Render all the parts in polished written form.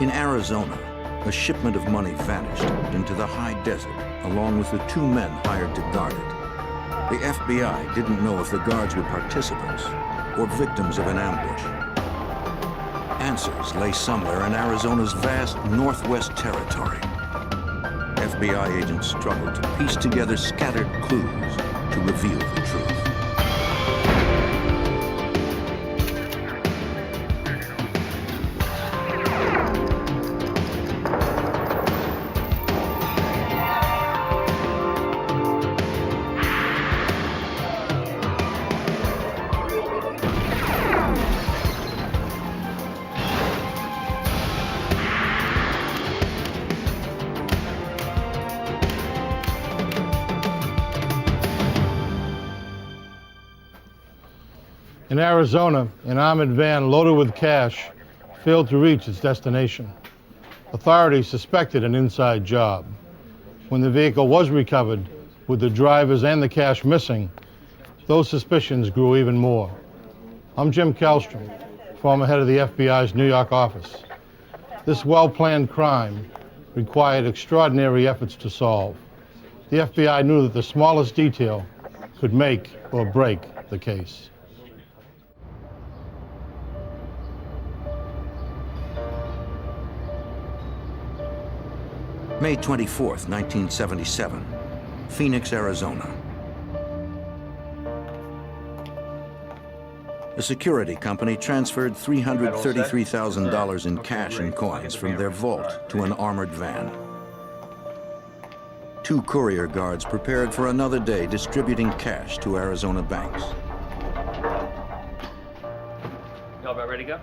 In Arizona, a shipment of money vanished into the high desert, along with the 2 men hired to guard it. The FBI didn't know if the guards were participants or victims of an ambush. Answers lay somewhere in Arizona's vast Northwest territory. FBI agents struggled to piece together scattered clues to reveal the truth. In Arizona, an armored van loaded with cash failed to reach its destination. Authorities suspected an inside job. When the vehicle was recovered, with the drivers and the cash missing, those suspicions grew even more. I'm Jim Kallstrom, former head of the FBI's New York office. This well-planned crime required extraordinary efforts to solve. The FBI knew that the smallest detail could make or break the case. May 24th, 1977, Phoenix, Arizona. A security company transferred $333,000 in cash and coins from their vault to an armored van. 2 courier guards prepared for another day distributing cash to Arizona banks. Y'all about ready to go?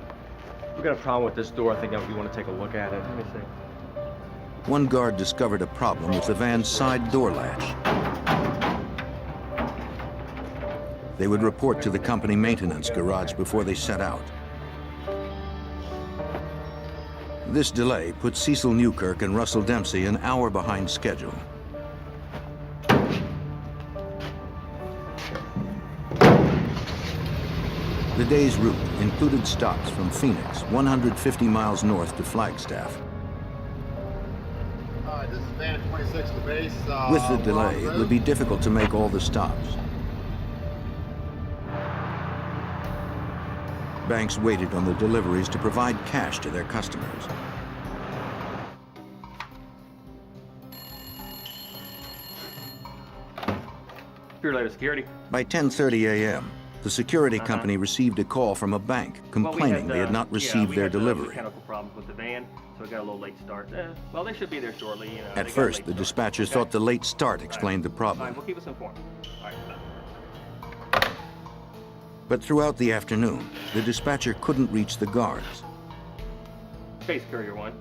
We got a problem with this door. I think we want to take a look at it. Let me see. One guard discovered a problem with the van's side door latch. They would report to the company maintenance garage before they set out. This delay put Cecil Newkirk and Russell Dempsey an hour behind schedule. The day's route included stops from Phoenix, 150 miles north to Flagstaff. This is Van 26 to base. With the delay, it would be difficult to make all the stops. Banks waited on the deliveries to provide cash to their customers. Pure later security. By 10:30 a.m., the security company received a call from a bank complaining they had not received their delivery. Mechanical problems with the van, so it got a little late start. Well, they should be there shortly. You know, At first, the dispatcher thought the late start explained the problem. Fine, we'll keep us informed. All right. But throughout the afternoon, the dispatcher couldn't reach the guards. Base Courier 1.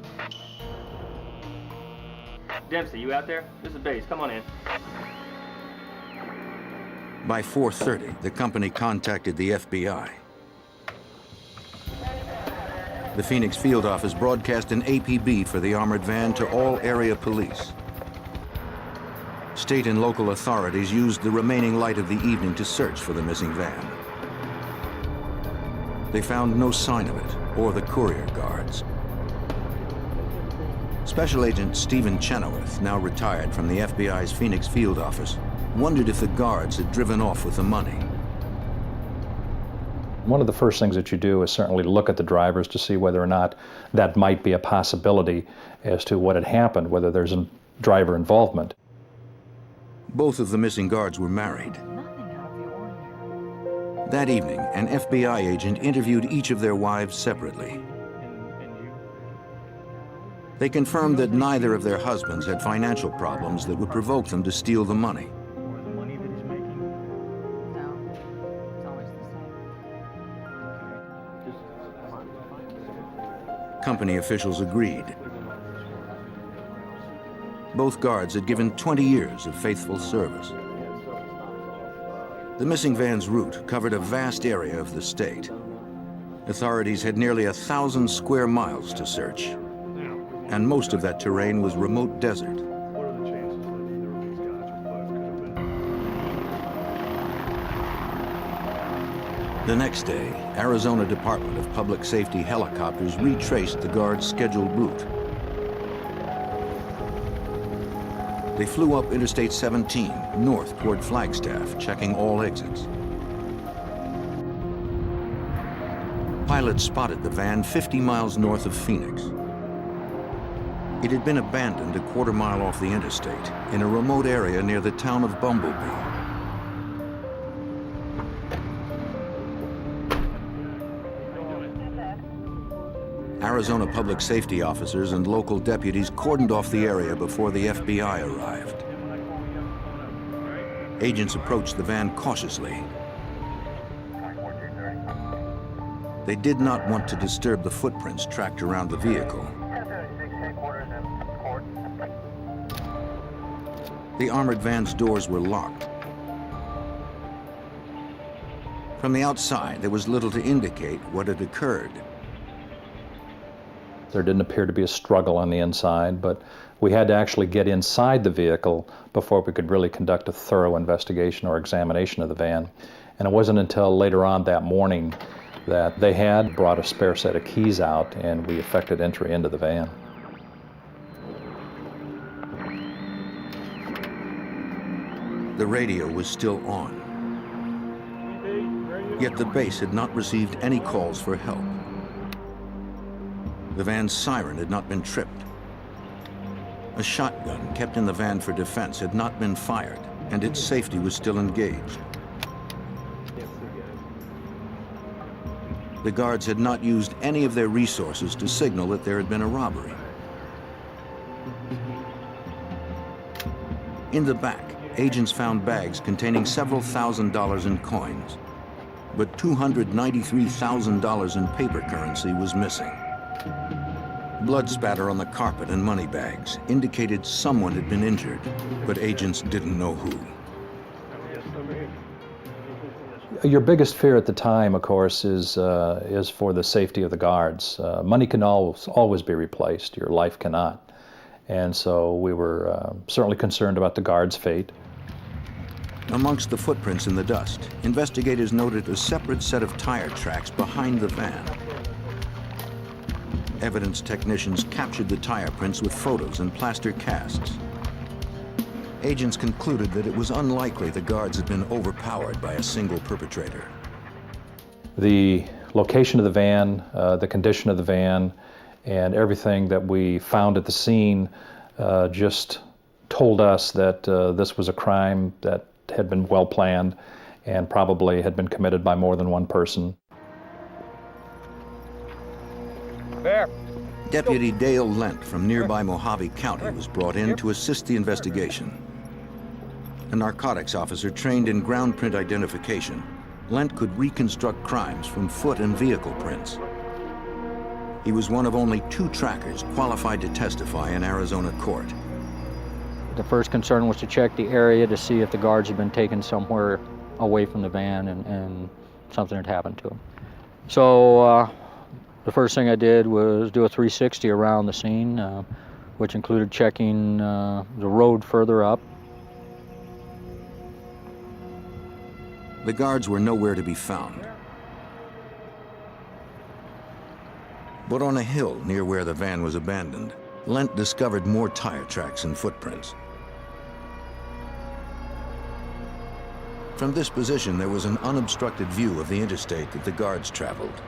Dempsey, you out there? This is Base. Come on in. By 4:30, the company contacted the FBI. The Phoenix field office broadcast an APB for the armored van to all area police. State and local authorities used the remaining light of the evening to search for the missing van. They found no sign of it or the courier guards. Special Agent Stephen Chenoweth, now retired from the FBI's Phoenix field office, wondered if the guards had driven off with the money. One of the first things that you do is certainly look at the drivers to see whether or not that might be a possibility as to what had happened, whether there's a driver involvement. Both of the missing guards were married. That evening, an FBI agent interviewed each of their wives separately. They confirmed that neither of their husbands had financial problems that would provoke them to steal the money. Company officials agreed. Both guards had given 20 years of faithful service. The missing van's route covered a vast area of the state. Authorities had nearly 1,000 square miles to search, and most of that terrain was remote desert. The next day, Arizona Department of Public Safety helicopters retraced the guards' scheduled route. They flew up Interstate 17, north toward Flagstaff, checking all exits. Pilots spotted the van 50 miles north of Phoenix. It had been abandoned a quarter mile off the interstate, in a remote area near the town of Bumblebee. Arizona public safety officers and local deputies cordoned off the area before the FBI arrived. Agents approached the van cautiously. They did not want to disturb the footprints tracked around the vehicle. The armored van's doors were locked. From the outside, there was little to indicate what had occurred. There didn't appear to be a struggle on the inside, but we had to actually get inside the vehicle before we could really conduct a thorough investigation or examination of the van. And it wasn't until later on that morning that they had brought a spare set of keys out and we effected entry into the van. The radio was still on. Yet the base had not received any calls for help. The van's siren had not been tripped. A shotgun kept in the van for defense had not been fired, and its safety was still engaged. The guards had not used any of their resources to signal that there had been a robbery. In the back, agents found bags containing several $1,000s in coins, but $293,000 in paper currency was missing. Blood spatter on the carpet and money bags indicated someone had been injured, but agents didn't know who. Your biggest fear at the time, of course, is for the safety of the guards. Money can always be replaced. Your life cannot. And so we were certainly concerned about the guards' fate. Amongst the footprints in the dust, investigators noted a separate set of tire tracks behind the van. Evidence technicians captured the tire prints with photos and plaster casts. Agents concluded that it was unlikely the guards had been overpowered by a single perpetrator. The location of the van, the condition of the van, and everything that we found at the scene just told us that this was a crime that had been well planned and probably had been committed by more than one person. Bear. Deputy Dale Lent from nearby Mojave County was brought in to assist the investigation. A narcotics officer trained in ground print identification, Lent could reconstruct crimes from foot and vehicle prints. He was one of only 2 trackers qualified to testify in Arizona court. The first concern was to check the area to see if the guards had been taken somewhere away from the van and something had happened to them. So the first thing I did was do a 360 around the scene, which included checking the road further up. The guards were nowhere to be found. But on a hill near where the van was abandoned, Lent discovered more tire tracks and footprints. From this position, there was an unobstructed view of the interstate that the guards traveled.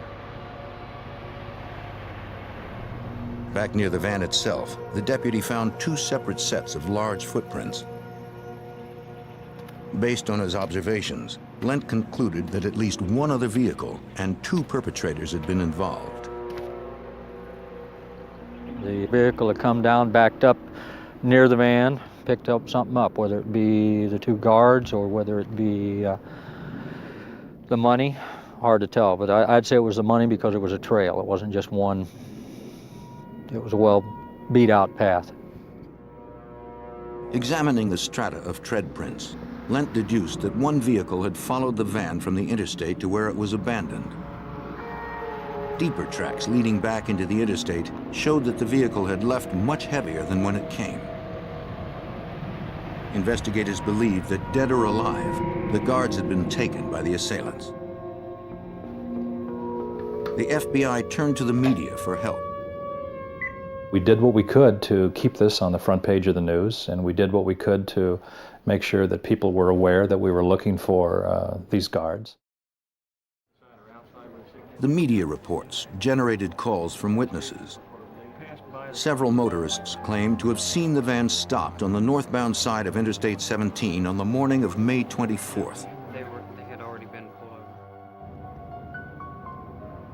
Back near the van itself, the deputy found 2 separate sets of large footprints. Based on his observations, Lent concluded that at least one other vehicle and 2 perpetrators had been involved. The vehicle had come down, backed up near the van, picked up something up, whether it be the 2 guards or whether it be the money. Hard to tell, but I'd say it was the money because it was a trail. It wasn't just one. It was a well beat out path. Examining the strata of tread prints, Lent deduced that one vehicle had followed the van from the interstate to where it was abandoned. Deeper tracks leading back into the interstate showed that the vehicle had left much heavier than when it came. Investigators believed that, dead or alive, the guards had been taken by the assailants. The FBI turned to the media for help. We did what we could to keep this on the front page of the news, and we did what we could to make sure that people were aware that we were looking for these guards. The media reports generated calls from witnesses. Several motorists claimed to have seen the van stopped on the northbound side of Interstate 17 on the morning of May 24th. They had already been pulled over.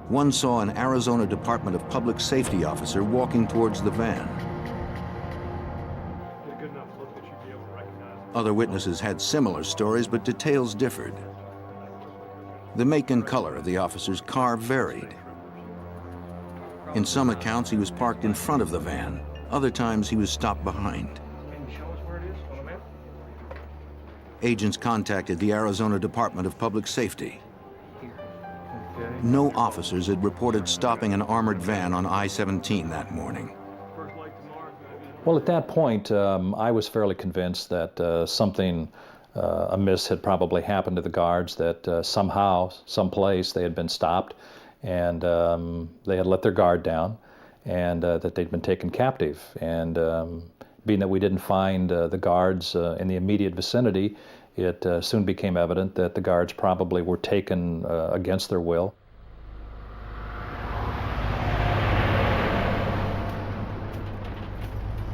One saw an Arizona Department of Public Safety officer walking towards the van. Other witnesses had similar stories, but details differed. The make and color of the officer's car varied. In some accounts, he was parked in front of the van. Other times, he was stopped behind. Agents contacted the Arizona Department of Public Safety. No officers had reported stopping an armored van on I-17 that morning. Well, at that point, I was fairly convinced that something amiss had probably happened to the guards, that somehow, someplace, they had been stopped, and they had let their guard down, and that they'd been taken captive. And being that we didn't find the guards in the immediate vicinity, it soon became evident that the guards probably were taken against their will.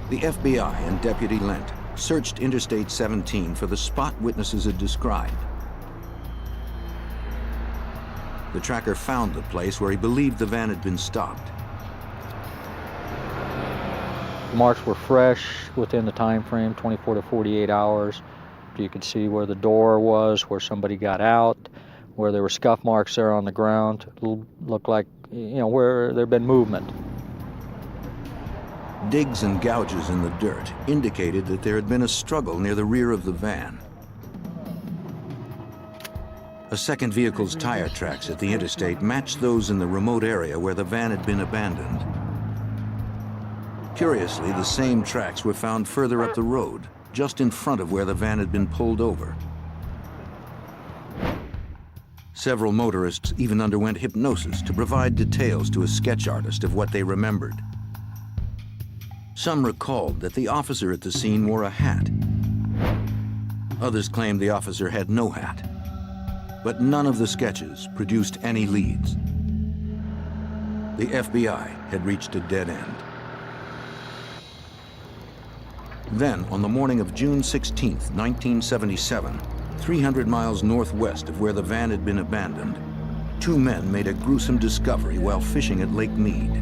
The FBI and Deputy Lent searched Interstate 17 for the spot witnesses had described. The tracker found the place where he believed the van had been stopped. The marks were fresh within the time frame, 24 to 48 hours. You could see where the door was, where somebody got out, where there were scuff marks there on the ground. It looked like, where there'd been movement. Digs and gouges in the dirt indicated that there had been a struggle near the rear of the van. A second vehicle's tire tracks at the interstate matched those in the remote area where the van had been abandoned. Curiously, the same tracks were found further up the road, just in front of where the van had been pulled over. Several motorists even underwent hypnosis to provide details to a sketch artist of what they remembered. Some recalled that the officer at the scene wore a hat. Others claimed the officer had no hat. But none of the sketches produced any leads. The FBI had reached a dead end. Then, on the morning of June 16, 1977, 300 miles northwest of where the van had been abandoned, two men made a gruesome discovery while fishing at Lake Mead.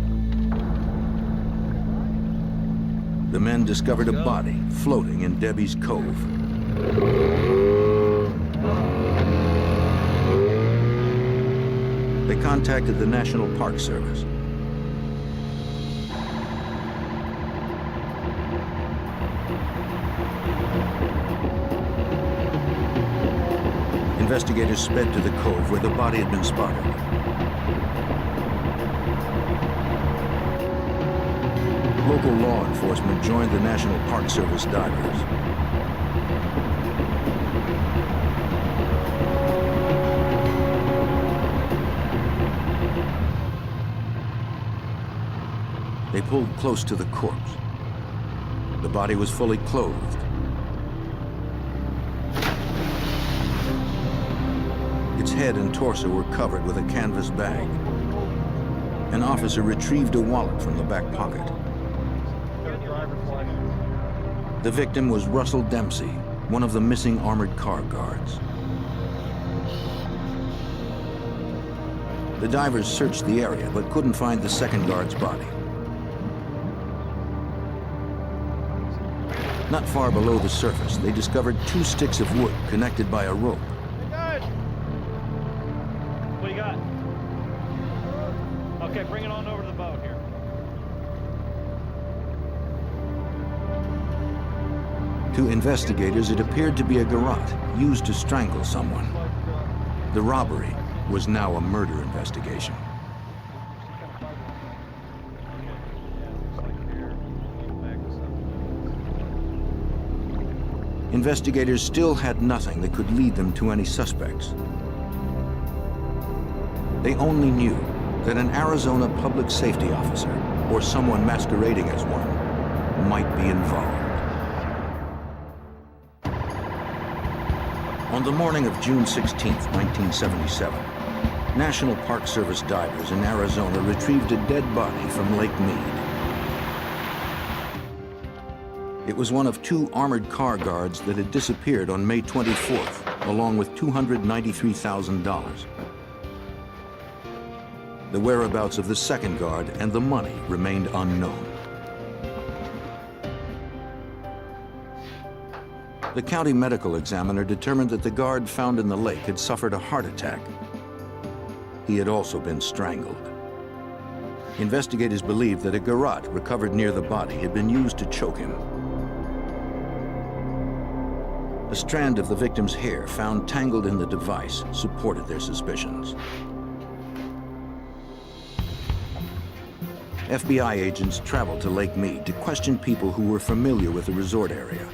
The men discovered a body floating in Debbie's Cove. They contacted the National Park Service. Investigators sped to the cove where the body had been spotted. Local law enforcement joined the National Park Service divers. They pulled close to the corpse. The body was fully clothed. Its head and torso were covered with a canvas bag. An officer retrieved a wallet from the back pocket. The victim was Russell Dempsey, one of the missing armored car guards. The divers searched the area but couldn't find the second guard's body. Not far below the surface, they discovered two sticks of wood connected by a rope. What do you got? Okay, bring it on over to the boat here. To investigators, it appeared to be a garrote used to strangle someone. The robbery was now a murder investigation. Investigators still had nothing that could lead them to any suspects. They only knew that an Arizona public safety officer, or someone masquerading as one, might be involved. On the morning of June 16, 1977, National Park Service divers in Arizona retrieved a dead body from Lake Mead. It was one of two armored car guards that had disappeared on May 24th, along with $293,000. The whereabouts of the second guard and the money remained unknown. The county medical examiner determined that the guard found in the lake had suffered a heart attack. He had also been strangled. Investigators believed that a garrote recovered near the body had been used to choke him. A strand of the victim's hair found tangled in the device supported their suspicions. FBI agents traveled to Lake Mead to question people who were familiar with the resort area.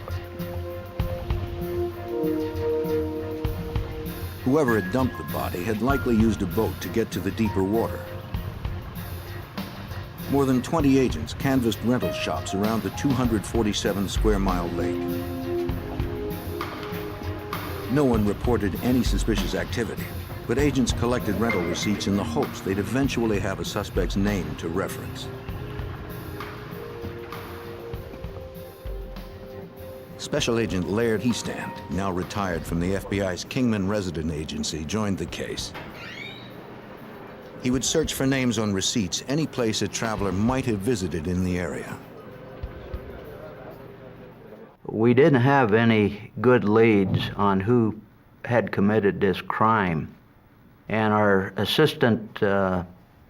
Whoever had dumped the body had likely used a boat to get to the deeper water. More than 20 agents canvassed rental shops around the 247-square-mile lake. No one reported any suspicious activity, but agents collected rental receipts in the hopes they'd eventually have a suspect's name to reference. Special Agent Laird Heistand, now retired from the FBI's Kingman Resident Agency, joined the case. He would search for names on receipts any place a traveler might have visited in the area. We didn't have any good leads on who had committed this crime. And our assistant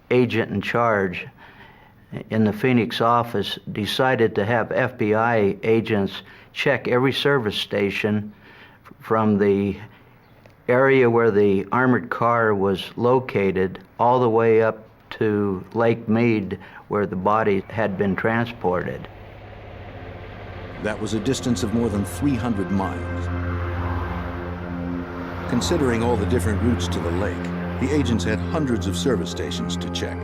agent in charge in the Phoenix office decided to have FBI agents check every service station from the area where the armored car was located all the way up to Lake Mead where the body had been transported. That was a distance of more than 300 miles. Considering all the different routes to the lake, the agents had hundreds of service stations to check.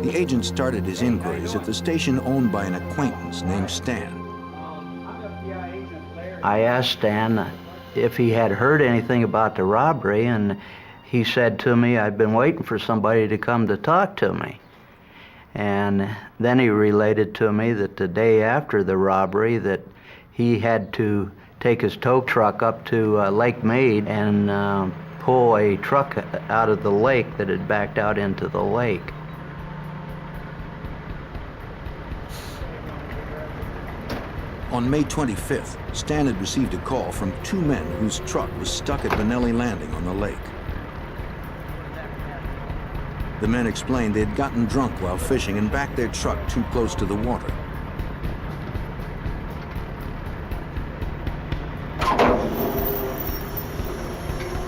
The agent started his inquiries at the station owned by an acquaintance named Stan. I asked Stan if he had heard anything about the robbery, and he said to me, "I've been waiting for somebody to come to talk to me." And then he related to me that the day after the robbery that he had to take his tow truck up to Lake Mead and pull a truck out of the lake that had backed out into the lake. On May 25th, Stan had received a call from two men whose truck was stuck at Banerjee Landing on the lake. The men explained they had gotten drunk while fishing and backed their truck too close to the water.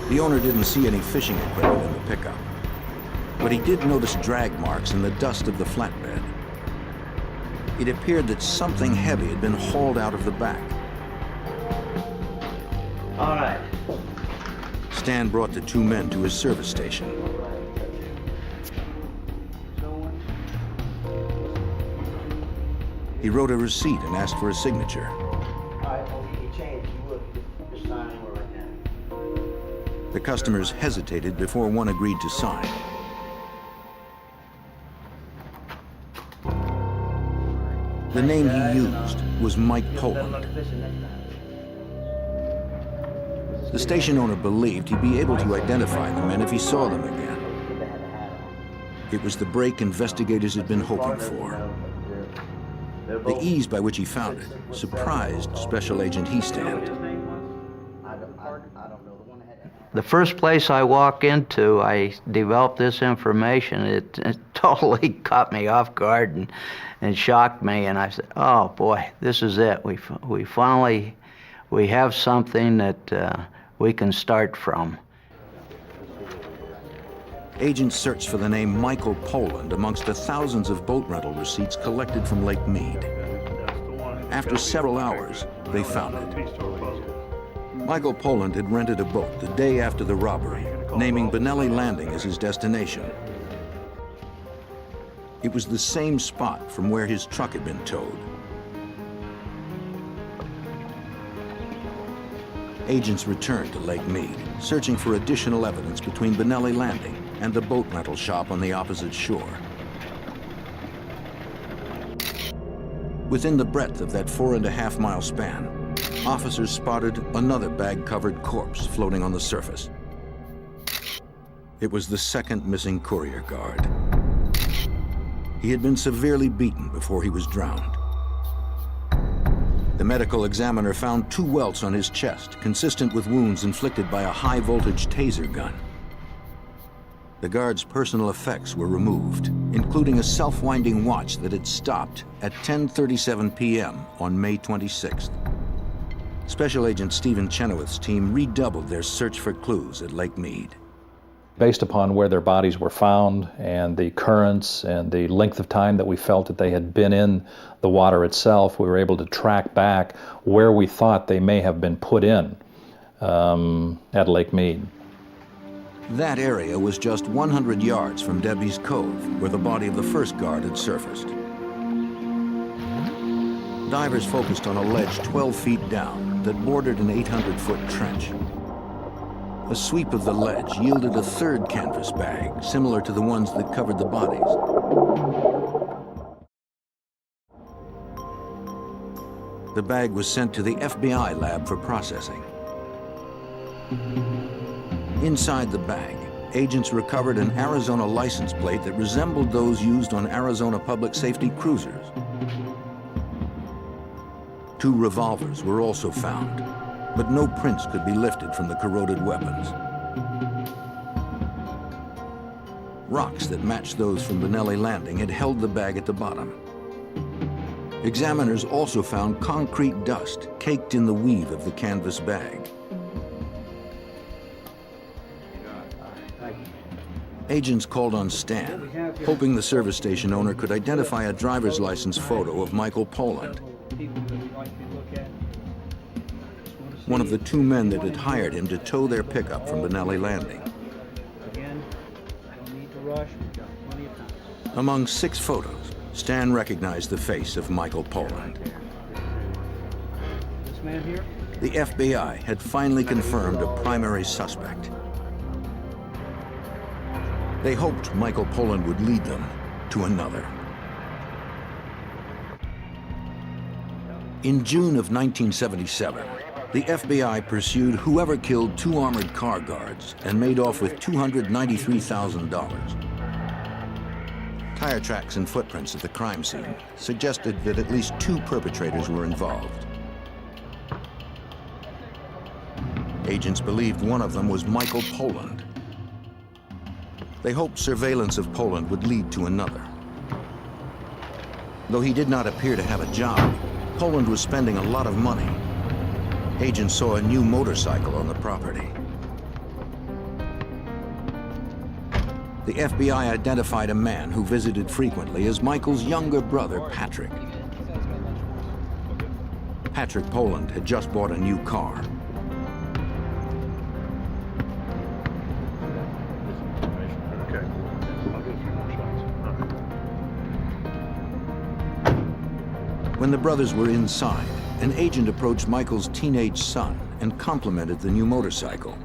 The owner didn't see any fishing equipment in the pickup, but he did notice drag marks in the dust of the flatbed. It appeared that something heavy had been hauled out of the back. All right. Stan brought the two men to his service station. He wrote a receipt and asked for a signature. The customers hesitated before one agreed to sign. The name he used was Mike Poland. The station owner believed he'd be able to identify the men if he saw them again. It was the break investigators had been hoping for. The ease by which he found it surprised Special Agent Heistand. The first place I walk into, I developed this information. It totally caught me off guard and shocked me. And I said, "Oh boy, this is it. We finally have something that we can start from." Agents searched for the name Michael Poland amongst the thousands of boat rental receipts collected from Lake Mead. After several hours, they found it. Michael Poland had rented a boat the day after the robbery naming Banerjee Landing as his destination. It was the same spot from where his truck had been towed. Agents returned to Lake Mead, searching for additional evidence between Banerjee Landing and the boat rental shop on the opposite shore. Within the breadth of that 4.5-mile span, officers spotted another bag-covered corpse floating on the surface. It was the second missing courier guard. He had been severely beaten before he was drowned. The medical examiner found 2 welts on his chest, consistent with wounds inflicted by a high-voltage taser gun. The guard's personal effects were removed, including a self-winding watch that had stopped at 10:37 p.m. on May 26th. Special Agent Stephen Chenoweth's team redoubled their search for clues at Lake Mead. Based upon where their bodies were found and the currents and the length of time that we felt that they had been in the water itself, we were able to track back where we thought they may have been put in at Lake Mead. That area was just 100 yards from Debbie's Cove, where the body of the first guard had surfaced. Divers focused on a ledge 12 feet down that bordered an 800-foot trench. A sweep of the ledge yielded a third canvas bag, similar to the ones that covered the bodies. The bag was sent to the FBI lab for processing. Inside the bag, agents recovered an Arizona license plate that resembled those used on Arizona public safety cruisers. 2 revolvers were also found, but no prints could be lifted from the corroded weapons. Rocks that matched those from Banerjee Landing had held the bag at the bottom. Examiners also found concrete dust caked in the weave of the canvas bag. Agents called on Stan, hoping the service station owner could identify a driver's license photo of Michael Poland, one of the 2 men that had hired him to tow their pickup from Banerjee Landing. Among 6 photos, Stan recognized the face of Michael Poland. This man here? The FBI had finally confirmed a primary suspect. They hoped Michael Poland would lead them to another. In June of 1977, the FBI pursued whoever killed 2 armored car guards and made off with $293,000. Tire tracks and footprints at the crime scene suggested that at least 2 perpetrators were involved. Agents believed one of them was Michael Poland. They hoped surveillance of Poland would lead to another. Though he did not appear to have a job, Poland was spending a lot of money. Agents saw a new motorcycle on the property. The FBI identified a man who visited frequently as Michael's younger brother, Patrick. Patrick Poland had just bought a new car. When the brothers were inside, an agent approached Michael's teenage son and complimented the new motorcycle.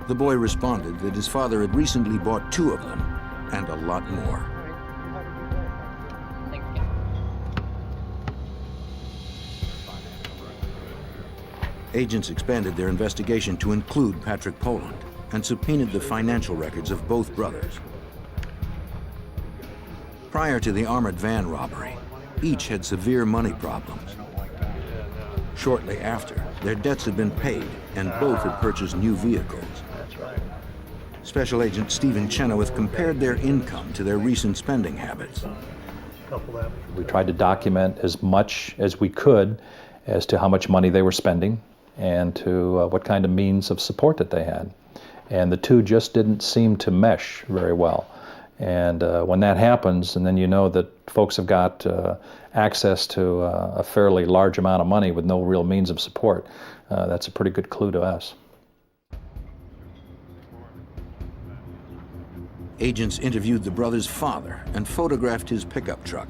The boy responded that his father had recently bought 2 of them, and a lot more. Agents expanded their investigation to include Patrick Poland and subpoenaed the financial records of both brothers. Prior to the armored van robbery, each had severe money problems. Shortly after, their debts had been paid and both had purchased new vehicles. Special Agent Stephen Chenoweth compared their income to their recent spending habits. We tried to document as much as we could as to how much money they were spending and to what kind of means of support that they had. And the 2 just didn't seem to mesh very well. And when that happens, and then you know that folks have got access to a fairly large amount of money with no real means of support, that's a pretty good clue to us. Agents interviewed the brothers' father and photographed his pickup truck.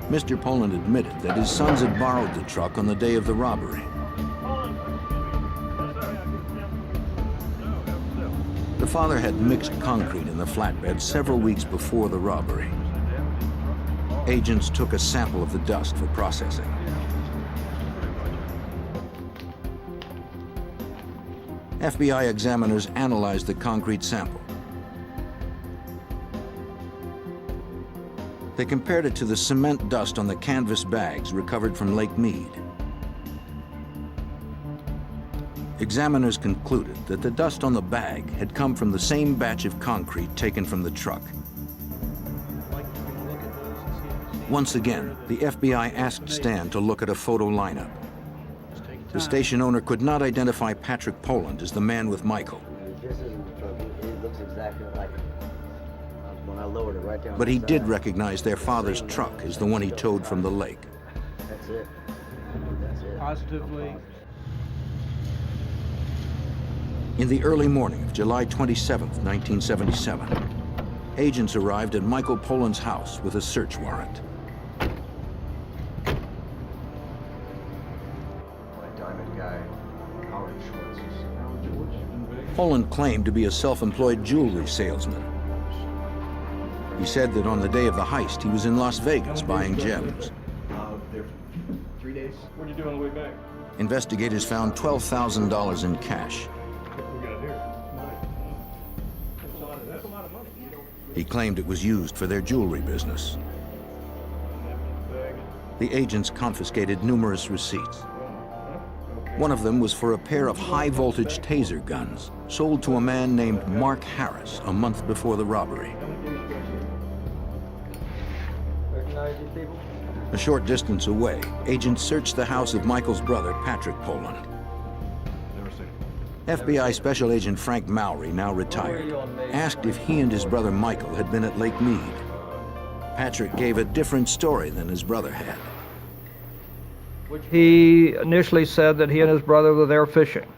Mr. Poland admitted that his sons had borrowed the truck on the day of the robbery. The father had mixed concrete in the flatbed several weeks before the robbery. Agents took a sample of the dust for processing. FBI examiners analyzed the concrete sample. They compared it to the cement dust on the canvas bags recovered from Lake Mead. Examiners concluded that the dust on the bag had come from the same batch of concrete taken from the truck. Once again, the FBI asked Stan to look at a photo lineup. The station owner could not identify Patrick Poland as the man with Michael. This isn't the truck. It looks exactly like when I lowered it right down. But he did recognize their father's truck as the one he towed from the lake. That's it. That's it. Positively. In the early morning of July 27, 1977, agents arrived at Michael Poland's house with a search warrant. Poland claimed to be a self-employed jewelry salesman. He said that on the day of the heist, he was in Las Vegas buying gems. There 3 days. What are you doing on the way back? Investigators found $12,000 in cash. We got here. That's a lot of money. He claimed it was used for their jewelry business. The agents confiscated numerous receipts. One of them was for a pair of high-voltage taser guns sold to a man named Mark Harris a month before the robbery. A short distance away, agents searched the house of Michael's brother, Patrick Poland. FBI Special Agent Frank Mowry, now retired, asked if he and his brother Michael had been at Lake Mead. Patrick gave a different story than his brother had. He initially said that he and his brother were there fishing.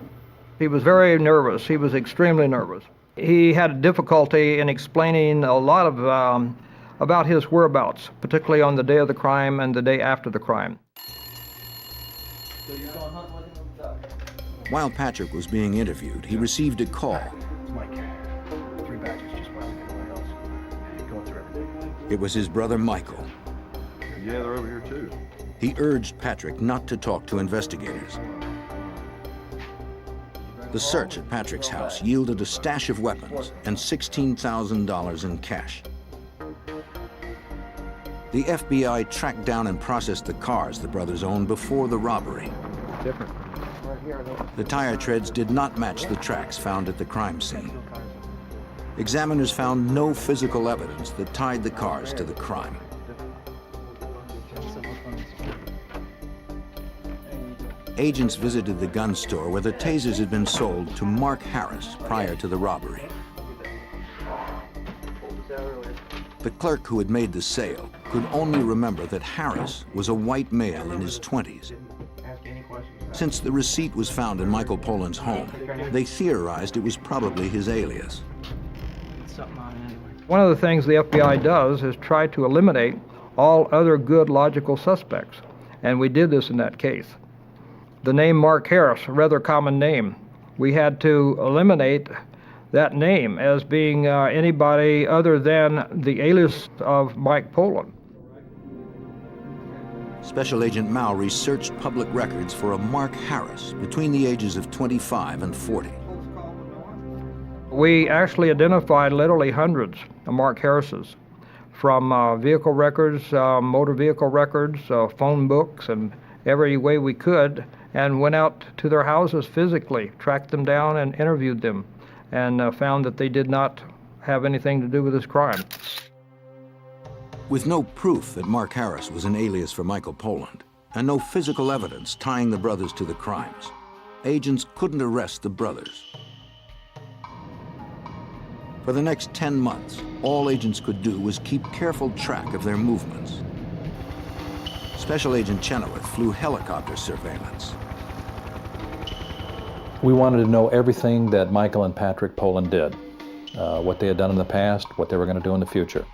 He was very nervous. He was extremely nervous. He had difficulty in explaining a lot of about his whereabouts, particularly on the day of the crime and the day after the crime. While Patrick was being interviewed, he received a call. It's Mike. 3 batches just by everywhere else. Going through everything. It was his brother Michael. Yeah, they're over here too. He urged Patrick not to talk to investigators. The search at Patrick's house yielded a stash of weapons and $16,000 in cash. The FBI tracked down and processed the cars the brothers owned before the robbery. Different. The tire treads did not match the tracks found at the crime scene. Examiners found no physical evidence that tied the cars to the crime. Agents visited the gun store where the tasers had been sold to Mark Harris prior to the robbery. The clerk who had made the sale could only remember that Harris was a white male in his 20s. Since the receipt was found in Michael Poland's home, they theorized it was probably his alias. One of the things the FBI does is try to eliminate all other good logical suspects, and we did this in that case. The name Mark Harris, a rather common name, we had to eliminate that name as being anybody other than the alias of Mike Poland. Special Agent Mowry searched public records for a Mark Harris between the ages of 25 and 40. We actually identified literally hundreds of Mark Harrises, from vehicle records, motor vehicle records, phone books, and every way we could, and went out to their houses physically, tracked them down and interviewed them, and found that they did not have anything to do with this crime. With no proof that Mark Harris was an alias for Michael Poland, and no physical evidence tying the brothers to the crimes, agents couldn't arrest the brothers. For the next 10 months, all agents could do was keep careful track of their movements. Special Agent Chenoweth flew helicopter surveillance. We wanted to know everything that Michael and Patrick Poland did, what they had done in the past, what they were going to do in the future.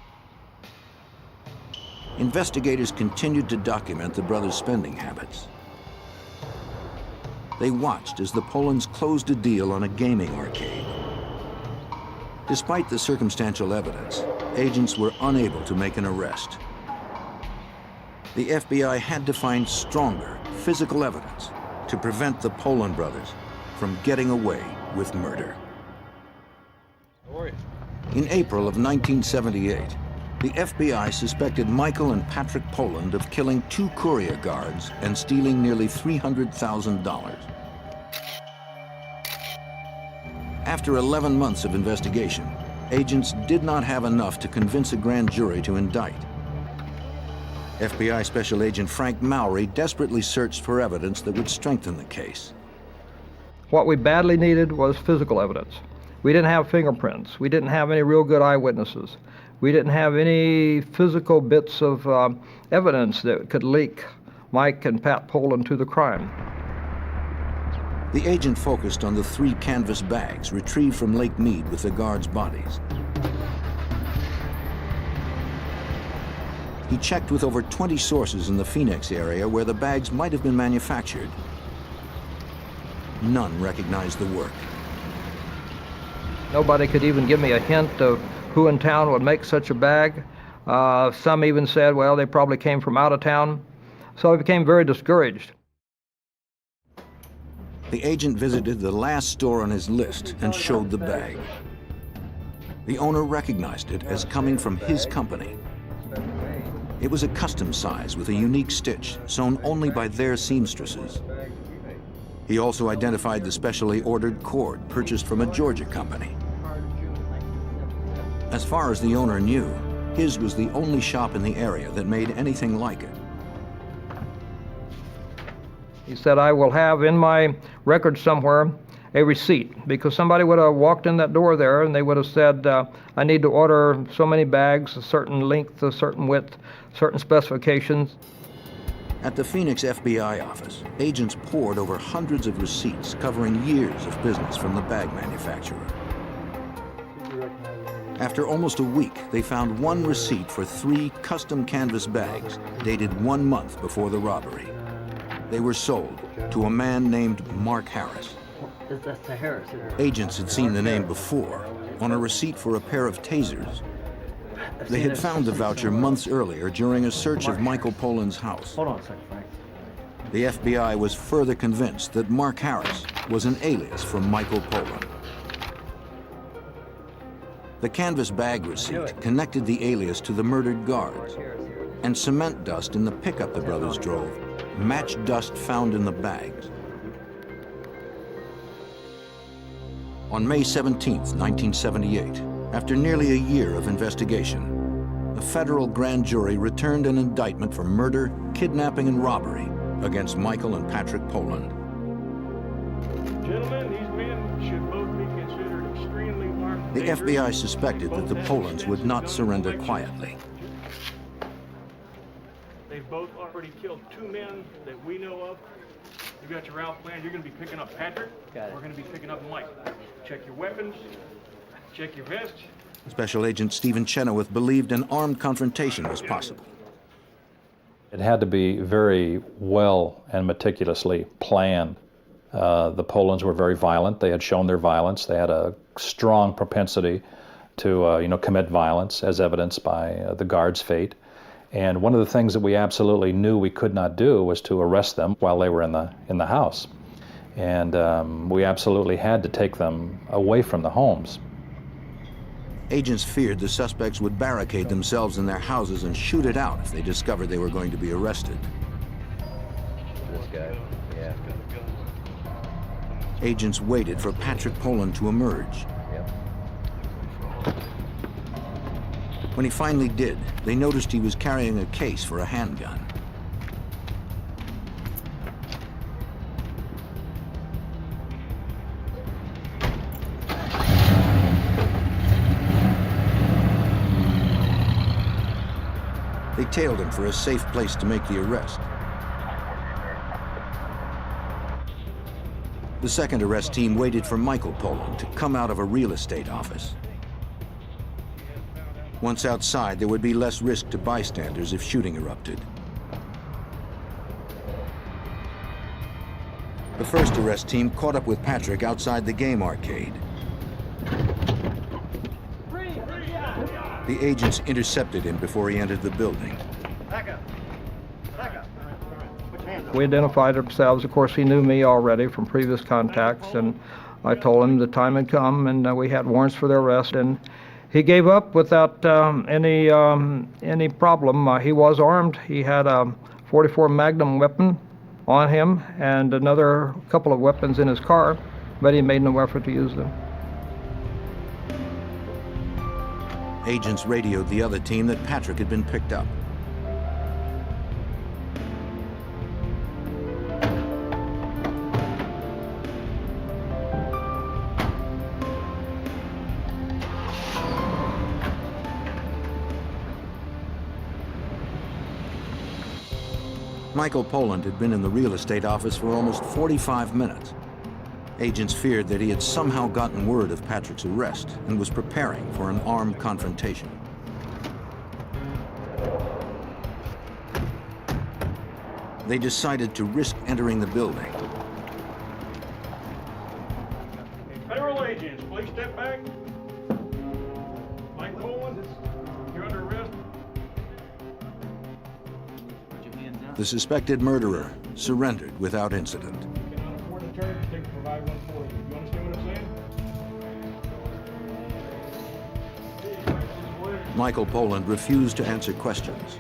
Investigators continued to document the brothers' spending habits. They watched as the Polands closed a deal on a gaming arcade. Despite the circumstantial evidence, agents were unable to make an arrest. The FBI had to find stronger physical evidence to prevent the Poland brothers from getting away with murder. In April of 1978, the FBI suspected Michael and Patrick Poland of killing 2 courier guards and stealing nearly $300,000. After 11 months of investigation, agents did not have enough to convince a grand jury to indict. FBI Special Agent Frank Mowry desperately searched for evidence that would strengthen the case. What we badly needed was physical evidence. We didn't have fingerprints. We didn't have any real good eyewitnesses. We didn't have any physical bits of evidence that could link Mike and Pat Poland to the crime. The agent focused on the 3 canvas bags retrieved from Lake Mead with the guards' bodies. He checked with over 20 sources in the Phoenix area where the bags might have been manufactured. None recognized the work. Nobody could even give me a hint of who in town would make such a bag. Some even said, well, they probably came from out of town. So I became very discouraged. The agent visited the last store on his list and showed the bag. The owner recognized it as coming from his company. It was a custom size with a unique stitch sewn only by their seamstresses. He also identified the specially ordered cord purchased from a Georgia company. As far as the owner knew, his was the only shop in the area that made anything like it. He said, I will have in my record somewhere a receipt, because somebody would have walked in that door there and they would have said, I need to order so many bags, a certain length, a certain width, certain specifications. At the Phoenix FBI office, agents pored over hundreds of receipts covering years of business from the bag manufacturer. After almost a week, they found one receipt for 3 custom canvas bags dated 1 month before the robbery. They were sold to a man named Mark Harris. That's the Harris. Agents had seen the name before on a receipt for a pair of tasers. They had found the voucher months earlier during a search of Michael Poland's house. Hold on a second, Frank. The FBI was further convinced that Mark Harris was an alias for Michael Poland. The canvas bag receipt connected the alias to the murdered guards, and cement dust in the pickup the brothers drove matched dust found in the bags. On May 17, 1978, after nearly a year of investigation, a federal grand jury returned an indictment for murder, kidnapping, and robbery against Michael and Patrick Poland. Gentlemen, these men should both be considered extremely armed. The FBI suspected that the Polands would not surrender quietly. They've both already killed 2 men that we know of. You got your route plan. You're going to be picking up Patrick. Got it. We're going to be picking up Mike. Check your weapons. Check your vests. Special Agent Stephen Chenoweth believed an armed confrontation was possible. It had to be very well and meticulously planned. The Polands were very violent. They had shown their violence. They had a strong propensity to commit violence, as evidenced by the guards' fate. And one of the things that we absolutely knew we could not do was to arrest them while they were in the house. And we absolutely had to take them away from the homes. Agents feared the suspects would barricade themselves in their houses and shoot it out if they discovered they were going to be arrested. This guy, yeah. Agents waited for Patrick Poland to emerge. Yep. When he finally did, they noticed he was carrying a case for a handgun. They tailed him for a safe place to make the arrest. The second arrest team waited for Michael Poland to come out of a real estate office. Once outside, there would be less risk to bystanders if shooting erupted. The first arrest team caught up with Patrick outside the game arcade. The agents intercepted him before he entered the building. Back up. Back up. Put your hands up. We identified ourselves. Of course, he knew me already from previous contacts, and I told him the time had come and we had warrants for their arrest, and he gave up without any problem. He was armed. He had a .44 Magnum weapon on him and another couple of weapons in his car, but he made no effort to use them. Agents radioed the other team that Patrick had been picked up. Michael Poland had been in the real estate office for almost 45 minutes. Agents feared that he had somehow gotten word of Patrick's arrest and was preparing for an armed confrontation. They decided to risk entering the building. Federal agents, please step back. Mike Poland, you're under arrest. The suspected murderer surrendered without incident. Michael Poland refused to answer questions.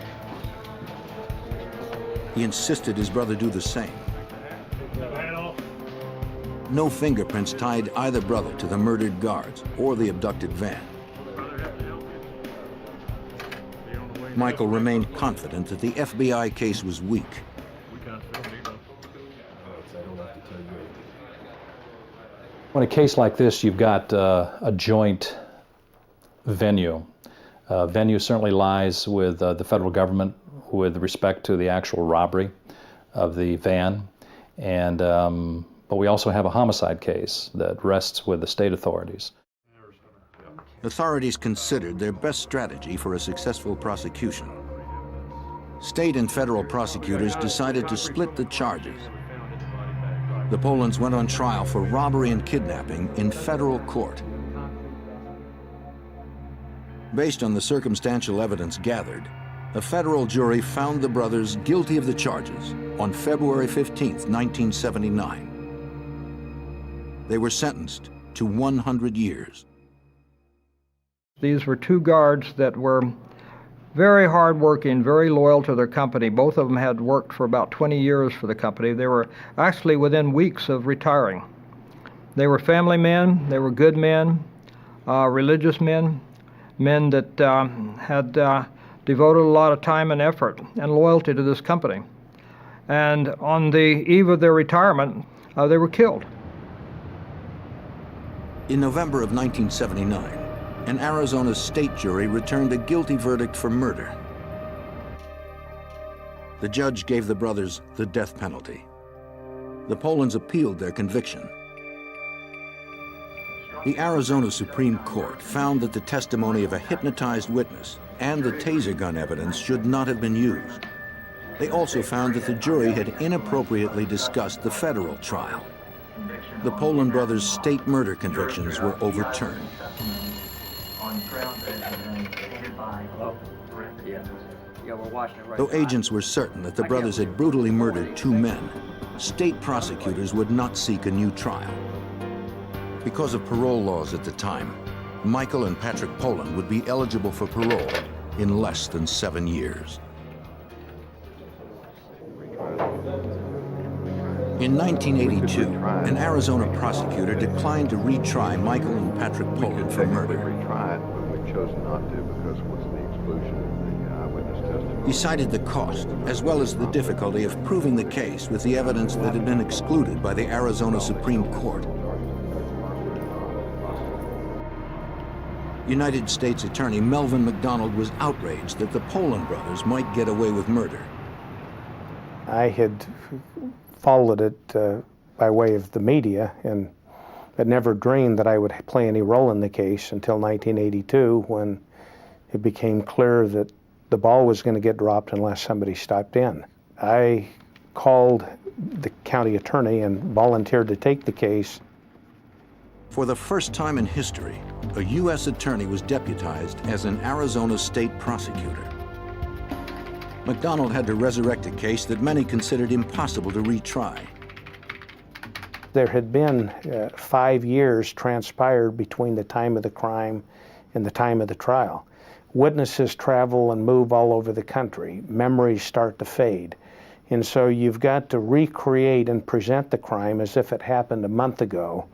He insisted his brother do the same. No fingerprints tied either brother to the murdered guards or the abducted van. Michael remained confident that the FBI case was weak. In a case like this, you've got a joint venue. Venue certainly lies with the federal government with respect to the actual robbery of the van, and but we also have a homicide case that rests with the state authorities. Authorities considered their best strategy for a successful prosecution. State and federal prosecutors decided to split the charges. The Polands went on trial for robbery and kidnapping in federal court. Based on the circumstantial evidence gathered, a federal jury found the brothers guilty of the charges on February 15, 1979. They were sentenced to 100 years. These were two guards that were very hardworking, very loyal to their company. Both of them had worked for about 20 years for the company. They were actually within weeks of retiring. They were family men, they were good men, religious men, men that had devoted a lot of time and effort and loyalty to this company. And on the eve of their retirement, they were killed. In November of 1979, an Arizona state jury returned a guilty verdict for murder. The judge gave the brothers the death penalty. The Polands appealed their conviction. The Arizona Supreme Court found that the testimony of a hypnotized witness and the taser gun evidence should not have been used. They also found that the jury had inappropriately discussed the federal trial. The Poland brothers' state murder convictions were overturned. Though agents were certain that the brothers had brutally murdered two men, state prosecutors would not seek a new trial. Because of parole laws at the time, Michael and Patrick Poland would be eligible for parole in less than 7 years. In 1982, an Arizona prosecutor declined to retry Michael and Patrick Poland for murder. We chose not to because it was the exclusion of the eyewitness testimony. He cited the cost, as well as the difficulty of proving the case with the evidence that had been excluded by the Arizona Supreme Court. United States Attorney Melvin McDonald was outraged that the Poland brothers might get away with murder. I had followed it by way of the media and had never dreamed that I would play any role in the case until 1982, when it became clear that the ball was going to get dropped unless somebody stepped in. I called the county attorney and volunteered to take the case. For the first time in history, a U.S. attorney was deputized as an Arizona state prosecutor. McDonald had to resurrect a case that many considered impossible to retry. There had been 5 years transpired between the time of the crime and the time of the trial. Witnesses travel and move all over the country. Memories start to fade. And so you've got to recreate and present the crime as if it happened a month ago,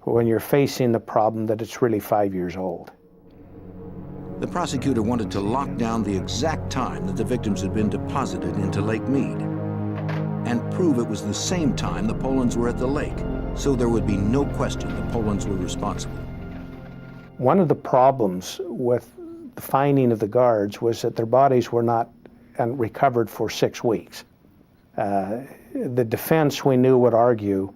when you're facing the problem that it's really 5 years old. The prosecutor wanted to lock down the exact time that the victims had been deposited into Lake Mead and prove it was the same time the Polands were at the lake, so there would be no question the Polands were responsible. One of the problems with the finding of the guards was that their bodies were not recovered for 6 weeks. The defense, we knew, would argue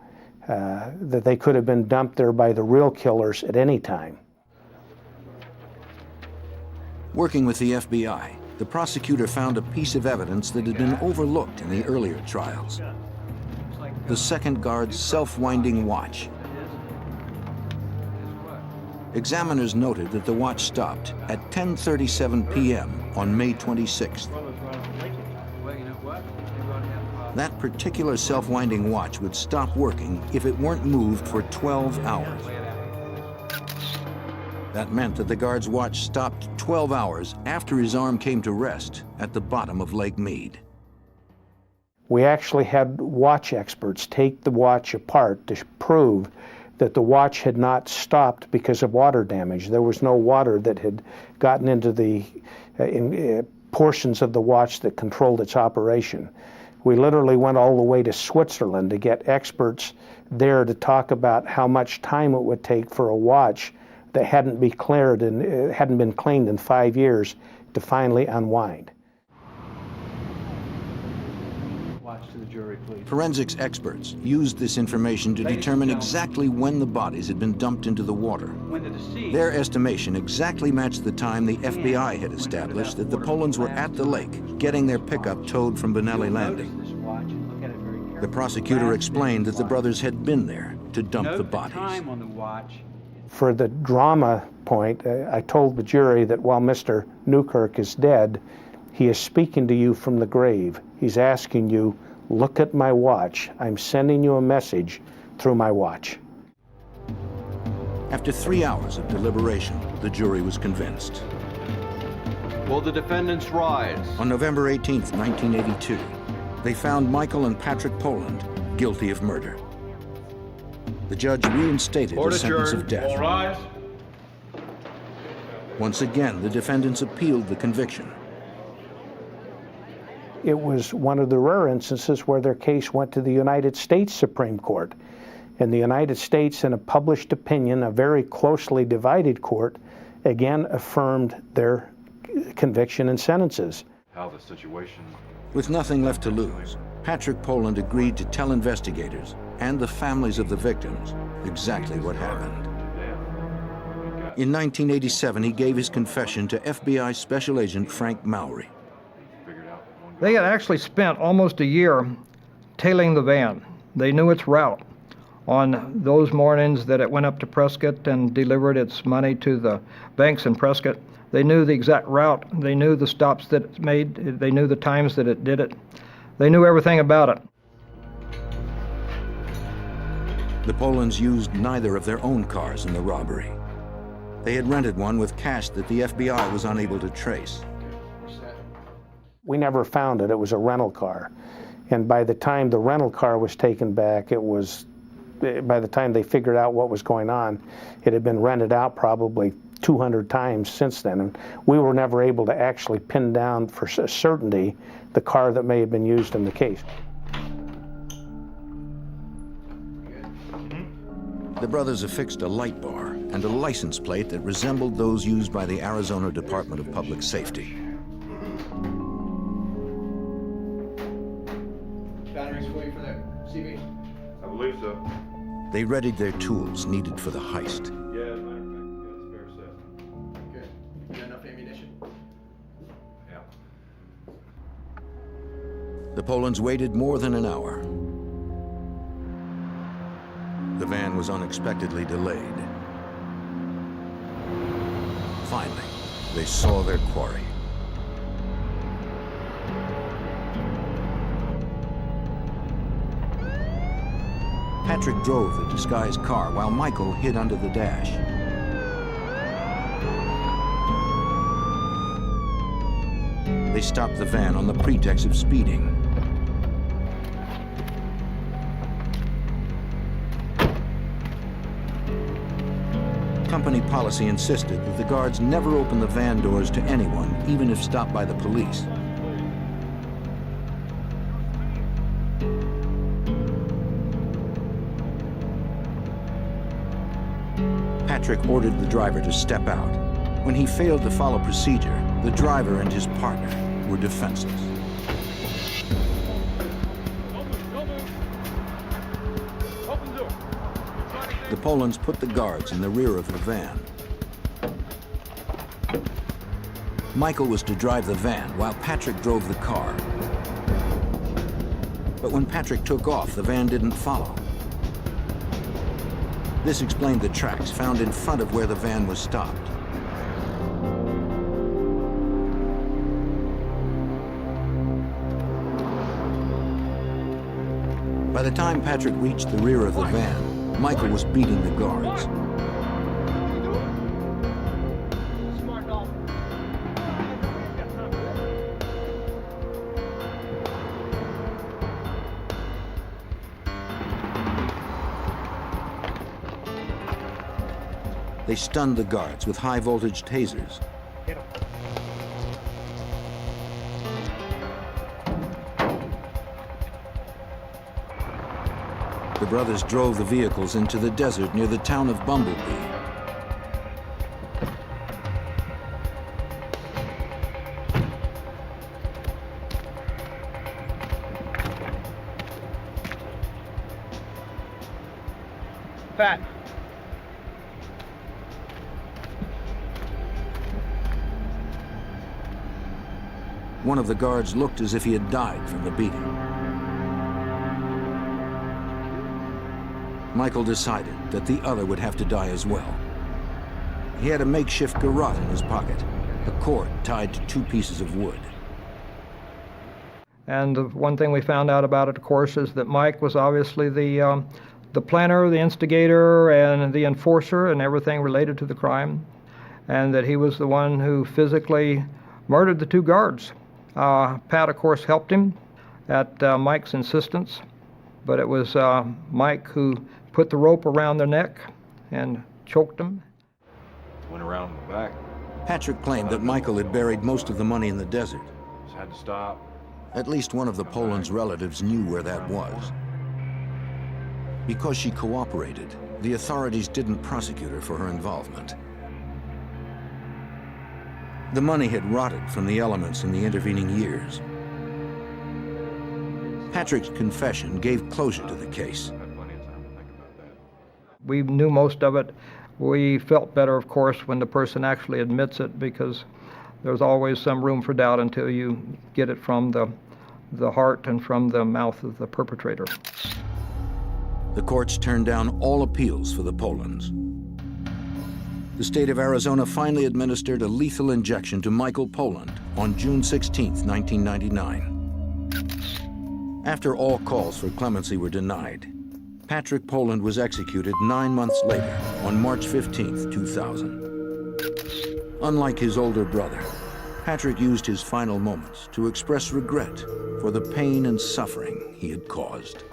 that they could have been dumped there by the real killers at any time. Working with the FBI, the prosecutor found a piece of evidence that had been overlooked in the earlier trials. The second guard's self-winding watch. Examiners noted that the watch stopped at 10:37 p.m. on May 26th. That particular self-winding watch would stop working if it weren't moved for 12 hours. That meant that the guard's watch stopped 12 hours after his arm came to rest at the bottom of Lake Mead. We actually had watch experts take the watch apart to prove that the watch had not stopped because of water damage. There was no water that had gotten into the portions of the watch that controlled its operation. We literally went all the way to Switzerland to get experts there to talk about how much time it would take for a watch that hadn't been cleaned in 5 years to finally unwind. Watch to the jury, please. Forensics experts used this information to determine exactly when the bodies had been dumped into the water. Their estimation exactly matched the time the FBI had established that the Polands were at the lake, getting their pickup towed from Banerjee Landing. The prosecutor explained that the brothers had been there to dump the bodies. For the drama point, I told the jury that while Mr. Newkirk is dead, he is speaking to you from the grave. He's asking you, look at my watch. I'm sending you a message through my watch. After 3 hours of deliberation, the jury was convinced. Will the defendants rise? On November 18th, 1982, they found Michael and Patrick Poland guilty of murder. The judge reinstated a sentence of death. All rise. Once again, the defendants appealed the conviction. It was one of the rare instances where their case went to the United States Supreme Court. And the United States, in a published opinion, a very closely divided court, again affirmed their conviction and sentences. How the situation... With nothing left to lose, Patrick Poland agreed to tell investigators and the families of the victims exactly what happened. In 1987, he gave his confession to FBI Special Agent Frank Mowry. They had actually spent almost a year tailing the van. They knew its route. On those mornings that it went up to Prescott and delivered its money to the banks in Prescott, they knew the exact route. They knew the stops that it made. They knew the times that it did it. They knew everything about it. The Polands used neither of their own cars in the robbery. They had rented one with cash that the FBI was unable to trace. We never found it. It was a rental car. And by the time the rental car was taken back, by the time they figured out what was going on, it had been rented out probably 200 times since then. And we were never able to actually pin down for certainty the car that may have been used in the case. The brothers affixed a light bar and a license plate that resembled those used by the Arizona Department of Public Safety. Batteries for you for that CV? I believe so. They readied their tools needed for the heist. Yeah, as a matter of fact, we got a spare set. Good. You got enough ammunition? Yeah. The Polans waited more than an hour. The van was unexpectedly delayed. Finally, they saw their quarry. Patrick drove the disguised car while Michael hid under the dash. They stopped the van on the pretext of speeding. Company policy insisted that the guards never open the van doors to anyone, even if stopped by the police. Patrick ordered the driver to step out. When he failed to follow procedure, the driver and his partner were defenseless. The Polans put the guards in the rear of the van. Michael was to drive the van while Patrick drove the car. But when Patrick took off, the van didn't follow. This explained the tracks found in front of where the van was stopped. By the time Patrick reached the rear of the van, Michael was beating the guards. They stunned the guards with high-voltage tasers. The brothers drove the vehicles into the desert near the town of Bumblebee. Pat. One of the guards looked as if he had died from the beating. Michael decided that the other would have to die as well. He had a makeshift garrote in his pocket, a cord tied to 2 pieces of wood. And the one thing we found out about it, of course, is that Mike was obviously the planner, the instigator, and the enforcer, and everything related to the crime, and that he was the one who physically murdered the 2 guards. Pat, of course, helped him at Mike's insistence, but it was Mike who put the rope around their neck and choked them. Went around in the back. Patrick claimed that Michael had buried most of the money in the desert. Just had to stop. At least one of the Polans' relatives knew where that was. Because she cooperated, the authorities didn't prosecute her for her involvement. The money had rotted from the elements in the intervening years. Patrick's confession gave closure to the case. We knew most of it. We felt better, of course, when the person actually admits it, because there's always some room for doubt until you get it from the heart and from the mouth of the perpetrator. The courts turned down all appeals for the Polans. The state of Arizona finally administered a lethal injection to Michael Poland on June 16, 1999. After all calls for clemency were denied, Patrick Poland was executed 9 months later on March 15, 2000. Unlike his older brother, Patrick used his final moments to express regret for the pain and suffering he had caused.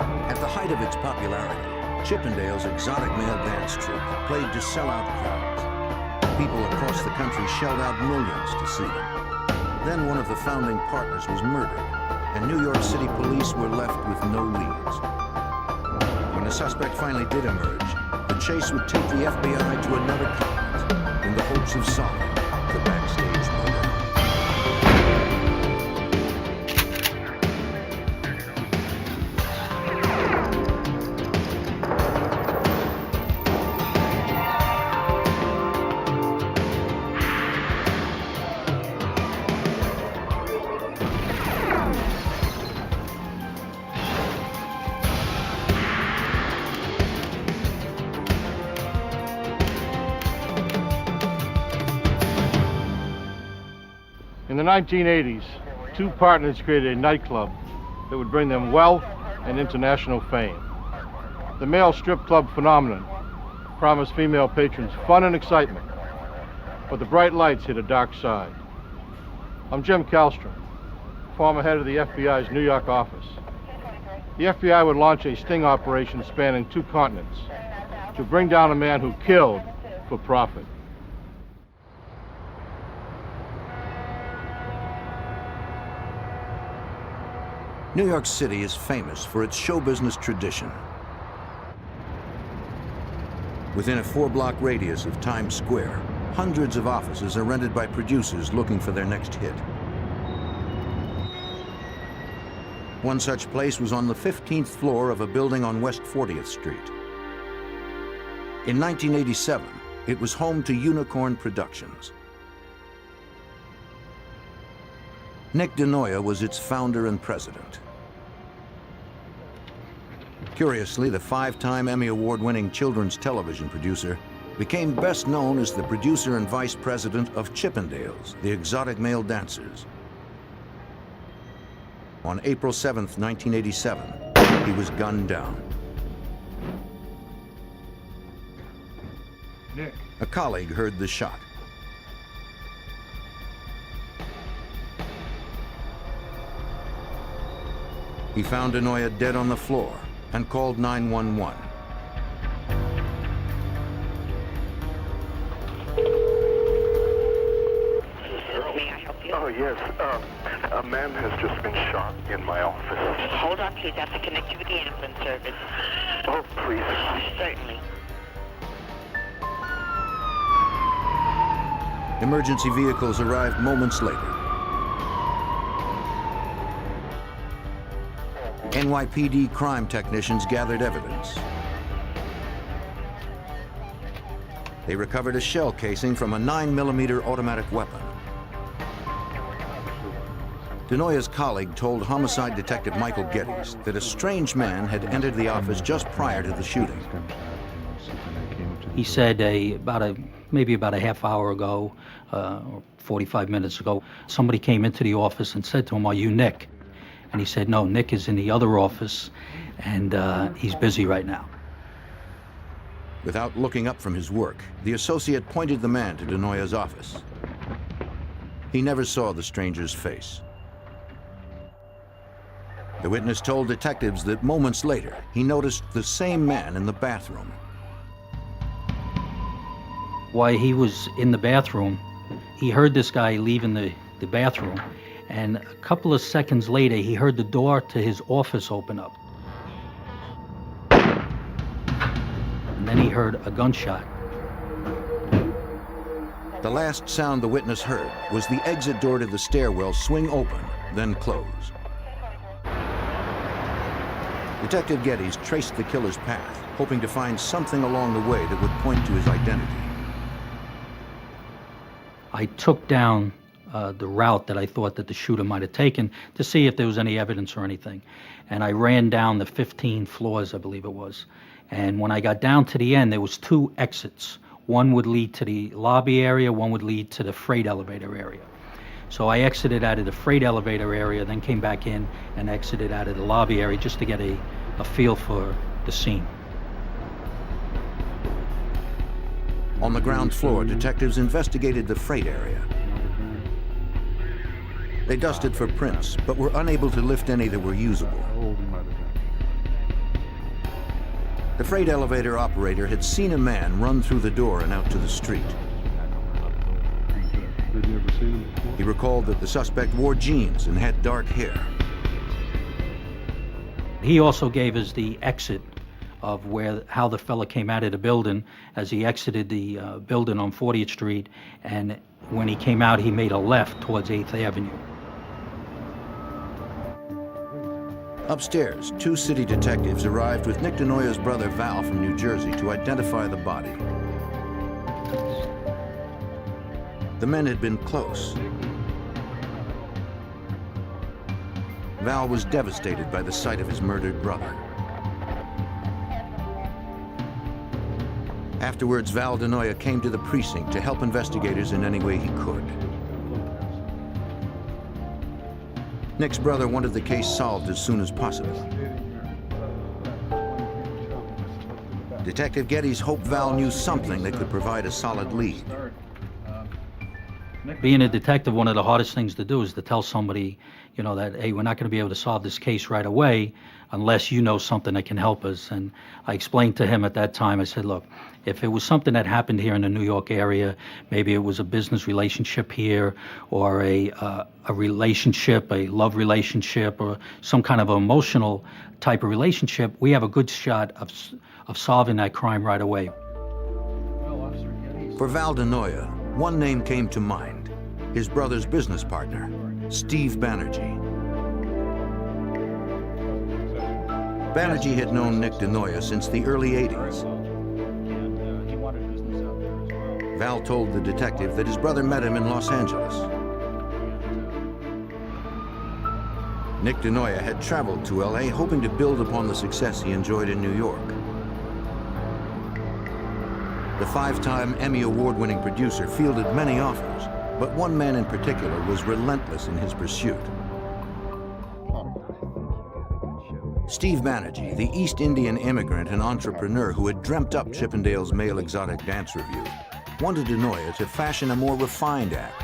At the height of its popularity, Chippendales' exotic male dance troupe played to sell-out crowds. People across the country shelled out millions to see them. Then one of the founding partners was murdered, and New York City police were left with no leads. When the suspect finally did emerge, the chase would take the FBI to another continent in the hopes of solving the backstage murder. In the 1980s, two partners created a nightclub that would bring them wealth and international fame. The male strip club phenomenon promised female patrons fun and excitement, but the bright lights hid a dark side. I'm Jim Kallstrom, former head of the FBI's New York office. The FBI would launch a sting operation spanning 2 continents to bring down a man who killed for profit. New York City is famous for its show business tradition. Within a 4-block radius of Times Square, hundreds of offices are rented by producers looking for their next hit. One such place was on the 15th floor of a building on West 40th Street. In 1987, it was home to Unicorn Productions. Nick Denoya was its founder and president. Curiously, the 5-time Emmy Award-winning children's television producer became best known as the producer and vice president of Chippendales, the exotic male dancers. On April 7th, 1987, he was gunned down. Nick. A colleague heard the shot. He found Denoya dead on the floor and called 911. May I help you? Oh, yes. A man has just been shot in my office. Hold on, please. I have to connect you with the ambulance service. Oh, please. Certainly. Emergency vehicles arrived moments later. NYPD crime technicians gathered evidence. They recovered a shell casing from a 9mm automatic weapon. Denoya's colleague told homicide detective Michael Geddes that a strange man had entered the office just prior to the shooting. He said maybe about a half hour ago, or 45 minutes ago, somebody came into the office and said to him, "Are you Nick?" And he said, "No, Nick is in the other office, and he's busy right now." Without looking up from his work, the associate pointed the man to Denoya's office. He never saw the stranger's face. The witness told detectives that moments later, he noticed the same man in the bathroom. While he was in the bathroom, he heard this guy leaving the bathroom, and a couple of seconds later, he heard the door to his office open up. And then he heard a gunshot. The last sound the witness heard was the exit door to the stairwell swing open, then close. Detective Geddes traced the killer's path, hoping to find something along the way that would point to his identity. I took down the route that I thought that the shooter might have taken to see if there was any evidence or anything. And I ran down the 15 floors, I believe it was. And when I got down to the end, there was 2 exits. One would lead to the lobby area, one would lead to the freight elevator area. So I exited out of the freight elevator area, then came back in and exited out of the lobby area just to get a feel for the scene. On the ground floor, detectives investigated the freight area. They dusted for prints, but were unable to lift any that were usable. The freight elevator operator had seen a man run through the door and out to the street. He recalled that the suspect wore jeans and had dark hair. He also gave us the exit of how the fella came out of the building as he exited the building on 40th Street, and when he came out, he made a left towards 8th Avenue. Upstairs, 2 city detectives arrived with Nick Denoya's brother Val from New Jersey to identify the body. The men had been close. Val was devastated by the sight of his murdered brother. Afterwards, Val Denoya came to the precinct to help investigators in any way he could. Nick's brother wanted the case solved as soon as possible. Detective Geddes hoped Val knew something that could provide a solid lead. Being a detective, one of the hardest things to do is to tell somebody, you know, that, hey, we're not going to be able to solve this case right away unless you know something that can help us. And I explained to him at that time, I said, look, if it was something that happened here in the New York area, maybe it was a business relationship here or a relationship, a love relationship, or some kind of emotional type of relationship, we have a good shot of solving that crime right away. For Val Denoya, one name came to mind, his brother's business partner, Steve Banerjee. Banerjee had known Nick Denoya since the early 80s. Val told the detective that his brother met him in Los Angeles. Nick Denoya had traveled to LA hoping to build upon the success he enjoyed in New York. The 5-time Emmy Award-winning producer fielded many offers, but one man in particular was relentless in his pursuit. Steve Banerjee, the East Indian immigrant and entrepreneur who had dreamt up Chippendales' male exotic dance revue, wanted Denoya to fashion a more refined act.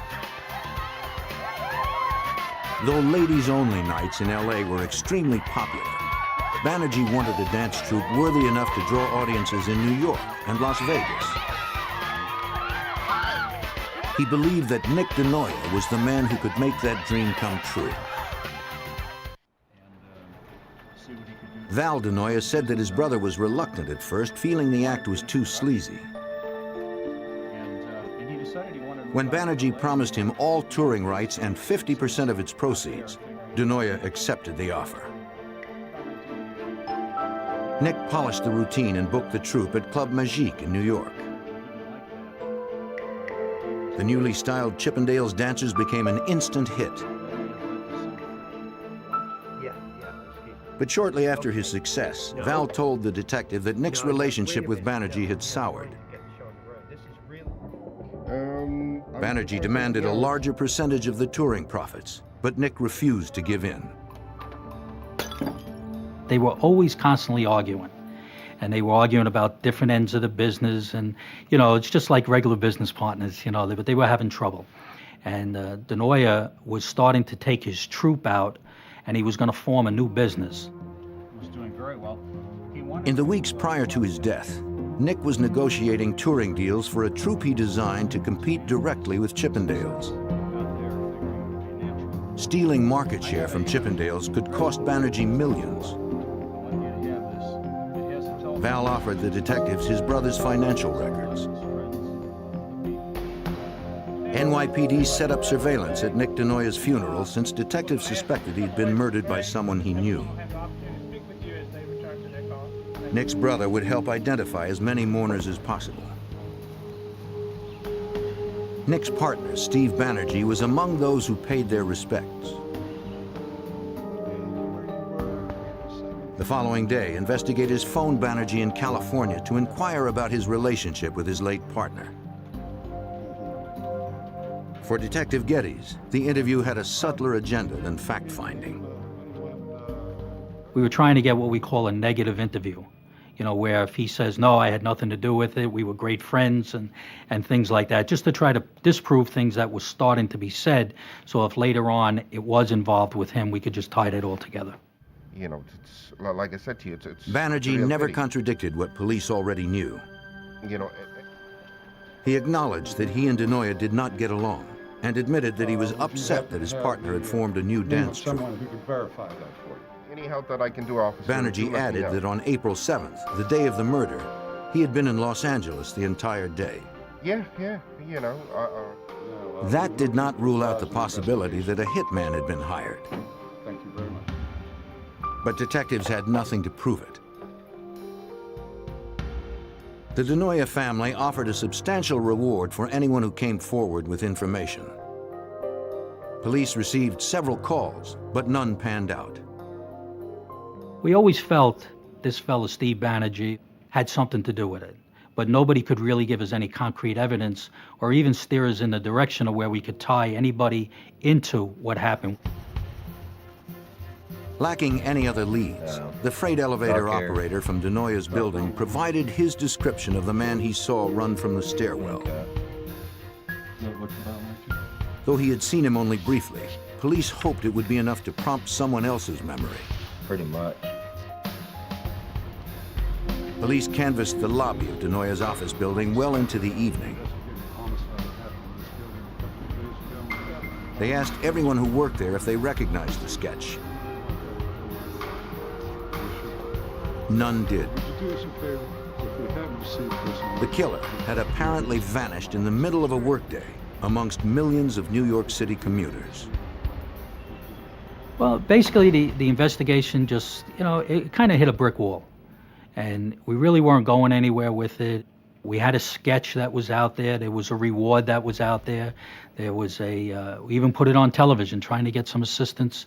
Though ladies-only nights in LA were extremely popular, Banerjee wanted a dance troupe worthy enough to draw audiences in New York and Las Vegas. He believed that Nick Denoya was the man who could make that dream come true. Val Denoya said that his brother was reluctant at first, feeling the act was too sleazy. When Banerjee promised him all touring rights and 50% of its proceeds, Denoya accepted the offer. Nick polished the routine and booked the troupe at Club Magique in New York. The newly styled Chippendales dancers became an instant hit. But shortly after his success, Val told the detective that Nick's relationship with Banerjee had soured. Banerjee demanded a larger percentage of the touring profits, but Nick refused to give in. They were always constantly arguing, and they were arguing about different ends of the business, and, you know, it's just like regular business partners, you know, but they were having trouble. And Denoya was starting to take his troupe out, and he was going to form a new business. He was doing very well. In the weeks prior to his death, Nick was negotiating touring deals for a troupe he designed to compete directly with Chippendales. Stealing market share from Chippendales could cost Banerjee millions. Val offered the detectives his brother's financial records. NYPD set up surveillance at Nick Denoya's funeral since detectives suspected he'd been murdered by someone he knew. Nick's brother would help identify as many mourners as possible. Nick's partner, Steve Banerjee, was among those who paid their respects. The following day, investigators phoned Banerjee in California to inquire about his relationship with his late partner. For Detective Geddes, the interview had a subtler agenda than fact-finding. We were trying to get what we call a negative interview, you know, where if he says, no, I had nothing to do with it, we were great friends, and things like that, just to try to disprove things that were starting to be said, so if later on it was involved with him, we could just tie it all together. You know, it's, like I said to you, it's Banerjee never contradicted what police already knew. You know, he acknowledged that he and Denoya did not get along, and admitted that he was upset that his partner had formed a new dance troupe. Someone who could verify that for you. any help that I can do, officer. Banerjee added that on April 7th, the day of the murder, he had been in Los Angeles the entire day. Yeah, you know. That did not rule out the possibility that a hitman had been hired. Thank you very much. But detectives had nothing to prove it. The Denoya family offered a substantial reward for anyone who came forward with information. Police received several calls, but none panned out. We always felt this fellow, Steve Banerjee, had something to do with it, but nobody could really give us any concrete evidence or even steer us in the direction of where we could tie anybody into what happened. Lacking any other leads, the freight elevator operator from Denoya's building provided his description of the man he saw run from the stairwell. Though he had seen him only briefly, police hoped it would be enough to prompt someone else's memory. Pretty much. Police canvassed the lobby of Denoya's office building well into the evening. They asked everyone who worked there if they recognized the sketch. None did. The killer had apparently vanished in the middle of a workday amongst millions of New York City commuters. Well, basically the investigation just, it kind of hit a brick wall. And we really weren't going anywhere with it. We had a sketch that was out there. There was a reward that was out there. There was we even put it on television, trying to get some assistance,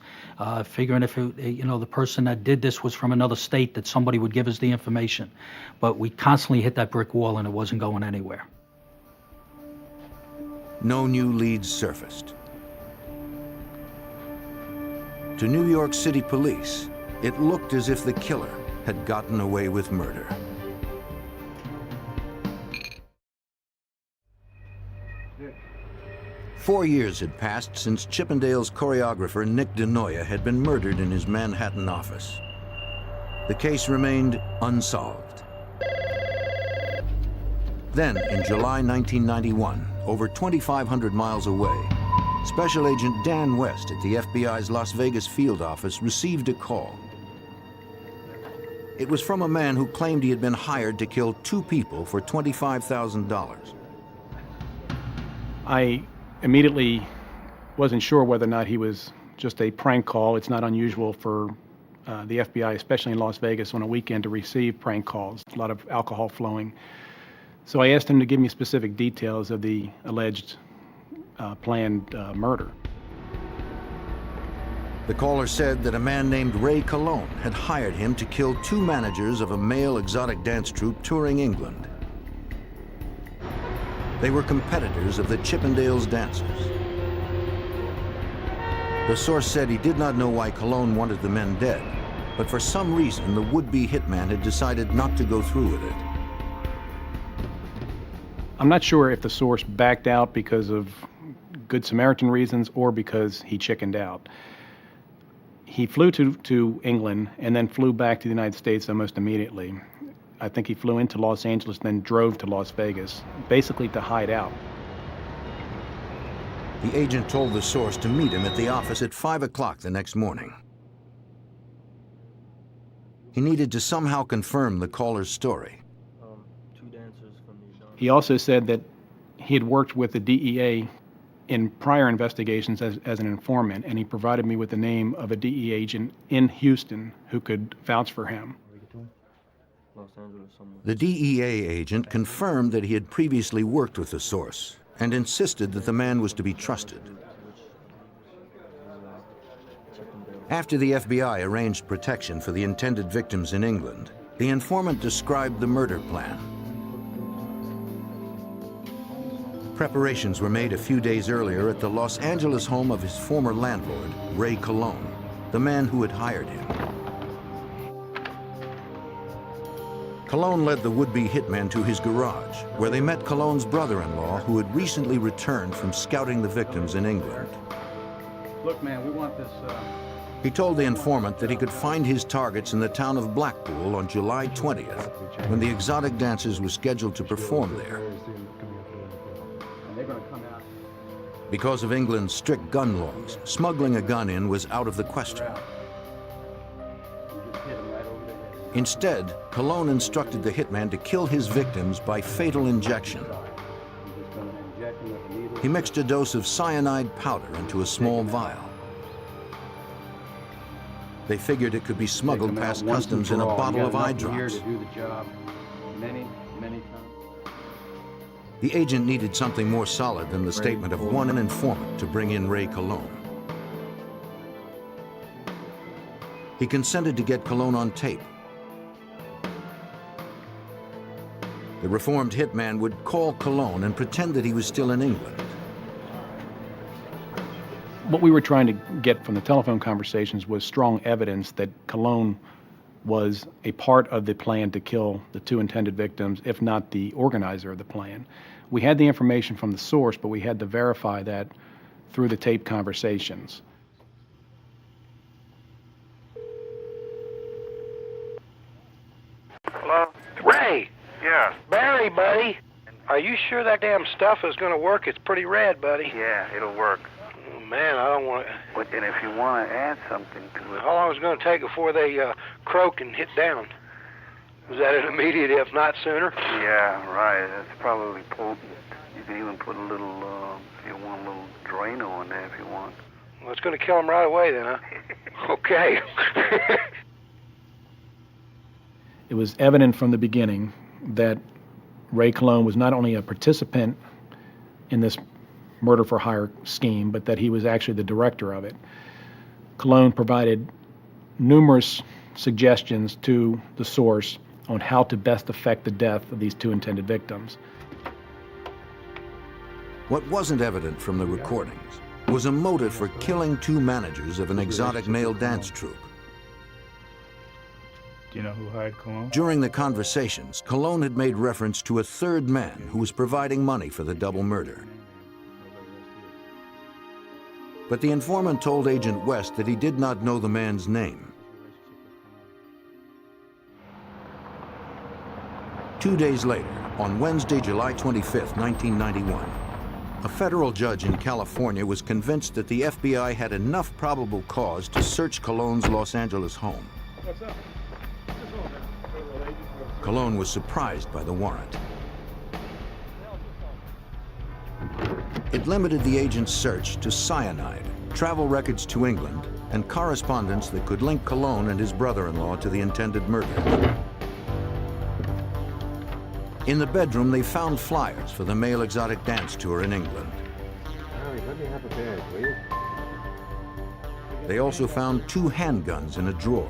figuring if the person that did this was from another state, that somebody would give us the information. But we constantly hit that brick wall, and it wasn't going anywhere. No new leads surfaced. To New York City police, it looked as if the killer had gotten away with murder. Dick. 4 years had passed since Chippendales choreographer Nick Denoya had been murdered in his Manhattan office. The case remained unsolved. Then, in July 1991, over 2,500 miles away, Special Agent Dan West at the FBI's Las Vegas field office received a call. It was from a man who claimed he had been hired to kill 2 people for $25,000. I immediately wasn't sure whether or not he was just a prank call. It's not unusual for the FBI, especially in Las Vegas on a weekend, to receive prank calls, a lot of alcohol flowing. So I asked him to give me specific details of the alleged planned murder. The caller said that a man named Ray Cologne had hired him to kill 2 managers of a male exotic dance troupe touring England. They were competitors of the Chippendales dancers. The source said he did not know why Cologne wanted the men dead, but for some reason the would-be hitman had decided not to go through with it. I'm not sure if the source backed out because of Good Samaritan reasons or because he chickened out. He flew to England and then flew back to the United States almost immediately. I think he flew into Los Angeles and then drove to Las Vegas, basically to hide out. The agent told the source to meet him at the office at 5 o'clock the next morning. He needed to somehow confirm the caller's story. He also said that he had worked with the DEA in prior investigations as an informant, and he provided me with the name of a DEA agent in Houston who could vouch for him. The DEA agent confirmed that he had previously worked with the source and insisted that the man was to be trusted. After the FBI arranged protection for the intended victims in England, the informant described the murder plan. Preparations were made a few days earlier at the Los Angeles home of his former landlord, Ray Cologne, the man who had hired him. Cologne led the would-be hitmen to his garage, where they met Cologne's brother-in-law, who had recently returned from scouting the victims in England. Look, man, we want this... He told the informant that he could find his targets in the town of Blackpool on July 20th, when the exotic dancers were scheduled to perform there. Because of England's strict gun laws, smuggling a gun in was out of the question. Instead, Cologne instructed the hitman to kill his victims by fatal injection. He mixed a dose of cyanide powder into a small vial. They figured it could be smuggled past customs in a bottle of eye drops. The agent needed something more solid than the statement of one informant to bring in Ray Cologne. He consented to get Cologne on tape. The reformed hitman would call Cologne and pretend that he was still in England. What we were trying to get from the telephone conversations was strong evidence that Cologne was a part of the plan to kill the two intended victims, if not the organizer of the plan. We had the information from the source, but we had to verify that through the tape conversations. Hello? Ray! Yeah. Barry, buddy! Are you sure that damn stuff is going to work? It's pretty red, buddy. Yeah, it'll work. Oh, man, I don't want to... But and if you want to add something to it... How long is it going to take before they croak and hit down? Is that an immediate, if not sooner? Yeah, right. That's probably potent. You can even put a little, if you want, a little Drano in there if you want. Well, it's going to kill them right away then, huh? Okay. It was evident from the beginning that Ray Cologne was not only a participant in this murder for hire scheme, but that he was actually the director of it. Cologne provided numerous suggestions to the source on how to best effect the death of these two intended victims. What wasn't evident from the recordings was a motive for killing two managers of an exotic male dance troupe. Do you know who hired Cologne? During the conversations, Cologne had made reference to a third man who was providing money for the double murder. But the informant told Agent West that he did not know the man's name. 2 days later, on Wednesday, July 25, 1991, a federal judge in California was convinced that the FBI had enough probable cause to search Cologne's Los Angeles home. What's up? Cologne was surprised by the warrant. It limited the agent's search to cyanide, travel records to England, and correspondence that could link Cologne and his brother-in-law to the intended murder. In the bedroom, they found flyers for the male exotic dance tour in England. Harry, let me have a bag, will you? They also found 2 handguns in a drawer.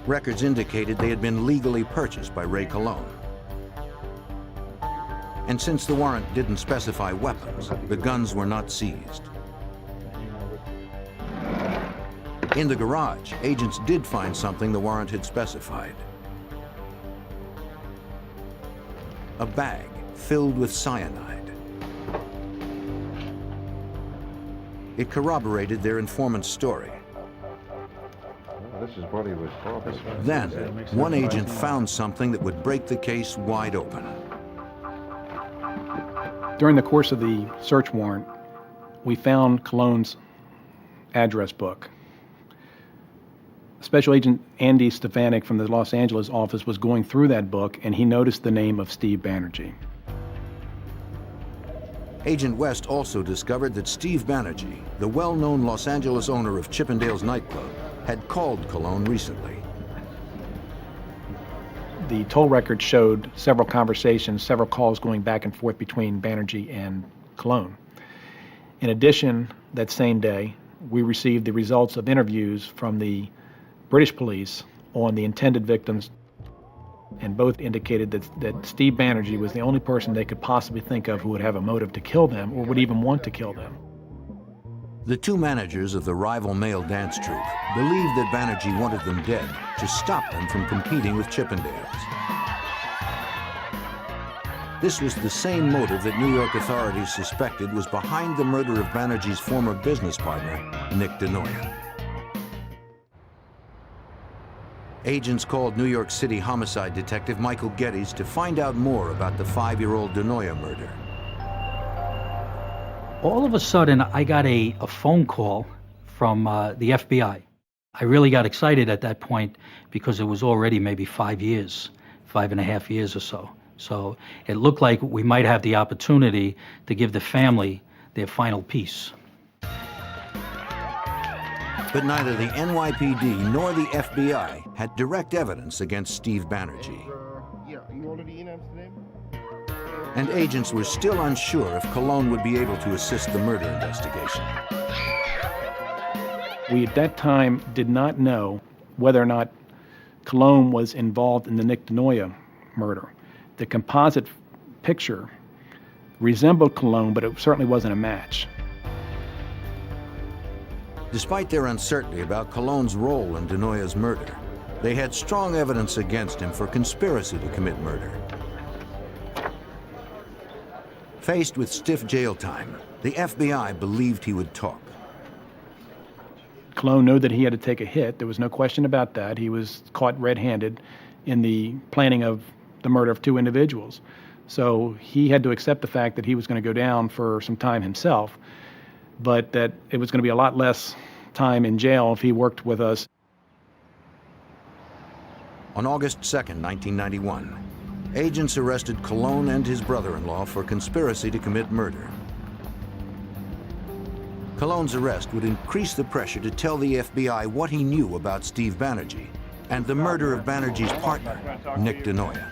Records indicated they had been legally purchased by Ray Cologne. And since the warrant didn't specify weapons, the guns were not seized. In the garage, agents did find something the warrant had specified. A bag filled with cyanide. It corroborated their informant's story. This is what he was talking about. Then, one agent found something that would break the case wide open. During the course of the search warrant, we found Cologne's address book. Special Agent Andy Stefanik from the Los Angeles office was going through that book, and he noticed the name of Steve Banerjee. Agent West also discovered that Steve Banerjee, the well-known Los Angeles owner of Chippendales nightclub, had called Cologne recently. The toll record showed several conversations, several calls going back and forth between Banerjee and Cologne. In addition, that same day, we received the results of interviews from the British police on the intended victims, and both indicated that Steve Banerjee was the only person they could possibly think of who would have a motive to kill them or would even want to kill them. The 2 managers of the rival male dance troupe believed that Banerjee wanted them dead to stop them from competing with Chippendales. This was the same motive that New York authorities suspected was behind the murder of Banerjee's former business partner, Nick Denoya. Agents called New York City homicide detective Michael Geddes to find out more about the 5-year-old Denoya murder. All of a sudden, I got a phone call from the FBI. I really got excited at that point because it was already maybe 5 years, 5.5 years or so. So it looked like we might have the opportunity to give the family their final piece. But neither the NYPD nor the FBI had direct evidence against Steve Banerjee. Yeah, you already in Amsterdam? And agents were still unsure if Cologne would be able to assist the murder investigation. We at that time did not know whether or not Cologne was involved in the Nick Denoya murder. The composite picture resembled Cologne, but it certainly wasn't a match. Despite their uncertainty about Cologne's role in Denoya's murder, they had strong evidence against him for conspiracy to commit murder. Faced with stiff jail time, the FBI believed he would talk. Cologne knew that he had to take a hit. There was no question about that. He was caught red-handed in the planning of the murder of 2 individuals. So he had to accept the fact that he was going to go down for some time himself, but that it was going to be a lot less time in jail if he worked with us. On August 2nd, 1991, agents arrested Cologne and his brother-in-law for conspiracy to commit murder. Cologne's arrest would increase the pressure to tell the FBI what he knew about Steve Banerjee and the murder of Banerjee's partner, Nick Denoya.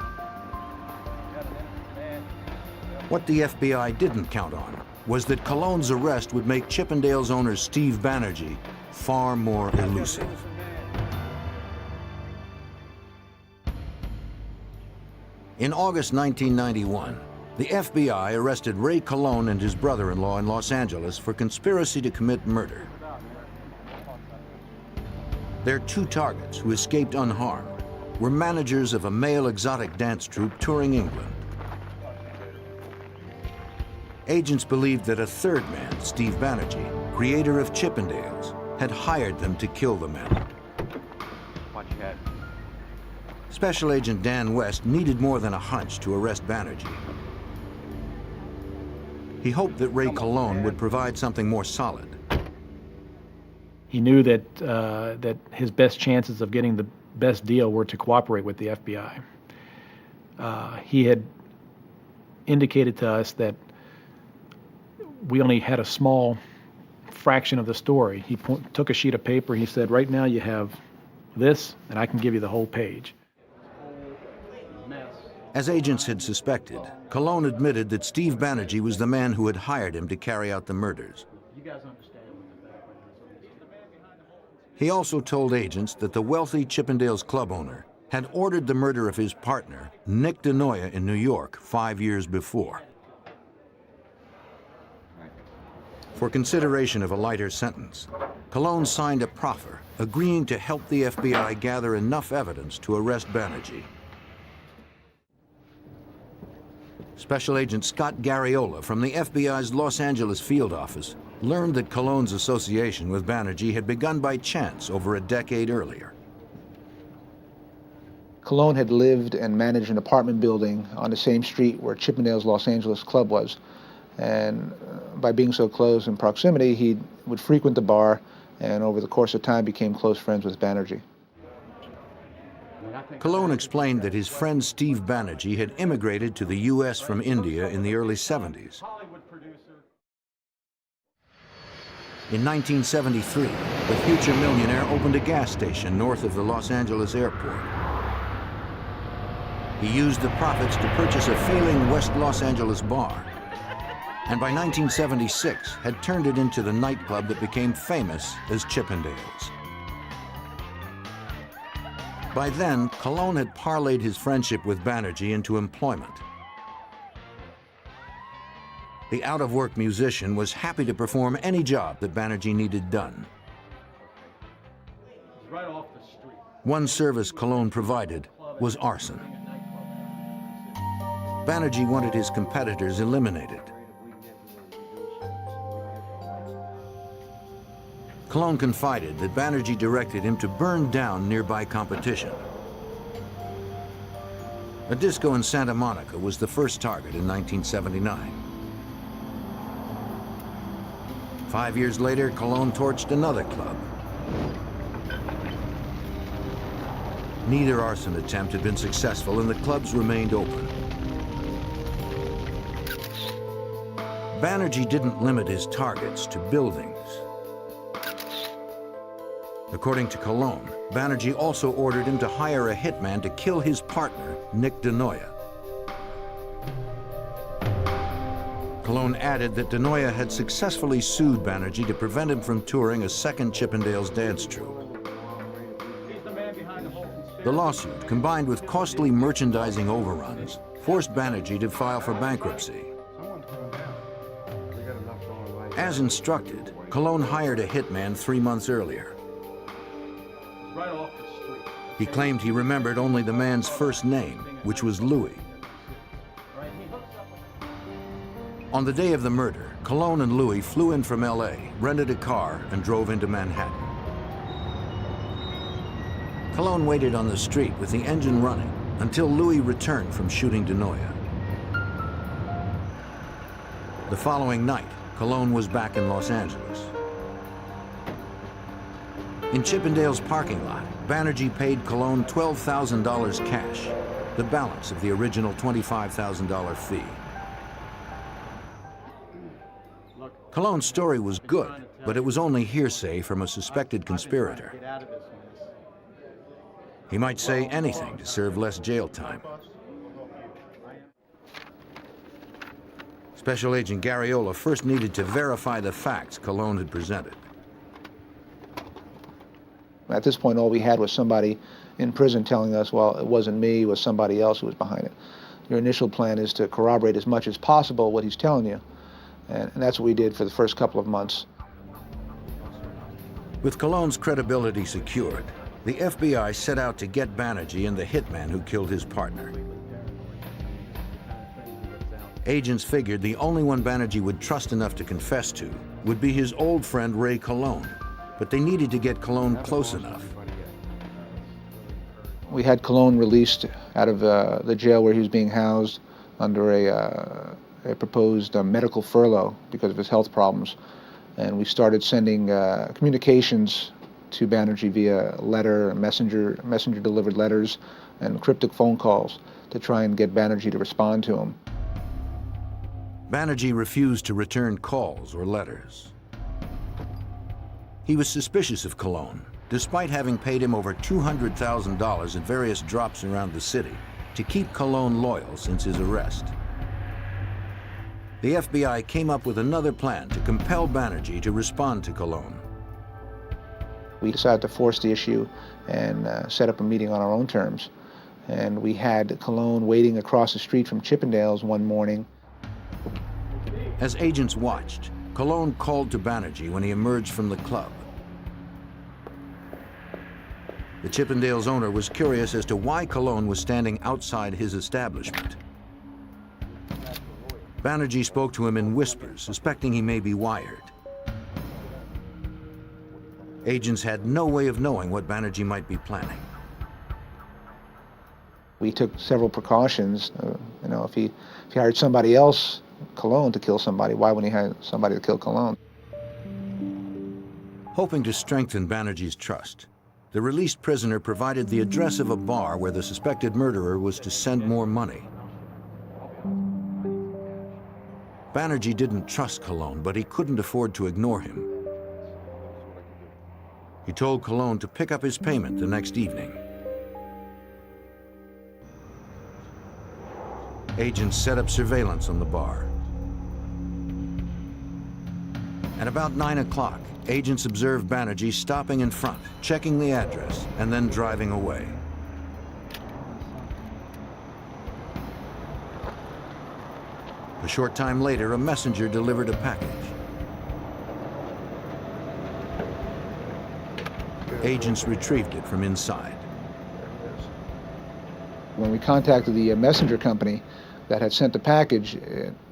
What the FBI didn't count on was that Cologne's arrest would make Chippendales owner Steve Banerjee far more elusive. In August 1991, the FBI arrested Ray Cologne and his brother-in-law in Los Angeles for conspiracy to commit murder. Their 2 targets, who escaped unharmed, were managers of a male exotic dance troupe touring England. Agents believed that a 3rd man, Steve Banerjee, creator of Chippendales, had hired them to kill the men. Watch your head. Special Agent Dan West needed more than a hunch to arrest Banerjee. He hoped that Ray Cologne would provide something more solid. He knew that that his best chances of getting the best deal were to cooperate with the FBI. He had indicated to us that we only had a small fraction of the story. He took a sheet of paper, he said, right now you have this, and I can give you the whole page. As agents had suspected, Cologne admitted that Steve Banerjee was the man who had hired him to carry out the murders. He also told agents that the wealthy Chippendales club owner had ordered the murder of his partner, Nick Denoya, in New York 5 years before. For consideration of a lighter sentence, Cologne signed a proffer agreeing to help the FBI gather enough evidence to arrest Banerjee. Special Agent Scott Garriola from the FBI's Los Angeles field office learned that Cologne's association with Banerjee had begun by chance over a decade earlier. Cologne had lived and managed an apartment building on the same street where Chippendales Los Angeles Club was. And by being so close in proximity, he would frequent the bar and over the course of time became close friends with Banerjee. Cologne explained that his friend Steve Banerjee had immigrated to the U.S. from India in the early 70s. In 1973, the future millionaire opened a gas station north of the Los Angeles airport. He used the profits to purchase a failing West Los Angeles bar, and by 1976 had turned it into the nightclub that became famous as Chippendales. By then, Cologne had parlayed his friendship with Banerjee into employment. The out-of-work musician was happy to perform any job that Banerjee needed done. Right off the street. One service Cologne provided was arson. Banerjee wanted his competitors eliminated. Cologne confided that Banerjee directed him to burn down nearby competition. A disco in Santa Monica was the first target in 1979. 5 years later, Cologne torched another club. Neither arson attempt had been successful and the clubs remained open. Banerjee didn't limit his targets to buildings. According to Cologne, Banerjee also ordered him to hire a hitman to kill his partner, Nick Denoya. Cologne added that Denoya had successfully sued Banerjee to prevent him from touring a second Chippendales dance troupe. The lawsuit, combined with costly merchandising overruns, forced Banerjee to file for bankruptcy. As instructed, Cologne hired a hitman 3 months earlier. He claimed he remembered only the man's first name, which was Louis. On the day of the murder, Cologne and Louis flew in from LA, rented a car, and drove into Manhattan. Cologne waited on the street with the engine running until Louis returned from shooting Denoya. The following night, Cologne was back in Los Angeles. In Chippendales' parking lot, Banerjee paid Cologne $12,000 cash, the balance of the original $25,000 fee. Cologne's story was good, but it was only hearsay from a suspected conspirator. He might say anything to serve less jail time. Special Agent Garriola first needed to verify the facts Cologne had presented. At this point, all we had was somebody in prison telling us, well, it wasn't me, it was somebody else who was behind it. Your initial plan is to corroborate as much as possible what he's telling you. And that's what we did for the first couple of months. With Cologne's credibility secured, the FBI set out to get Banerjee and the hitman who killed his partner. Agents figured the only one Banerjee would trust enough to confess to would be his old friend Ray Cologne, but they needed to get Cologne close enough. We had Cologne released out of the jail where he was being housed under a proposed medical furlough because of his health problems. And we started sending communications to Banerjee via letter, messenger-delivered letters, and cryptic phone calls to try and get Banerjee to respond to him. Banerjee refused to return calls or letters. He was suspicious of Cologne, despite having paid him over $200,000 in various drops around the city to keep Cologne loyal since his arrest. The FBI came up with another plan to compel Banerjee to respond to Cologne. We decided to force the issue and set up a meeting on our own terms. And we had Cologne waiting across the street from Chippendales one morning. As agents watched, Cologne called to Banerjee when he emerged from the club. The Chippendales owner was curious as to why Cologne was standing outside his establishment. Banerjee spoke to him in whispers, suspecting he may be wired. Agents had no way of knowing what Banerjee might be planning. We took several precautions. If he hired somebody else, Cologne, to kill somebody, why wouldn't he hire somebody to kill Cologne? Hoping to strengthen Banerjee's trust, the released prisoner provided the address of a bar where the suspected murderer was to send more money. Banerjee didn't trust Cologne, but he couldn't afford to ignore him. He told Cologne to pick up his payment the next evening. Agents set up surveillance on the bar. At about 9 o'clock, agents observed Banerjee stopping in front, checking the address, and then driving away. A short time later, a messenger delivered a package. Agents retrieved it from inside. When we contacted the messenger company that had sent the package,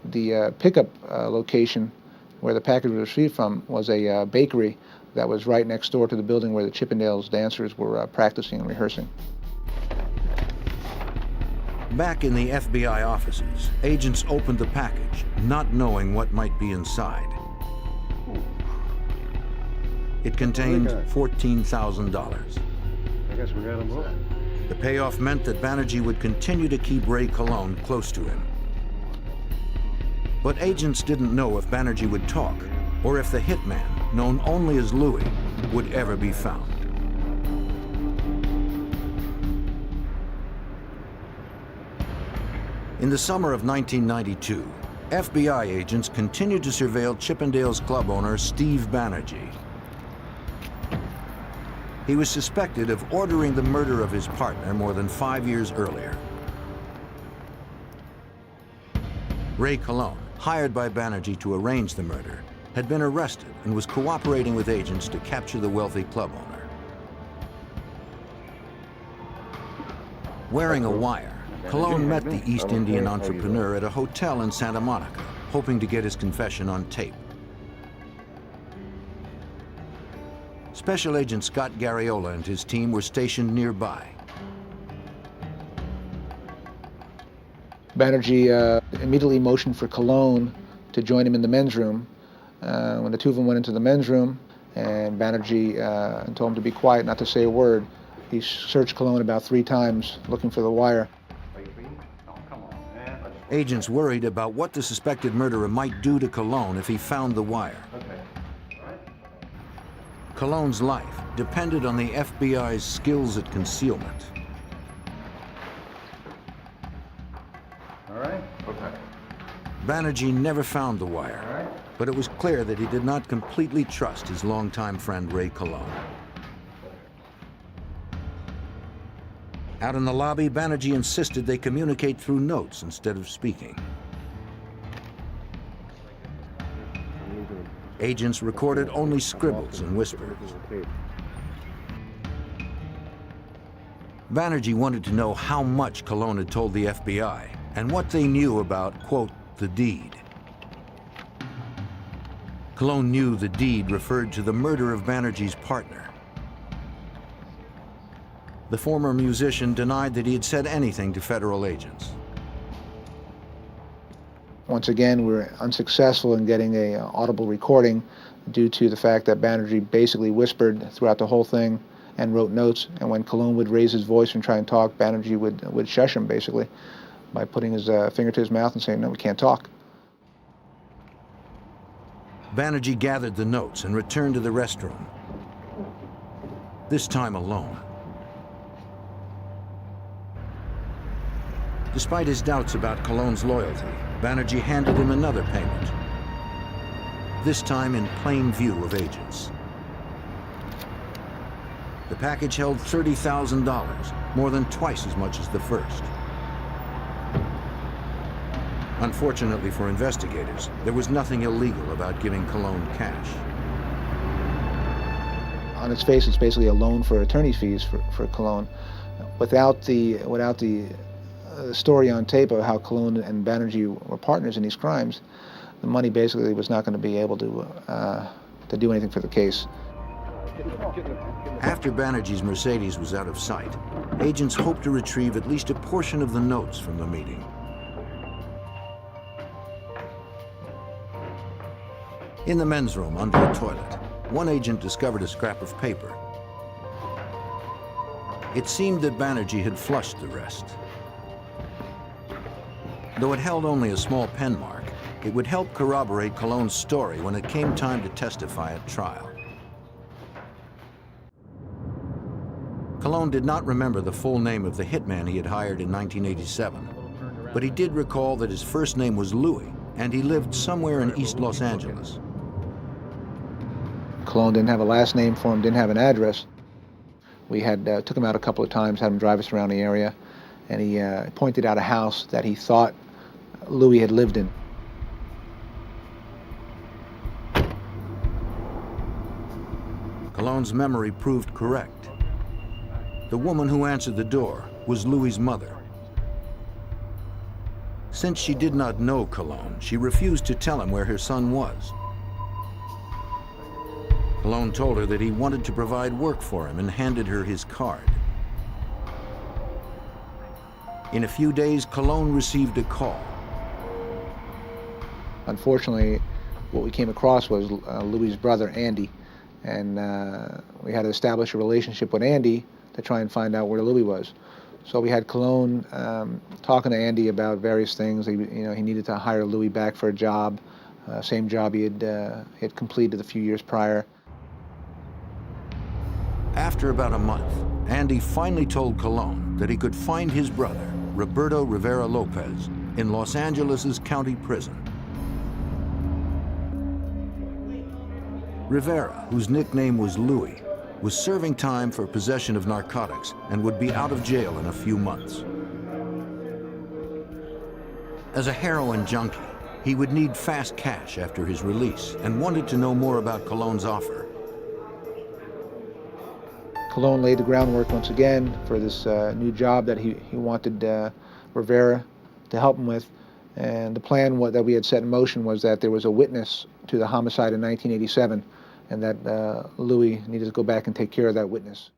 the pickup location where the package was received from was a bakery that was right next door to the building where the Chippendales dancers were practicing and rehearsing. Back in the FBI offices, agents opened the package, not knowing what might be inside. It contained $14,000. I guess we got them both. The payoff meant that Banerjee would continue to keep Ray Colon close to him. But agents didn't know if Banerjee would talk, or if the hitman, known only as Louis, would ever be found. In the summer of 1992, FBI agents continued to surveil Chippendales club owner Steve Banerjee. He was suspected of ordering the murder of his partner more than 5 years earlier. Ray Colon, hired by Banerjee to arrange the murder, had been arrested and was cooperating with agents to capture the wealthy club owner. Wearing a wire, Colon met the East Indian entrepreneur at a hotel in Santa Monica, hoping to get his confession on tape. Special Agent Scott Garriola and his team were stationed nearby. Banerjee immediately motioned for Colon to join him in the men's room. When the two of them went into the men's room, and Banerjee told him to be quiet, not to say a word, he searched Colon about 3 times looking for the wire. Agents worried about what the suspected murderer might do to Colon if he found the wire. Colon's life depended on the FBI's skills at concealment. All right? Okay. Banerjee never found the wire, but it was clear that he did not completely trust his longtime friend Ray Colon. Out in the lobby, Banerjee insisted they communicate through notes instead of speaking. Agents recorded only scribbles and whispers. Banerjee wanted to know how much Colon had told the FBI and what they knew about, quote, the deed. Colon knew the deed referred to the murder of Banerjee's partner. The former musician denied that he had said anything to federal agents. Once again, we were unsuccessful in getting an audible recording due to the fact that Banerjee basically whispered throughout the whole thing and wrote notes, and when Colon would raise his voice and try and talk, Banerjee would shush him basically by putting his finger to his mouth and saying, no, we can't talk. Banerjee gathered the notes and returned to the restroom, this time alone. Despite his doubts about Colon's loyalty, Banerjee handed him another payment, this time in plain view of agents. The package held $30,000, more than twice as much as the first. Unfortunately for investigators, there was nothing illegal about giving Colon cash. On its face, it's basically a loan for attorney's fees for Colon. Without the story on tape of how Colon and Banerjee were partners in these crimes, the money basically was not going to be able to do anything for the case. After Banerjee's Mercedes was out of sight, agents hoped to retrieve at least a portion of the notes from the meeting. In the men's room under the toilet, one agent discovered a scrap of paper. It seemed that Banerjee had flushed the rest. Though it held only a small pen mark, it would help corroborate Colon's story when it came time to testify at trial. Colon did not remember the full name of the hitman he had hired in 1987, but he did recall that his first name was Louis, and he lived somewhere in East Los Angeles. Colon didn't have a last name for him, didn't have an address. We had took him out a couple of times, had him drive us around the area, and he pointed out a house that he thought Louis had lived in. Colon's memory proved correct. The woman who answered the door was Louis's mother. Since she did not know Colon, she refused to tell him where her son was. Colon told her that he wanted to provide work for him and handed her his card. In a few days, Colon received a call. Unfortunately, what we came across was Louis's brother, Andy, and we had to establish a relationship with Andy to try and find out where Louis was. So we had Cologne talking to Andy about various things. He needed to hire Louis back for a job, same job he had completed a few years prior. After about a month, Andy finally told Cologne that he could find his brother, Roberto Rivera Lopez, in Los Angeles' county prison. Rivera, whose nickname was Louis, was serving time for possession of narcotics and would be out of jail in a few months. As a heroin junkie, he would need fast cash after his release and wanted to know more about Cologne's offer. Cologne laid the groundwork once again for this new job that he wanted Rivera to help him with. And the plan that we had set in motion was that there was a witness to the homicide in 1987, and that Louis needed to go back and take care of that witness.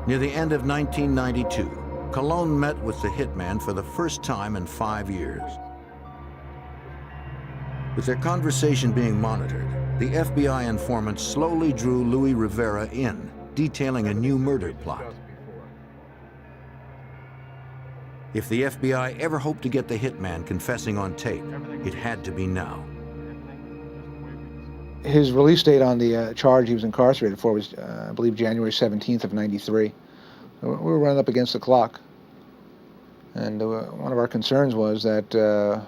Near the end of 1992, Cologne met with the hitman for the first time in 5 years. With their conversation being monitored, the FBI informant slowly drew Louis Rivera in, detailing a new murder plot. If the FBI ever hoped to get the hitman confessing on tape, it had to be now. His release date on the charge he was incarcerated for was, I believe, January 17th of '93. We were running up against the clock. And one of our concerns was that,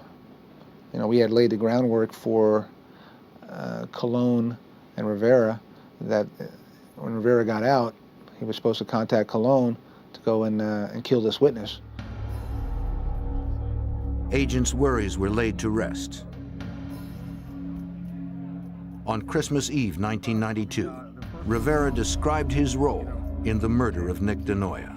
we had laid the groundwork for Cologne and Rivera, that when Rivera got out, he was supposed to contact Cologne to go and kill this witness. Agents' worries were laid to rest. On Christmas Eve 1992, Rivera described his role in the murder of Nick Denoya.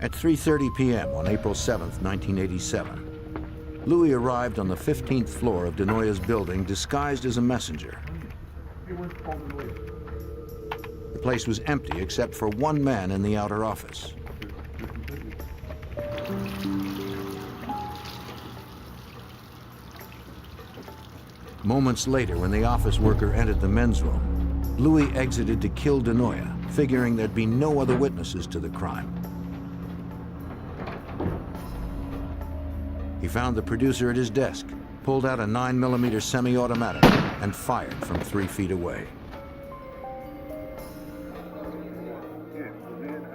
At 3:30 p.m. on April 7th, 1987, Louis arrived on the 15th floor of Denoya's building disguised as a messenger. The place was empty except for one man in the outer office. Moments later, when the office worker entered the men's room, Louis exited to kill Denoya, figuring there'd be no other witnesses to the crime. He found the producer at his desk, pulled out a 9mm semi-automatic, and fired from 3 feet away.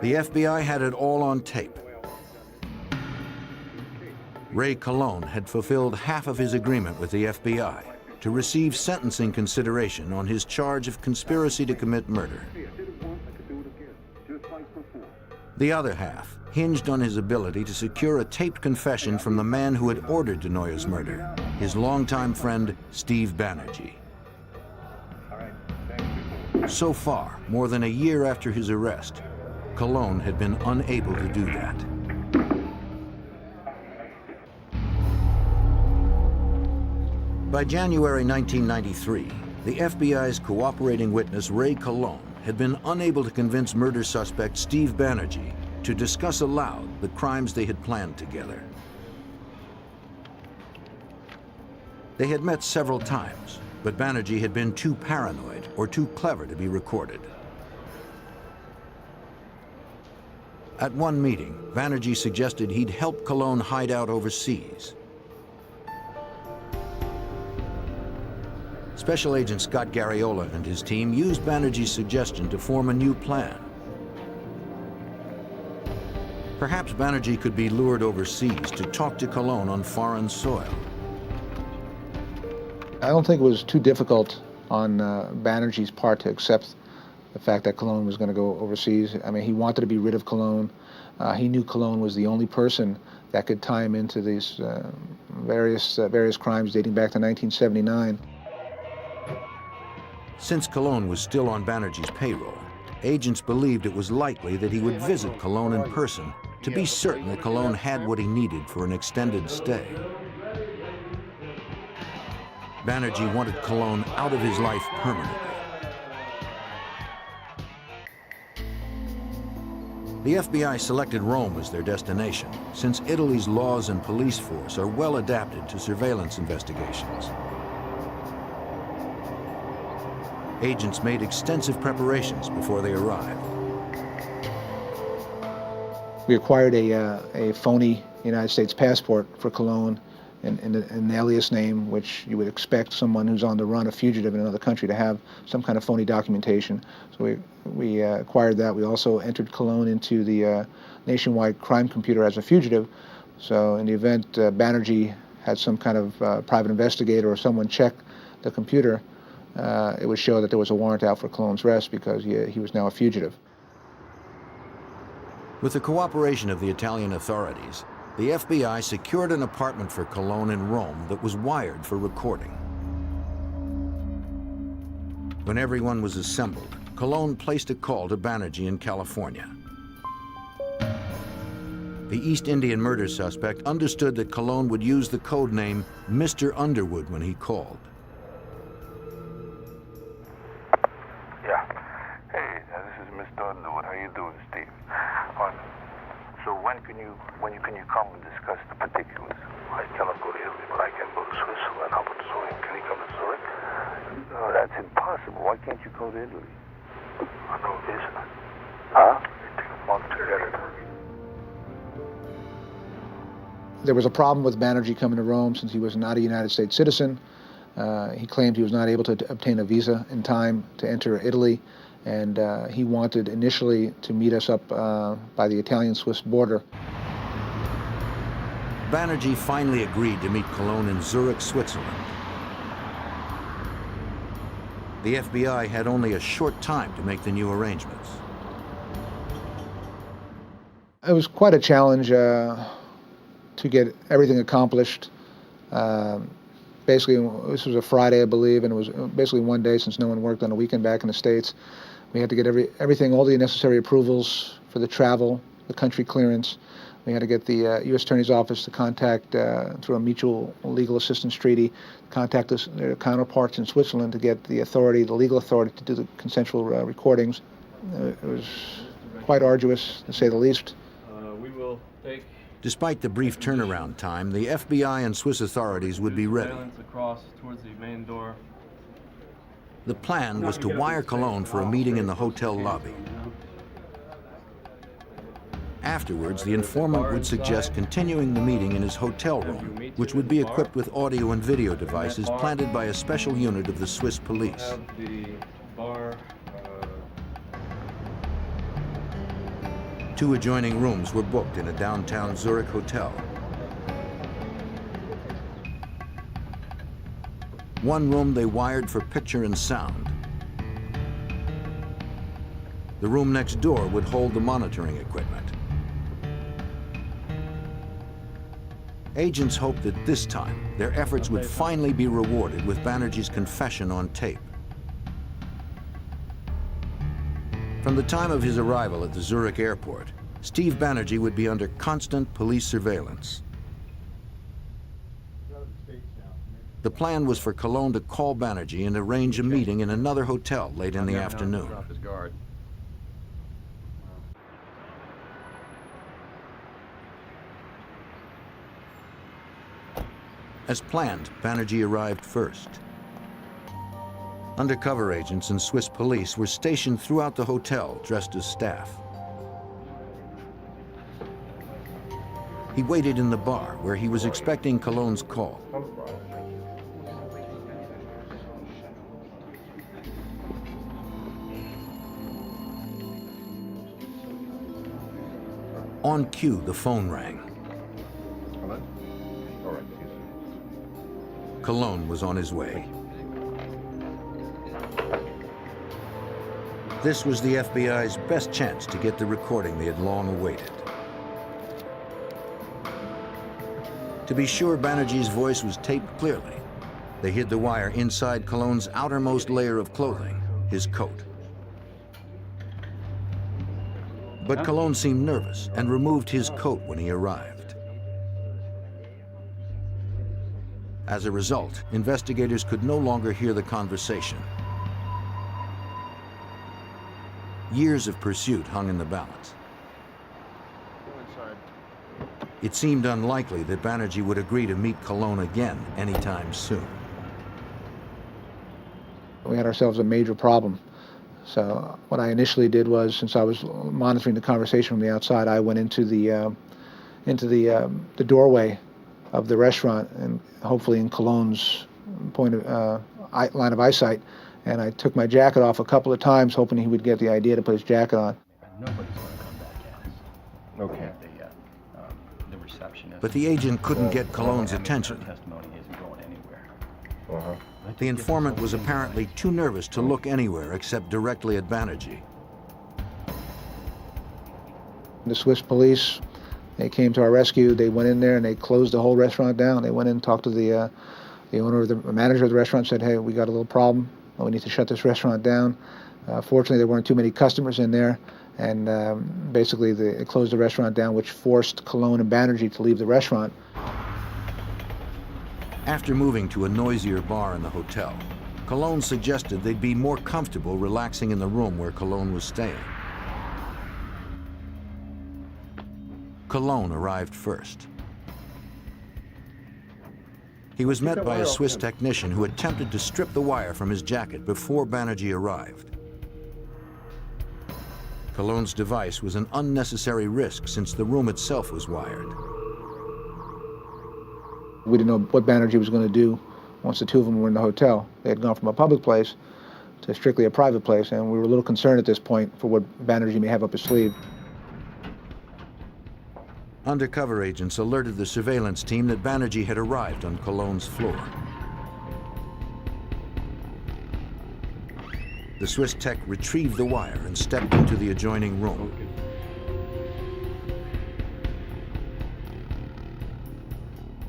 The FBI had it all on tape. Ray Cologne had fulfilled half of his agreement with the FBI to receive sentencing consideration on his charge of conspiracy to commit murder. The other half hinged on his ability to secure a taped confession from the man who had ordered Denoya's murder, his longtime friend, Steve Banerjee. So far, more than a year after his arrest, Cologne had been unable to do that. By January 1993, the FBI's cooperating witness, Ray Cologne, had been unable to convince murder suspect Steve Banerjee to discuss aloud the crimes they had planned together. They had met several times, but Banerjee had been too paranoid or too clever to be recorded. At one meeting, Banerjee suggested he'd help Cologne hide out overseas. Special Agent Scott Garriola and his team used Banerjee's suggestion to form a new plan. Perhaps Banerjee could be lured overseas to talk to Cologne on foreign soil. I don't think it was too difficult on Banerjee's part to accept the fact that Cologne was going to go overseas. I mean, he wanted to be rid of Cologne. He knew Cologne was the only person that could tie him into these various crimes dating back to 1979. Since Cologne was still on Banerjee's payroll, agents believed it was likely that he would visit Cologne in person to be certain that Cologne had what he needed for an extended stay. Banerjee wanted Cologne out of his life permanently. The FBI selected Rome as their destination, since Italy's laws and police force are well adapted to surveillance investigations. Agents made extensive preparations before they arrived. We acquired a phony United States passport for Cologne in an alias name, which you would expect someone who's on the run, a fugitive in another country, to have some kind of phony documentation. So we acquired that. We also entered Cologne into the nationwide crime computer as a fugitive. So in the event Banerjee had some kind of private investigator or someone check the computer, it would show that there was a warrant out for Cologne's arrest because he was now a fugitive. With the cooperation of the Italian authorities, the FBI secured an apartment for Cologne in Rome that was wired for recording. When everyone was assembled, Cologne placed a call to Banerjee in California. The East Indian murder suspect understood that Cologne would use the code name Mr. Underwood when he called. Yeah. Hey, this is Mr. Underwood. How you doing, Steve? So when can you come and discuss the particulars? I cannot go to Italy, but I can go to Switzerland. How about Zurich? Can you come to Zurich? No, that's impossible. Why can't you go to Italy? I know this. Huh? It takes a month to get it. There was a problem with Banerjee coming to Rome since he was not a United States citizen. He claimed he was not able to obtain a visa in time to enter Italy, and he wanted initially to meet us up by the Italian-Swiss border. Banerjee finally agreed to meet Cologne in Zurich, Switzerland. The FBI had only a short time to make the new arrangements. It was quite a challenge to get everything accomplished. Basically, this was a Friday, I believe, and it was basically one day since no one worked on a weekend back in the States. We had to get everything, all the necessary approvals for the travel, the country clearance. We had to get the U.S. Attorney's Office to contact, through a mutual legal assistance treaty, contact their counterparts in Switzerland to get the authority, the legal authority to do the consensual recordings. It was quite arduous, to say the least. We will take Despite the brief turnaround time, the FBI and Swiss authorities would be ready. across towards the main door. The plan was to wire Cologne for a meeting in the hotel lobby. Afterwards, the informant would suggest continuing the meeting in his hotel room, which would be equipped with audio and video devices planted by a special unit of the Swiss police. The bar. Two adjoining rooms were booked in a downtown Zurich hotel. One room they wired for picture and sound. The room next door would hold the monitoring equipment. Agents hoped that this time, their efforts would finally be rewarded with Banerjee's confession on tape. From the time of his arrival at the Zurich airport, Steve Banerjee would be under constant police surveillance. The plan was for Cologne to call Banerjee and arrange a meeting in another hotel late in the afternoon. As planned, Banerjee arrived first. Undercover agents and Swiss police were stationed throughout the hotel dressed as staff. He waited in the bar where he was expecting Cologne's call. On cue, the phone rang. Cologne was on his way. This was the FBI's best chance to get the recording they had long awaited. To be sure Banerjee's voice was taped clearly, they hid the wire inside Cologne's outermost layer of clothing, his coat. But Cologne seemed nervous and removed his coat when he arrived. As a result, investigators could no longer hear the conversation. Years of pursuit hung in the balance. It seemed unlikely that Banerjee would agree to meet Cologne again anytime soon. We had ourselves a major problem. So what I initially did was, since I was monitoring the conversation from the outside, I went into the doorway of the restaurant, and hopefully in Cologne's line of eyesight, and I took my jacket off a couple of times, hoping he would get the idea to put his jacket on. Nobody's going to come back at us. Okay. The receptionist. But the agent couldn't get Cologne's attention. Testimony isn't going anywhere. The informant was apparently too nervous to look anywhere except directly at Banerjee. The Swiss police, they came to our rescue. They went in there and they closed the whole restaurant down. They went in and talked to the owner, the manager of the restaurant, said, "Hey, we got a little problem. We need to shut this restaurant down." Fortunately, there weren't too many customers in there, and basically they closed the restaurant down, which forced Cologne and Banerjee to leave the restaurant. After moving to a noisier bar in the hotel, Cologne suggested they'd be more comfortable relaxing in the room where Cologne was staying. Cologne arrived first. He was met by a Swiss technician who attempted to strip the wire from his jacket before Banerjee arrived. Cologne's device was an unnecessary risk since the room itself was wired. We didn't know what Banerjee was going to do once the two of them were in the hotel. They had gone from a public place to strictly a private place, and we were a little concerned at this point for what Banerjee may have up his sleeve. Undercover agents alerted the surveillance team that Banerjee had arrived on Cologne's floor. The Swiss tech retrieved the wire and stepped into the adjoining room.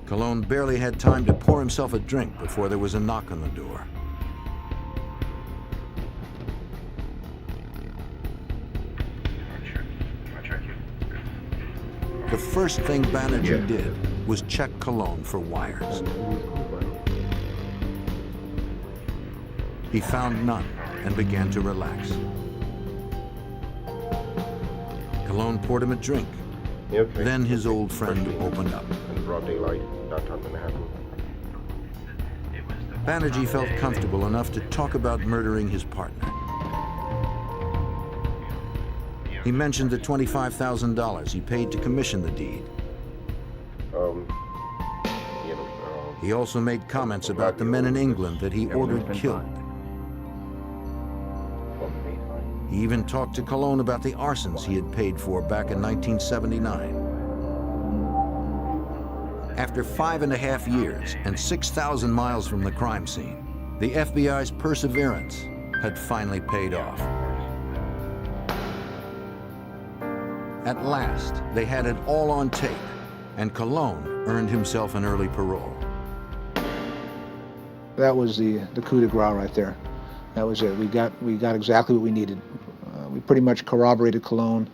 Cologne barely had time to pour himself a drink before there was a knock on the door. The first thing Banerjee did was check Cologne for wires. He found none and began to relax. Cologne poured him a drink. Then his old friend opened up. In broad daylight, downtown Manhattan. Banerjee felt comfortable enough to talk about murdering his partner. He mentioned the $25,000 he paid to commission the deed. He also made comments about the men in England that he ordered killed. He even talked to Cologne about the arsons he had paid for back in 1979. After 5.5 years and 6,000 miles from the crime scene, the FBI's perseverance had finally paid off. At last, they had it all on tape, and Cologne earned himself an early parole. That was the coup de grace right there. That was it. We got exactly what we needed. We pretty much corroborated Cologne,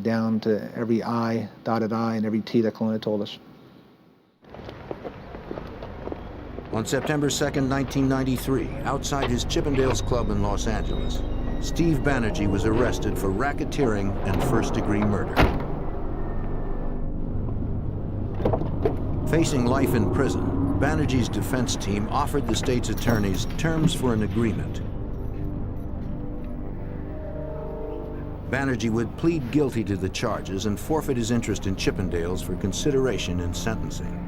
down to every I, dotted I, and every T that Cologne had told us. On September 2nd, 1993, outside his Chippendales club in Los Angeles, Steve Banerjee was arrested for racketeering and first-degree murder. Facing life in prison, Banerjee's defense team offered the state's attorneys terms for an agreement. Banerjee would plead guilty to the charges and forfeit his interest in Chippendales for consideration in sentencing.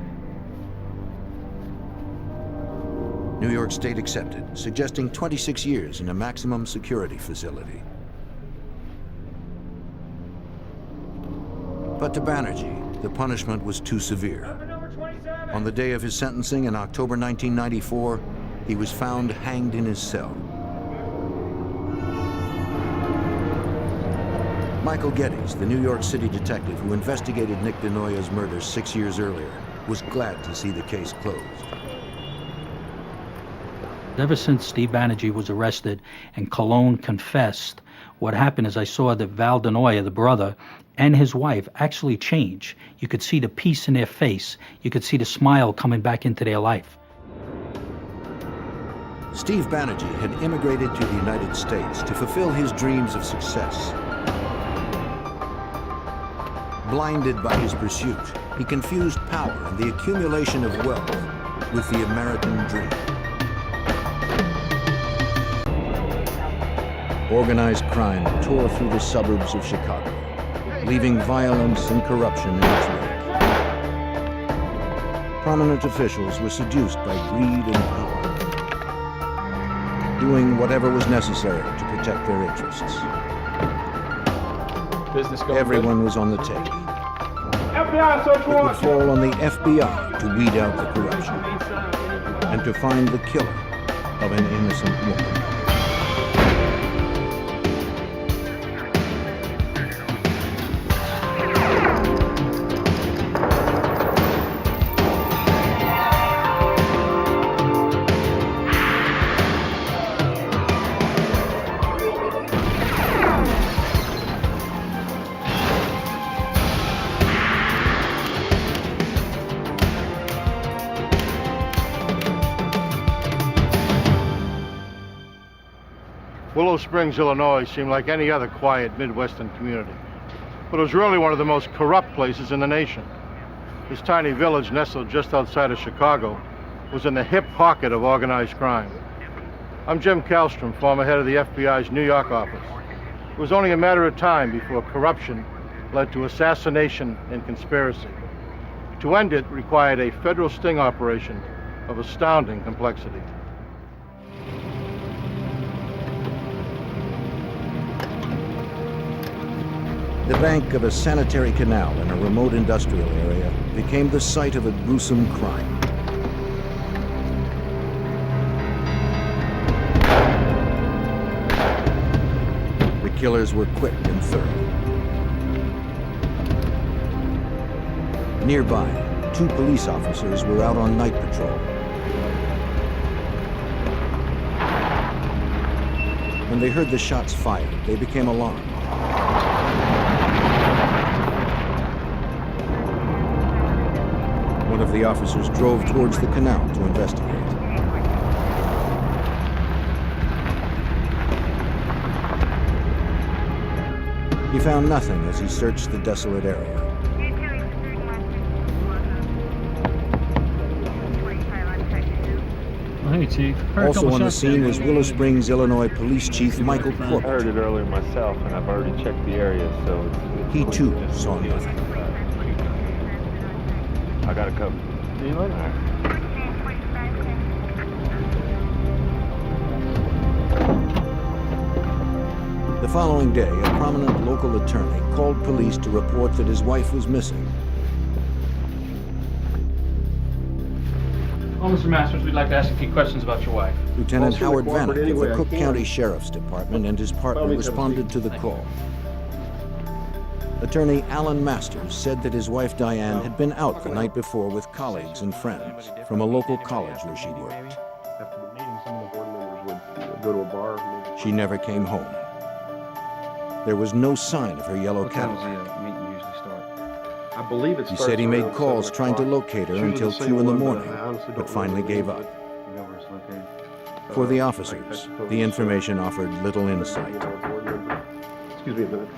New York State accepted, suggesting 26 years in a maximum security facility. But to Banerjee, the punishment was too severe. On the day of his sentencing in October 1994, he was found hanged in his cell. Michael Geddes, the New York City detective who investigated Nick Denoya's murder 6 years earlier, was glad to see the case closed. Ever since Steve Banerjee was arrested and Cologne confessed, what happened is I saw that Val Denoya, the brother, and his wife actually change. You could see the peace in their face. You could see the smile coming back into their life. Steve Banerjee had immigrated to the United States to fulfill his dreams of success. Blinded by his pursuit, he confused power and the accumulation of wealth with the American dream. organized crime tore through the suburbs of Chicago, leaving violence and corruption in its wake. Prominent officials were seduced by greed and power, doing whatever was necessary to protect their interests. Everyone was on the take. FBI search It would fall on the FBI to weed out the corruption and to find the killer of an innocent woman. Willow Springs, Illinois seemed like any other quiet Midwestern community, but it was really one of the most corrupt places in the nation. This tiny village nestled just outside of Chicago was in the hip pocket of organized crime. I'm Jim Kallstrom, former head of the FBI's New York office. It was only a matter of time before corruption led to assassination and conspiracy. To end it required a federal sting operation of astounding complexity. The bank of a sanitary canal in a remote industrial area became the site of a gruesome crime. The killers were quick and thorough. Nearby, 2 police officers were out on night patrol. When they heard the shots fired, they became alarmed. One of the officers drove towards the canal to investigate. He found nothing as he searched the desolate area. Hey, Chief. Also on the scene was Willow Springs, Illinois Police Chief Michael I Corbett. heard it earlier myself, and I've already checked the area, so He too saw nothing. I got it covered. See you later. The following day, a prominent local attorney called police to report that his wife was missing. Oh, Mr. Masters, we'd like to ask a few questions about your wife. Lieutenant Howard Vanek of the Cook County Sheriff's Department and his partner responded to the call. Attorney Alan Masters said that his wife Diane had been out the night before with colleagues and friends from a local college where she worked. After the meeting, some of the board members would go to a bar. She never came home. There was no sign of her yellow Cadillac. I believe it He starts said he made around calls 7 trying to o'clock. locate her She was until the same 2 in the one, morning, I honestly but don't finally know. gave up. You know where it's located? For the officers, the information offered little insight. Excuse me a minute.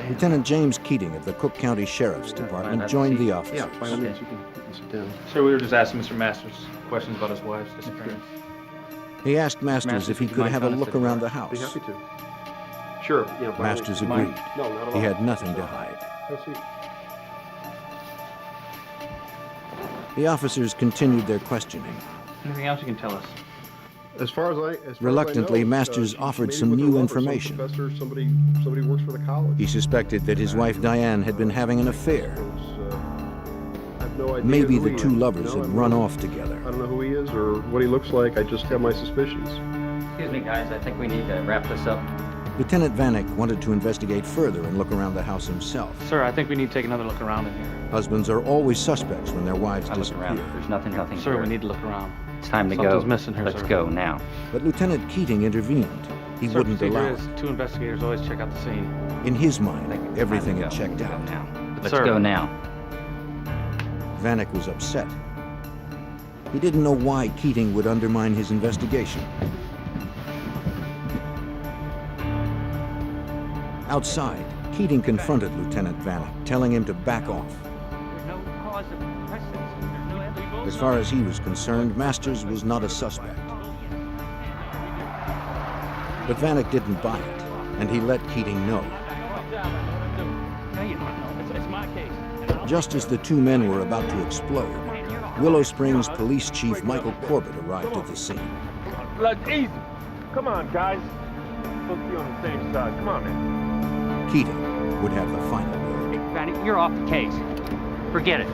Lieutenant James Keating of the Cook County Sheriff's Department joined the officers. Yeah, by all means, you can sit down. Sir, we were just asking Mr. Masters questions about his wife's disappearance. He asked Masters if he could have a look around the Be house. happy to. Sure. Yeah, by all Masters means. agreed. No, not at He all. had nothing to hide. Have a seat. The officers continued their questioning. Anything else you can tell us? As far as I Reluctantly, know, Masters she offered maybe some with her new lover, information. Some professor, somebody works for the college. He suspected that his wife Diane had been having an affair. I have no idea Maybe who the he two is. lovers No, had I run don't- off together. I don't know who he is or what he looks like. I just have my suspicions. Excuse me, guys. I think we need to wrap this up. Lieutenant Vanek wanted to investigate further and look around the house himself. Sir, I think we need to take another look around in here. Husbands are always suspects when their wives I look disappear. around. There's nothing Sir, here. we need to look around. It's time to Something's go. missing here, Let's sir. go now. But Lieutenant Keating intervened. He Sir, wouldn't procedure allow is it. 2 investigators always check out the scene. In his mind, everything had checked out. Let's Sir. go now. Vanek was upset. He didn't know why Keating would undermine his investigation. Outside, Keating confronted Lieutenant Vanek, telling him to back off. There's no cause of As far as he was concerned, Masters was not a suspect. But Vanek didn't buy it, and he let Keating know. Just as the two men were about to explode, Willow Springs Police Chief Michael Corbett arrived at the scene. Easy. Come on, guys. We're supposed to be on the same side. Come on, man. Keating would have the final word. Vanek, you're off the case. Forget it.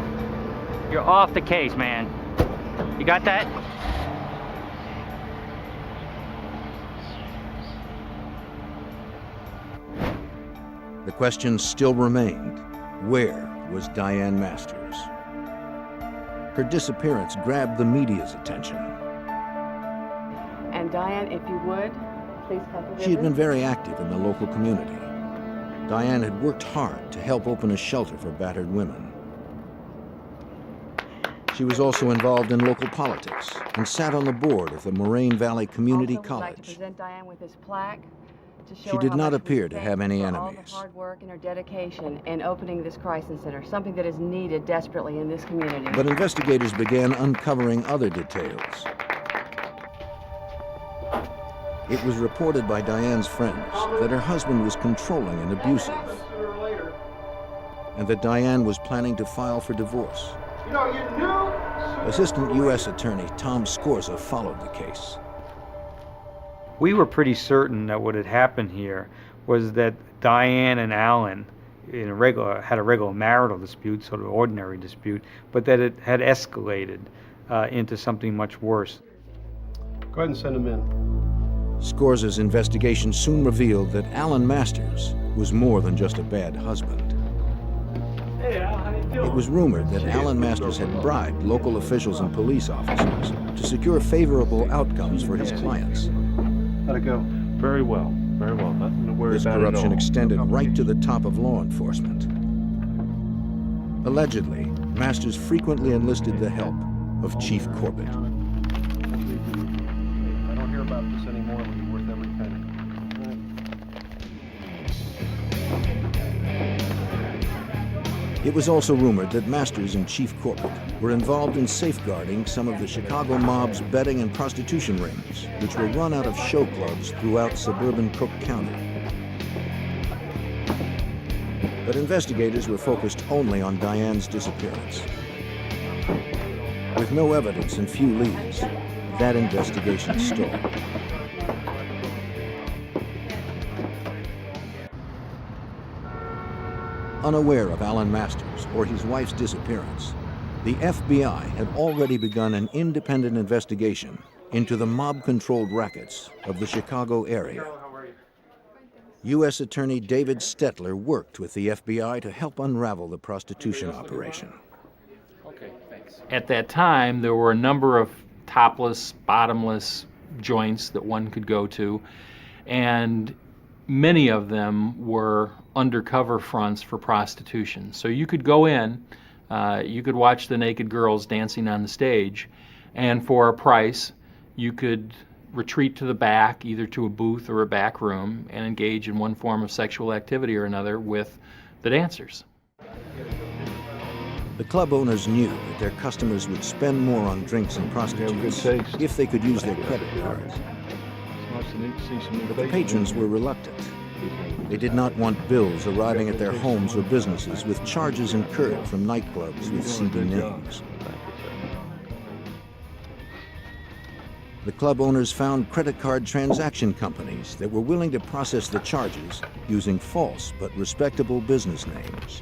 You're off the case, man. You got that? The question still remained. Where was Diane Masters? Her disappearance grabbed the media's attention. And Diane, if you would, please come to She had been very active in the local community. Diane had worked hard to help open a shelter for battered women. She was also involved in local politics and sat on the board of the Moraine Valley Community also, College. Like to present Diane with this plaque to show She her did how not much we appear to thank have any her for all enemies. the hard work and her dedication in opening this crisis center, something that is needed desperately in this community. But investigators began uncovering other details. It was reported by Diane's friends that her husband was controlling and abusive, and that Diane was planning to file for divorce. Assistant U.S. Attorney Tom Scorza followed the case. We were pretty certain that what had happened here was that Diane and Alan had a regular marital dispute, sort of ordinary dispute, but that it had escalated into something much worse. Go ahead and send him in. Scorza's investigation soon revealed that Alan Masters was more than just a bad husband. Hey, Al, how you doing? It was rumored that Alan Masters had bribed local officials and police officers to secure favorable outcomes for his clients. How'd it go? Very well. Very well. Nothing to worry This about at corruption all. extended right to the top of law enforcement. Allegedly, Masters frequently enlisted the help of Chief Corbett. If I don't hear about this anymore, it'll be worth every penny. It was also rumored that Masters and Chief Corbett were involved in safeguarding some of the Chicago mob's betting and prostitution rings, which were run out of show clubs throughout suburban Cook County. But investigators were focused only on Diane's disappearance. With no evidence and few leads, that investigation stalled. Unaware of Alan Masters or his wife's disappearance, the FBI had already begun an independent investigation into the mob-controlled rackets of the Chicago area. U.S. Attorney David Stetler worked with the FBI to help unravel the prostitution operation. Okay, thanks. At that time, there were a number of topless, bottomless joints that one could go to, and many of them were undercover fronts for prostitution. So you could go in, you could watch the naked girls dancing on the stage, and for a price, you could retreat to the back, either to a booth or a back room, and engage in one form of sexual activity or another with the dancers. The club owners knew that their customers would spend more on drinks and prostitutes if they could use their credit cards. But the patrons were reluctant. They did not want bills arriving at their homes or businesses with charges incurred from nightclubs with seedy names. The club owners found credit card transaction companies that were willing to process the charges using false but respectable business names.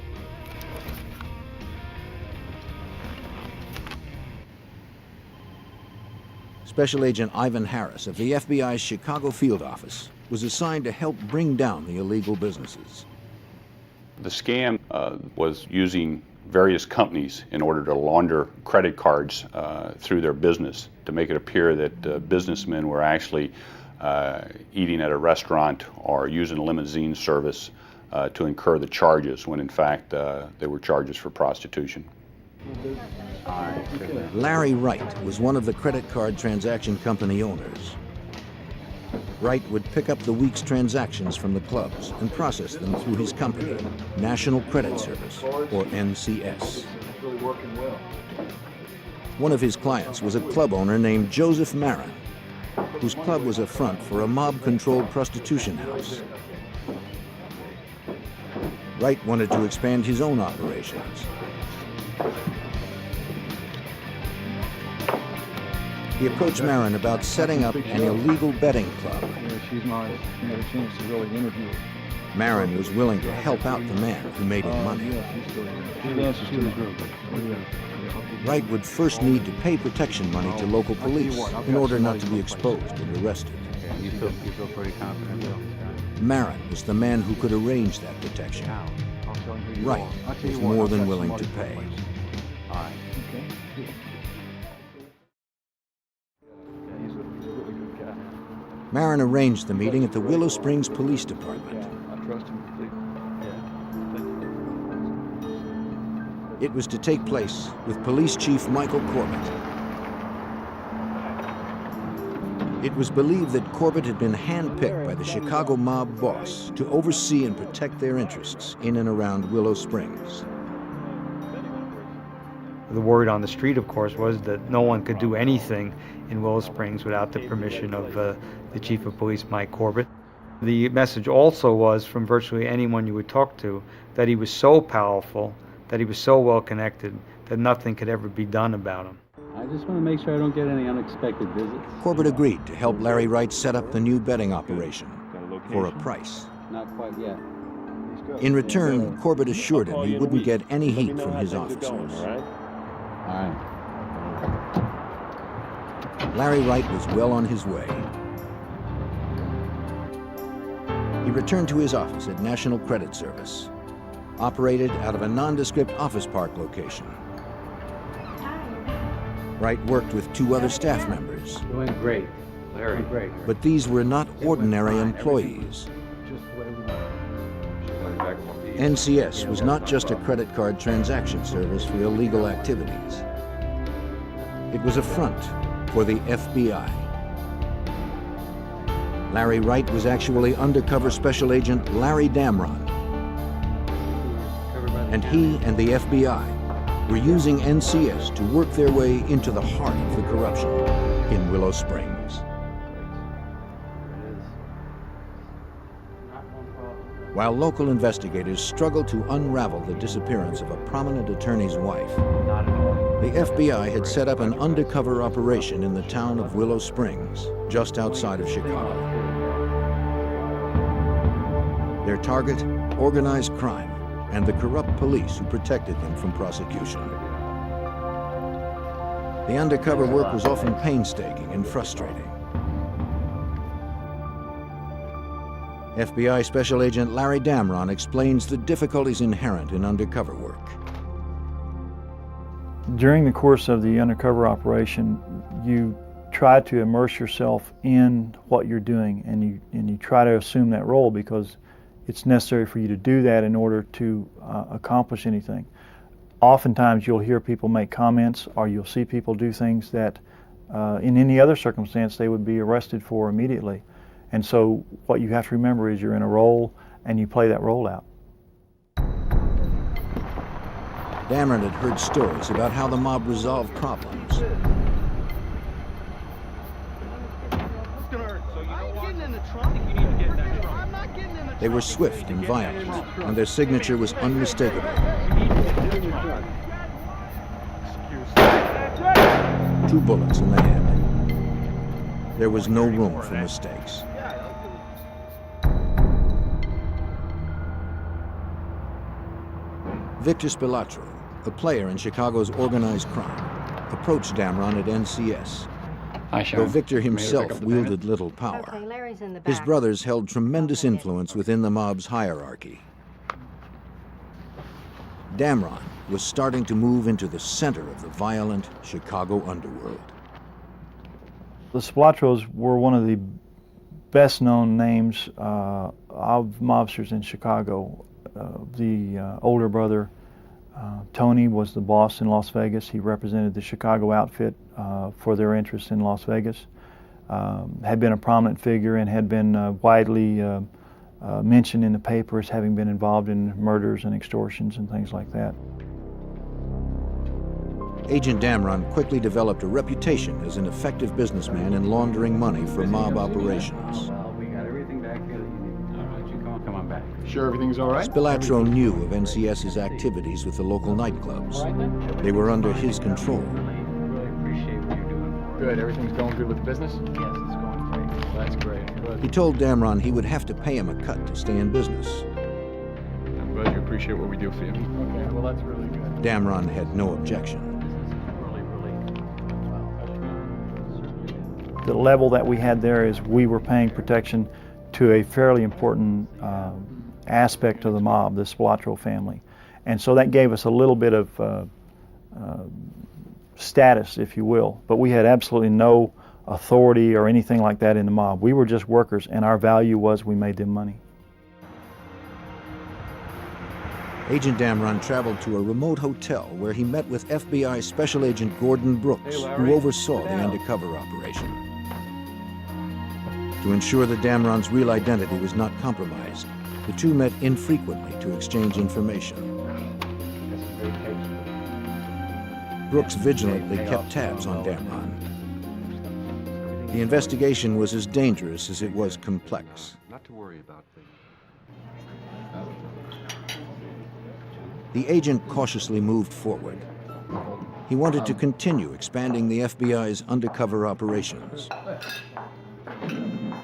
Special Agent Ivan Harris of the FBI's Chicago field office was assigned to help bring down the illegal businesses. The scam was using various companies in order to launder credit cards through their business to make it appear that businessmen were actually eating at a restaurant or using a limousine service to incur the charges when in fact they were charges for prostitution. Larry Wright was one of the credit card transaction company owners. Wright would pick up the week's transactions from the clubs and process them through his company, National Credit Service, or NCS. Really working well. One of his clients was a club owner named Joseph Marin, whose club was a front for a mob-controlled prostitution house. Wright wanted to expand his own operations. He approached Marin about setting up an illegal betting club. She's not had a chance to really interview her. Marin was willing to help out the man who made him money. She answers to the group. Wright would first need to pay protection money to local police in order not to be exposed and arrested. You feel pretty confident, Bill? Marin was the man who could arrange that protection. Wright was more than willing to pay. All right. Okay. Marin arranged the meeting at the Willow Springs Police Department. I trust him completely. It was to take place with Police Chief Michael Corbett. It was believed that Corbett had been handpicked by the Chicago mob boss to oversee and protect their interests in and around Willow Springs. The word on the street, of course, was that no one could do anything in Willow Springs without the permission of the Chief of Police, Mike Corbett. The message also was, from virtually anyone you would talk to, that he was so powerful, that he was so well connected, that nothing could ever be done about him. I just want to make sure I don't get any unexpected visits. Corbett agreed to help Larry Wright set up the new betting operation for a price. Not quite yet. In return, Corbett assured him he wouldn't get any heat from his officers. All right. Larry Wright was well on his way. He returned to his office at National Credit Service, operated out of a nondescript office park location. Wright worked with two other staff members. Doing great. Larry, great. But these were not ordinary employees. NCS was not just a credit card transaction service for illegal activities. It was a front for the FBI. Larry Wright was actually undercover special agent Larry Damron. And he and the FBI were using NCS to work their way into the heart of the corruption in Willow Springs. While local investigators struggled to unravel the disappearance of a prominent attorney's wife, the FBI had set up an undercover operation in the town of Willow Springs, just outside of Chicago. Their target, organized crime, and the corrupt police who protected them from prosecution. The undercover work was often painstaking and frustrating. FBI Special Agent Larry Damron explains the difficulties inherent in undercover work. During the course of the undercover operation, you try to immerse yourself in what you're doing, and you try to assume that role because it's necessary for you to do that in order to accomplish anything. Oftentimes you'll hear people make comments, or you'll see people do things that in any other circumstance they would be arrested for immediately. And so what you have to remember is you're in a role and you play that role out. Damron had heard stories about how the mob resolved problems. They were swift and violent, and their signature was unmistakable. 2 bullets in the head. There was no room for mistakes. Victor Spilatro, a player in Chicago's organized crime, approached Damron at NCS. Though Victor himself wielded little power, his brothers held tremendous influence within the mob's hierarchy. Damron was starting to move into the center of the violent Chicago underworld. The Spilatros were one of the best-known names of mobsters in Chicago. The older brother, Tony, was the boss in Las Vegas. He represented the Chicago outfit for their interests in Las Vegas. Had been a prominent figure and had been widely mentioned in the paper as having been involved in murders and extortions and things like that. Agent Damron quickly developed a reputation as an effective businessman in laundering money for mob operations. Well, we got everything back here that you need. All right, you come on back. Sure everything's all right? Spilatro knew of NCS's activities with the local nightclubs. They were under his control. Really appreciate what you're doing for us. Good, everything's going good with the business? Yes, it's going great. Well, that's great. Good. He told Damron he would have to pay him a cut to stay in business. I'm glad you appreciate what we do for you. Okay, well, that's really good. Damron had no objection. The level that we had there is we were paying protection to a fairly important aspect of the mob, the Spilatro family. And so that gave us a little bit of status, if you will. But we had absolutely no authority or anything like that in the mob. We were just workers, and our value was we made them money. Agent Damron traveled to a remote hotel where he met with FBI Special Agent Gordon Brooks, who oversaw the undercover operation. To ensure that Damron's real identity was not compromised, the two met infrequently to exchange information. Brooks vigilantly kept tabs on Damron. The investigation was as dangerous as it was complex. Not to worry about things. The agent cautiously moved forward. He wanted to continue expanding the FBI's undercover operations.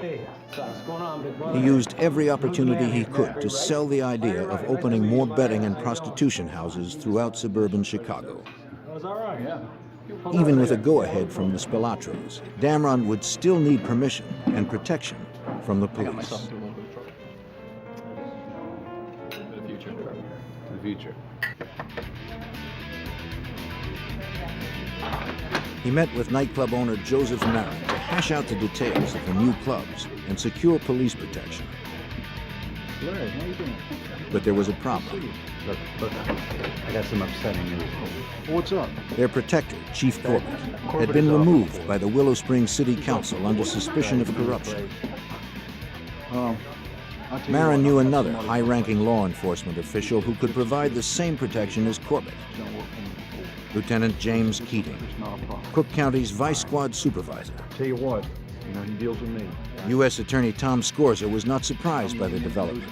Hey, what's going on, big brother? He used every opportunity he could to sell the idea of opening more betting and prostitution houses throughout suburban Chicago. That was all right, yeah. Even with a go-ahead from the Spilatros, Damron would still need permission and protection from the police. The future. He met with nightclub owner Joseph Marin to hash out the details of the new clubs and secure police protection. Larry, how you doing? But there was a problem. Look, I got some upsetting news. What's up? Their protector, Chief Corbett, had been removed by the Willow Springs City Council under suspicion of corruption. Marin knew another high-ranking law enforcement official who could provide the same protection as Corbett. Lieutenant James Keating, Cook County's Vice Squad Supervisor. Tell you what, he deals with me. U.S. Attorney Tom Scorza was not surprised by the development.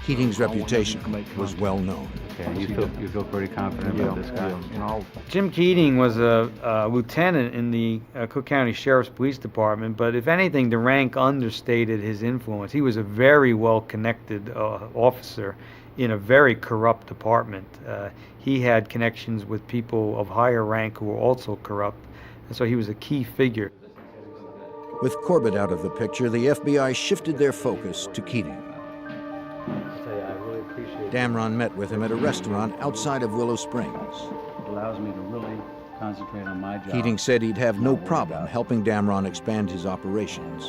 Keating's reputation was well known. Okay, you feel pretty confident about this guy? Jim Keating was a lieutenant in the Cook County Sheriff's Police Department, but if anything, the rank understated his influence. He was a very well-connected officer in a very corrupt department. He had connections with people of higher rank who were also corrupt, and so he was a key figure. With Corbett out of the picture, the FBI shifted their focus to Keating. Damron met with him at a restaurant outside of Willow Springs. It allows me to really concentrate on my job. Keating said he'd have no problem helping Damron expand his operations.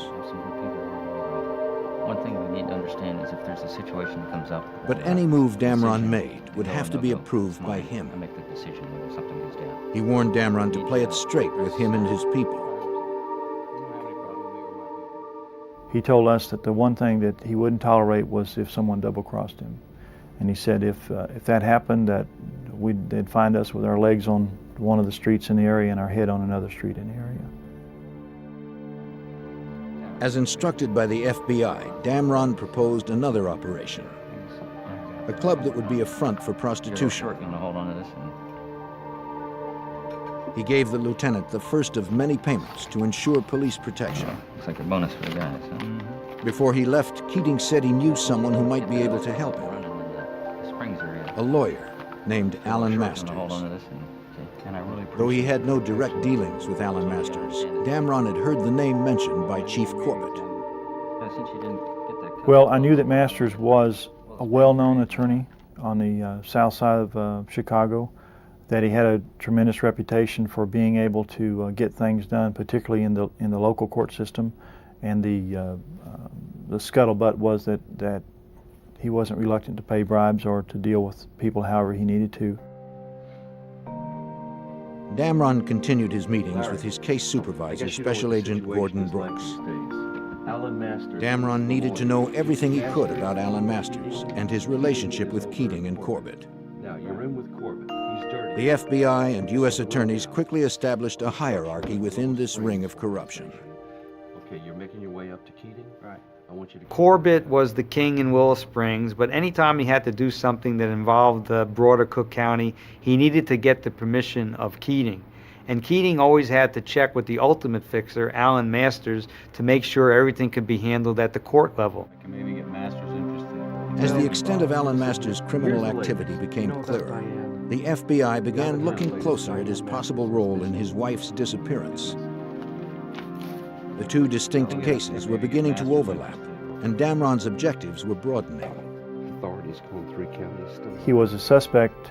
One thing we need to understand is if there's a situation that comes up. But any move Damron made would have to be approved by him. I make the decision when something goes down. He warned Damron to play it straight with him and his people. He told us that the one thing that he wouldn't tolerate was if someone double-crossed him. And he said if that happened, that they'd find us with our legs on one of the streets in the area and our head on another street in the area. As instructed by the FBI, Damron proposed another operation. A club that would be a front for prostitution. Hold on to this. He gave the lieutenant the first of many payments to ensure police protection. Looks like a bonus for the guys, huh? Before he left, Keating said he knew someone who might be able to help him. A lawyer named Alan Masters. Though he had no direct dealings with Alan Masters, Damron had heard the name mentioned by Chief Corbett. Well, I knew that Masters was a well-known attorney on the south side of Chicago, that he had a tremendous reputation for being able to get things done, particularly in the local court system, and the scuttlebutt was that he wasn't reluctant to pay bribes or to deal with people however he needed to. Damron continued his meetings with his case supervisor, Special Agent Gordon Brooks. Damron needed to know everything he could about Alan Masters and his relationship with Keating and Corbett. Now, you're in with Corbett. He's dirty. The FBI and U.S. attorneys quickly established a hierarchy within this ring of corruption. Okay, you're making your way up to Keating? Right. I want you to... Corbett was the king in Willow Springs, but anytime he had to do something that involved the broader Cook County, he needed to get the permission of Keating. And Keating always had to check with the ultimate fixer, Alan Masters, to make sure everything could be handled at the court level. I can maybe get Masters interested. As the extent of Alan Masters' criminal activity became clearer, the FBI began looking closer at his possible role in his wife's disappearance. The two distinct cases were beginning to overlap, and Damron's objectives were broadening. Authorities call 3 counties still. He was a suspect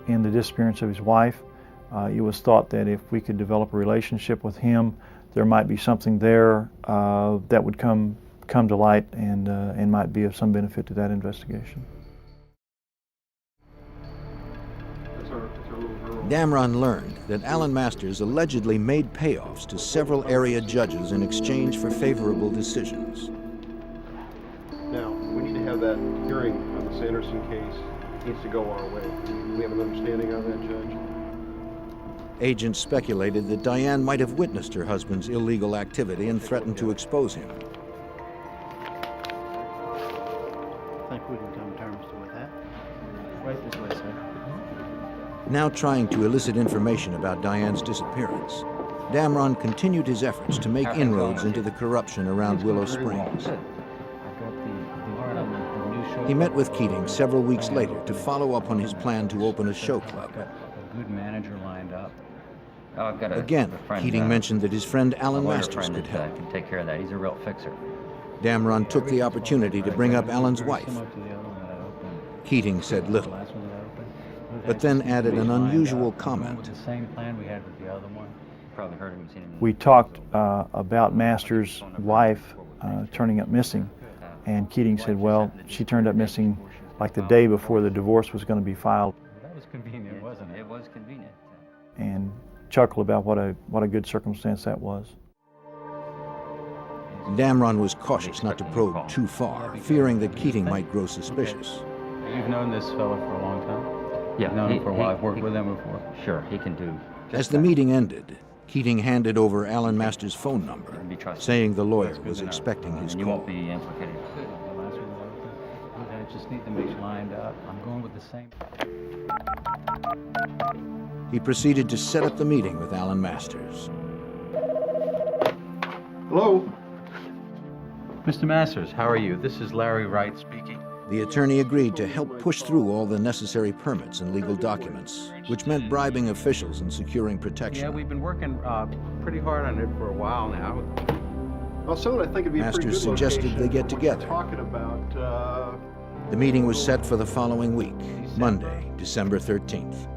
in the disappearance of his wife. It was thought that if we could develop a relationship with him, there might be something there that would come to light and might be of some benefit to that investigation. Damron learned that Alan Masters allegedly made payoffs to several area judges in exchange for favorable decisions. Now, we need to have that hearing on the Sanderson case. It needs to go our way. Do we have an understanding on that, Judge? Agents speculated that Diane might have witnessed her husband's illegal activity and threatened to expose him. I think we can come to terms with that. Right this way, sir. Now trying to elicit information about Diane's disappearance, Damron continued his efforts to make inroads into the corruption around Willow Springs. He met with Keating several weeks later to follow up on his plan to open a show club. A good manager lined up. Oh, I've got Again, Keating mentioned that his friend Alan Masters could help. Can take care of that. He's a real fixer. Damron took the opportunity to bring up Alan's wife. Keating said little, but then added an unusual comment. The same plan we had with the other one. Probably heard him, seen him. We talked about Masters' wife turning up missing, and Keating said, well, she turned up missing like the day before the divorce was going to be filed. That was convenient, wasn't it? It was convenient. And chuckled about what a good circumstance that was. Damron was cautious not to probe too far, fearing that Keating might grow suspicious. You've known this fellow for a long time? Yeah. You've known him for a while. I've worked with him before. Sure, he can do. As the meeting ended, Keating handed over Alan Masters' phone number, saying the lawyer was expecting his You call. won't be implicated. I just need them each lined up. I'm going with the same. He proceeded to set up the meeting with Alan Masters. Hello? Mr. Masters, how are you? This is Larry Wright speaking. The attorney agreed to help push through all the necessary permits and legal documents, which meant bribing officials and securing protection. Yeah, we've been working pretty hard on it for a while now. Well, someone I think it'd be a pretty Masters good suggested location. they get together. Talking about, The meeting was set for the following week, Monday, December 13th.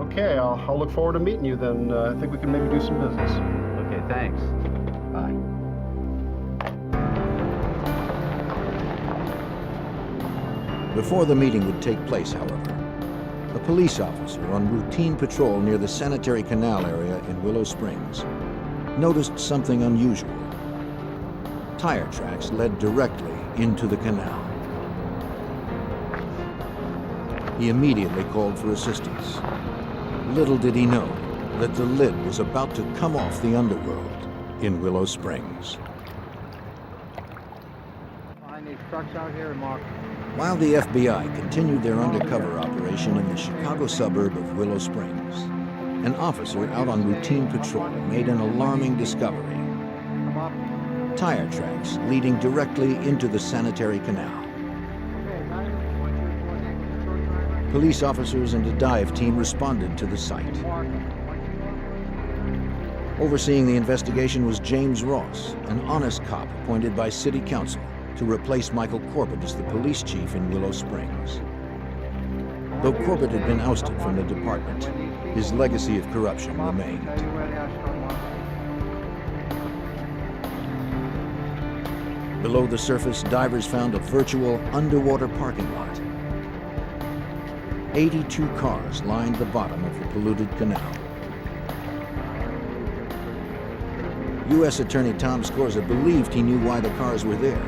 Okay, I'll look forward to meeting you then. I think we can maybe do some business. Okay, thanks. Bye. Before the meeting would take place, however, a police officer on routine patrol near the sanitary canal area in Willow Springs noticed something unusual. Tire tracks led directly into the canal. He immediately called for assistance. Little did he know that the lid was about to come off the underworld in Willow Springs. Find these trucks out here and mark. While the FBI continued their undercover operation in the Chicago suburb of Willow Springs, an officer out on routine patrol made an alarming discovery. Tire tracks leading directly into the sanitary canal. Police officers and a dive team responded to the site. Overseeing the investigation was James Ross, an honest cop appointed by City Council to replace Michael Corbett as the police chief in Willow Springs. Though Corbett had been ousted from the department, his legacy of corruption remained. Below the surface, divers found a virtual underwater parking lot. 82 cars lined the bottom of the polluted canal. U.S. Attorney Tom Scorza believed he knew why the cars were there.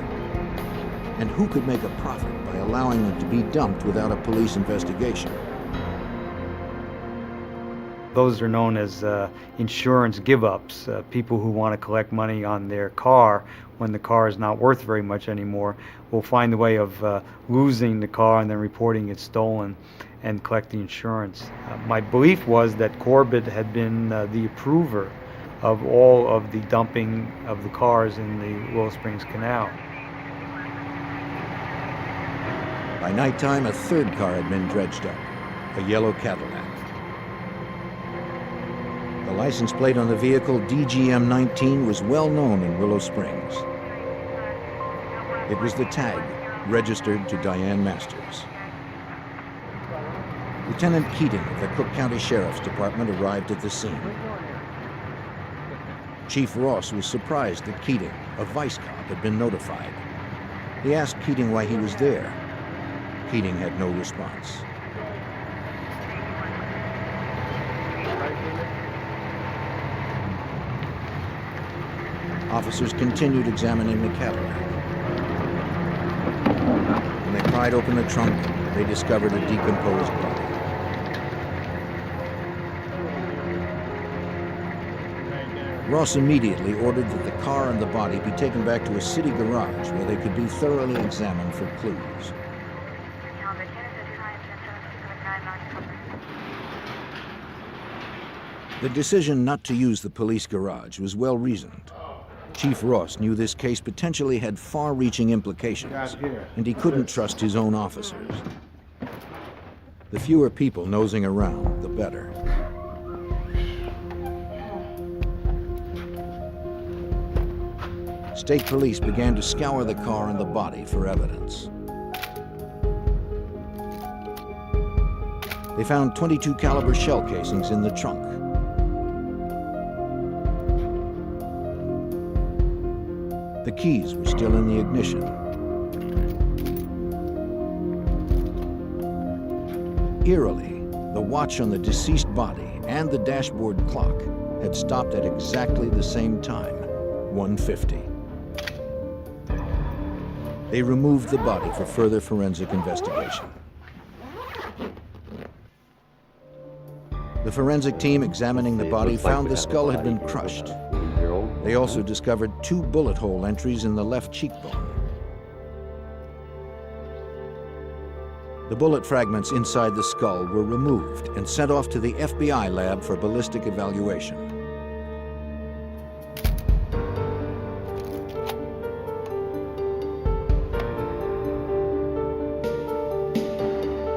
And who could make a profit by allowing them to be dumped without a police investigation? Those are known as insurance give-ups, people who want to collect money on their car when the car is not worth very much anymore will find a way of losing the car and then reporting it stolen and collect the insurance. My belief was that Corbett had been the approver of all of the dumping of the cars in the Willow Springs Canal. By nighttime, a third car had been dredged up, a yellow Cadillac. The license plate on the vehicle, DGM-19, was well known in Willow Springs. It was the tag registered to Diane Masters. Lieutenant Keating of the Cook County Sheriff's Department arrived at the scene. Chief Ross was surprised that Keating, a vice cop, had been notified. He asked Keating why he was there. Keating had no response. Officers continued examining the Cadillac. When they pried open the trunk, they discovered a decomposed body. Ross immediately ordered that the car and the body be taken back to a city garage where they could be thoroughly examined for clues. The decision not to use the police garage was well reasoned. Chief Ross knew this case potentially had far-reaching implications, and he couldn't trust his own officers. The fewer people nosing around, the better. State police began to scour the car and the body for evidence. They found .22 caliber shell casings in the trunk. The keys were still in the ignition. Eerily, the watch on the deceased body and the dashboard clock had stopped at exactly the same time, 1:50. They removed the body for further forensic investigation. The forensic team examining the body found the skull had been crushed. They also discovered 2 bullet hole entries in the left cheekbone. The bullet fragments inside the skull were removed and sent off to the FBI lab for ballistic evaluation.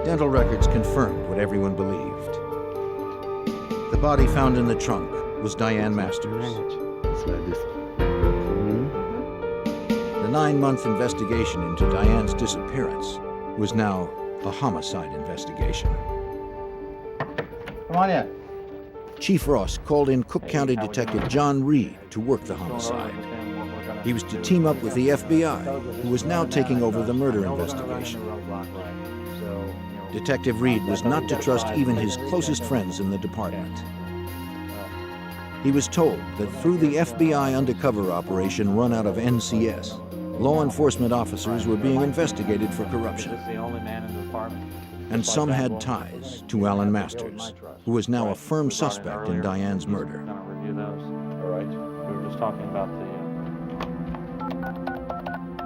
Dental records confirmed what everyone believed. The body found in the trunk was Diane Masters. The 9-month investigation into Diane's disappearance was now a homicide investigation. Come on in. Chief Ross called in Cook County Detective John Reed to work the homicide. He was to team up with the FBI, who was now taking over the murder investigation. Detective Reed was not to trust even his closest friends in the department. He was told that through the FBI undercover operation run out of NCS, law enforcement officers were being investigated for corruption. And some had ties to Alan Masters, who was now a firm suspect in Diane's murder.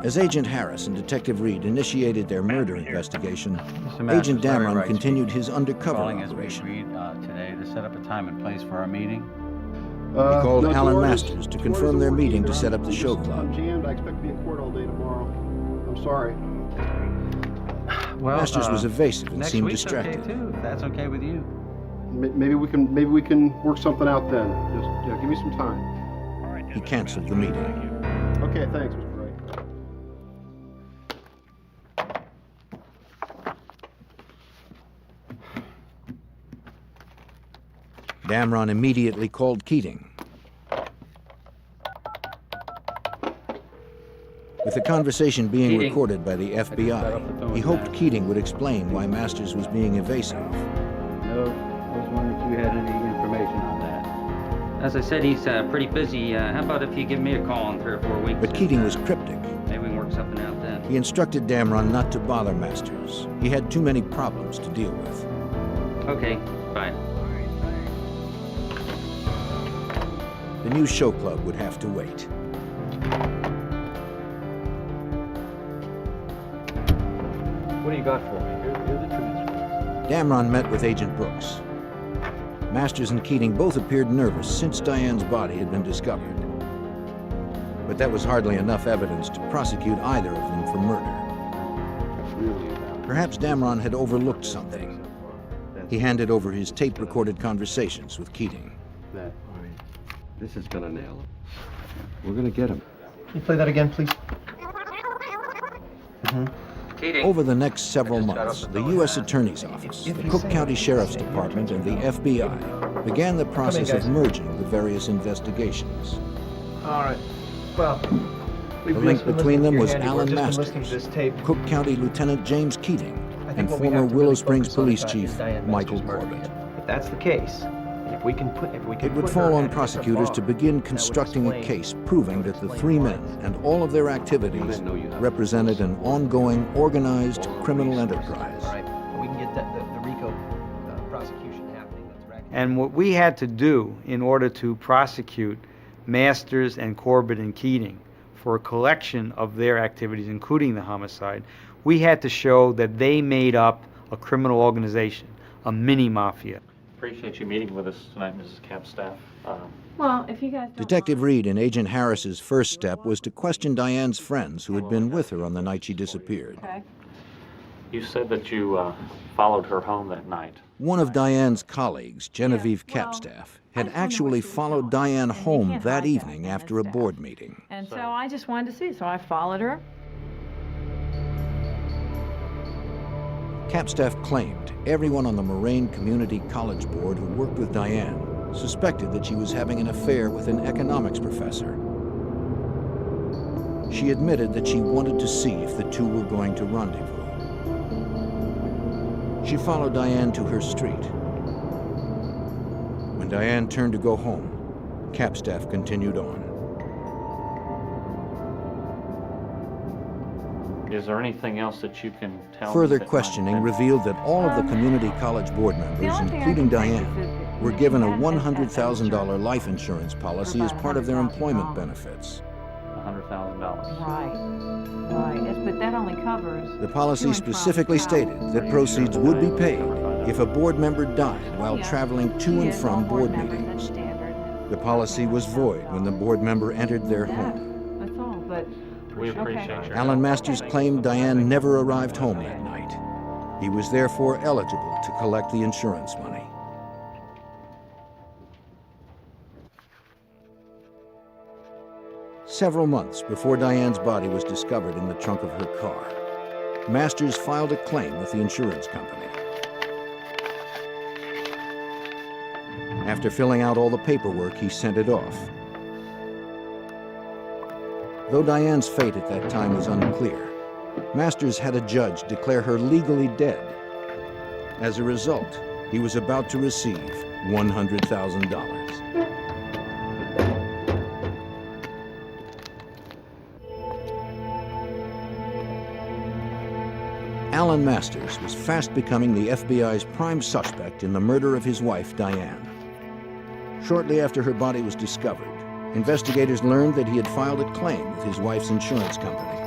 As Agent Harris and Detective Reed initiated their murder investigation, Agent Damron continued his undercover operation. Today to set up a time and place for our meeting. He called Alan Masters to confirm their meeting to set up the show club. I'm jammed. I expect to be in court all day tomorrow. I'm sorry. Well, Masters was evasive and next seemed week's distracted. Okay too, if that's okay with you. Maybe we can work something out then. Just give me some time. He canceled the meeting. Okay, thanks, Mr. Wright. Damron immediately called Keating. With the conversation being recorded by the FBI, he hoped Keating would explain why Masters was being evasive. No, I was wondering if you had any information on that. As I said, he's pretty busy. How about if you give me a call in 3 or 4 weeks? But Keating was cryptic. Maybe we can work something out then. He instructed Damron not to bother Masters. He had too many problems to deal with. Okay, bye. the new show club would have to wait. What do you got for me? Here are the transcripts. Damron met with Agent Brooks. Masters and Keating both appeared nervous since Diane's body had been discovered. But that was hardly enough evidence to prosecute either of them for murder. Perhaps Damron had overlooked something. He handed over his tape-recorded conversations with Keating. This is gonna nail him. We're gonna get him. Can you play that again, please? Over the next several months, the U.S. Attorney's Office, the Cook County Sheriff's Department, and the FBI began the process of merging the various investigations. All right. Well, The link between them was Alan Masters, Cook County Lieutenant James Keating, and former Willow Springs Police Chief Michael Corbett. If that's the case, and if we can put It would fall on prosecutors to begin constructing a case proving that the three men and all of their activities represented an ongoing, organized criminal enterprise. All right, we can get the RICO prosecution happening. And what we had to do in order to prosecute Masters and Corbett and Keating for a collection of their activities, including the homicide, we had to show that they made up a criminal organization, a mini-mafia. Appreciate you meeting with us tonight, Mrs. Capstaff. Well, if you guys don't Detective Reed and Agent Harris's first step was to question Diane's friends who had been with her on the night she disappeared. Okay. You said that you followed her home that night. One of Diane's colleagues, Genevieve Capstaff, had actually followed Diane home that evening after a board meeting. And so I just wanted to see, so I followed her. Capstaff claimed everyone on the Moraine Community College Board who worked with Diane suspected that she was having an affair with an economics professor. She admitted that she wanted to see if the two were going to rendezvous. She followed Diane to her street. When Diane turned to go home, Capstaff continued on. Is there anything else that you can tell me? Further that questioning might- revealed that all of the community college board members, including Diane, were given a $100,000 life insurance policy as part of their employment benefits. $100,000. Right, yes, but that only covers... The policy specifically stated that proceeds would be paid if a board member died while traveling to and from board meetings. The policy was void when the board member entered their home. That's all, but... We appreciate your Alan Masters claimed Diane never arrived home that night. He was therefore eligible to collect the insurance money. Several months before Diane's body was discovered in the trunk of her car, Masters filed a claim with the insurance company. After filling out all the paperwork, he sent it off. Though Diane's fate at that time was unclear, Masters had a judge declare her legally dead. As a result, he was about to receive $100,000. Alan Masters was fast becoming the FBI's prime suspect in the murder of his wife, Diane. Shortly after her body was discovered, investigators learned that he had filed a claim with his wife's insurance company.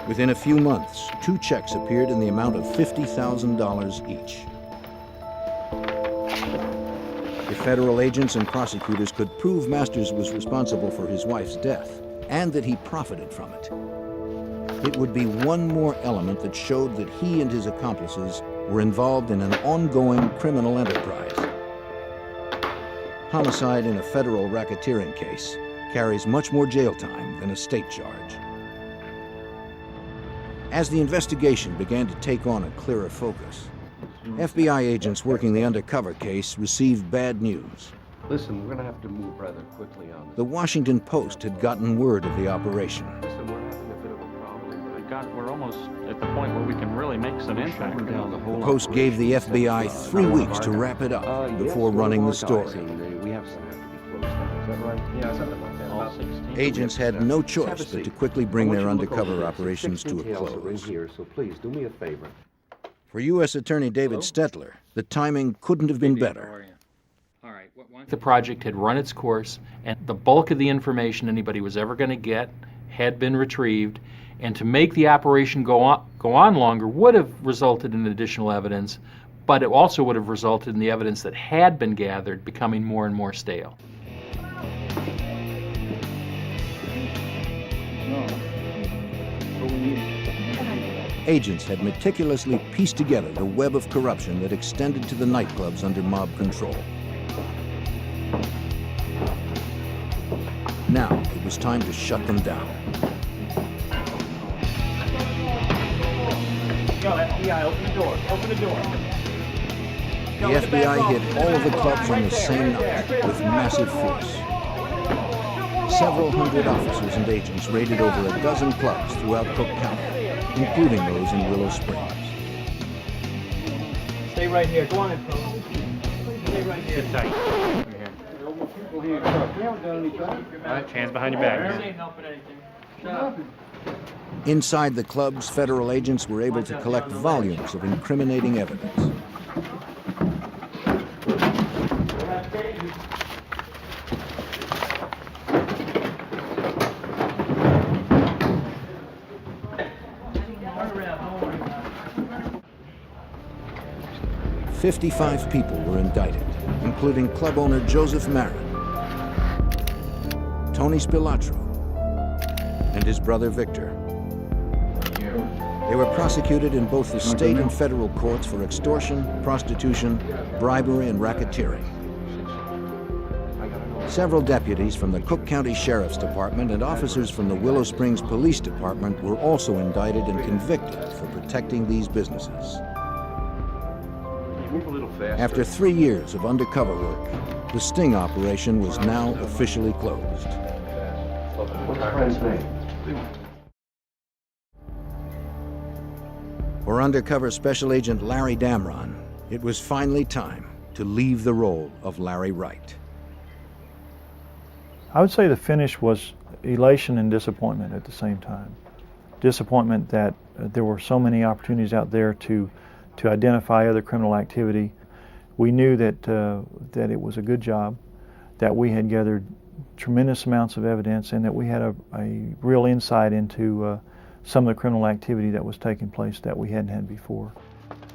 Within a few months, 2 checks appeared in the amount of $50,000 each. If federal agents and prosecutors could prove Masters was responsible for his wife's death and that he profited from it, it would be one more element that showed that he and his accomplices were involved in an ongoing criminal enterprise. Homicide in a federal racketeering case carries much more jail time than a state charge. As the investigation began to take on a clearer focus, FBI agents working the undercover case received bad news. Listen, we're gonna have to move rather quickly on this. The Washington Post had gotten word of the operation. Listen, we're having a bit of a problem. We're almost at the point where we can really make some impact. The Post gave the FBI 3 weeks to wrap it up before running the story. We have some have to be closed down. Is that right? Yeah, something like that. All 16. Agents had no choice but to quickly bring their undercover operations to a close. Here, so please do me a favor. For U.S. Attorney David Stetler, the timing couldn't have been better. All right. The project had run its course, and the bulk of the information anybody was ever going to get had been retrieved, and to make the operation go on longer would have resulted in additional evidence, but it also would have resulted in the evidence that had been gathered becoming more and more stale. Agents had meticulously pieced together the web of corruption that extended to the nightclubs under mob control. Now it was time to shut them down. Yo, FBI, open the door. Open the door. The FBI hit all of the clubs on the same night with massive force. Several hundred officers and agents raided over a dozen clubs throughout Cook County, including those in Willow Springs. Stay right here. Go on in, Pro. Stay right here. Sit tight. We haven't done anything. All right, hands behind your back. This ain't helping anything. Shut up. Inside the clubs, federal agents were able to collect volumes of incriminating evidence. "55 people were indicted, including club owner Joseph Marin, Tony Spilatro, and his brother Victor. They were prosecuted in both the state and federal courts for extortion, prostitution, bribery, and racketeering. Several deputies from the Cook County Sheriff's Department and officers from the Willow Springs Police Department were also indicted and convicted for protecting these businesses. Move a little faster. After 3 years of undercover work, the sting operation was now officially closed. What's your friend's name? For undercover Special Agent Larry Damron, it was finally time to leave the role of Larry Wright. I would say the finish was elation and disappointment at the same time. Disappointment that there were so many opportunities out there to identify other criminal activity. We knew that it was a good job, that we had gathered tremendous amounts of evidence, and that we had a real insight into some of the criminal activity that was taking place that we hadn't had before.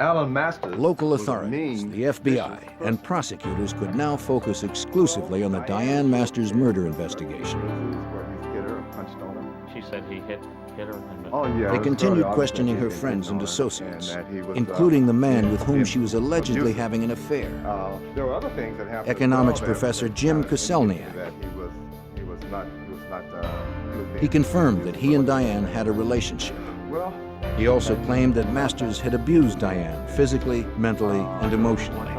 Alan Masters. Local authorities, the FBI, and prosecutors could now focus exclusively on the Diane Masters murder investigation. She said he hit her. They continued questioning her friends and associates, including the man with whom she was allegedly having an affair. There were other things that happened. Economics professor Jim Koselniak. He confirmed that he and Diane had a relationship. He also claimed that Masters had abused Diane physically, mentally, and emotionally.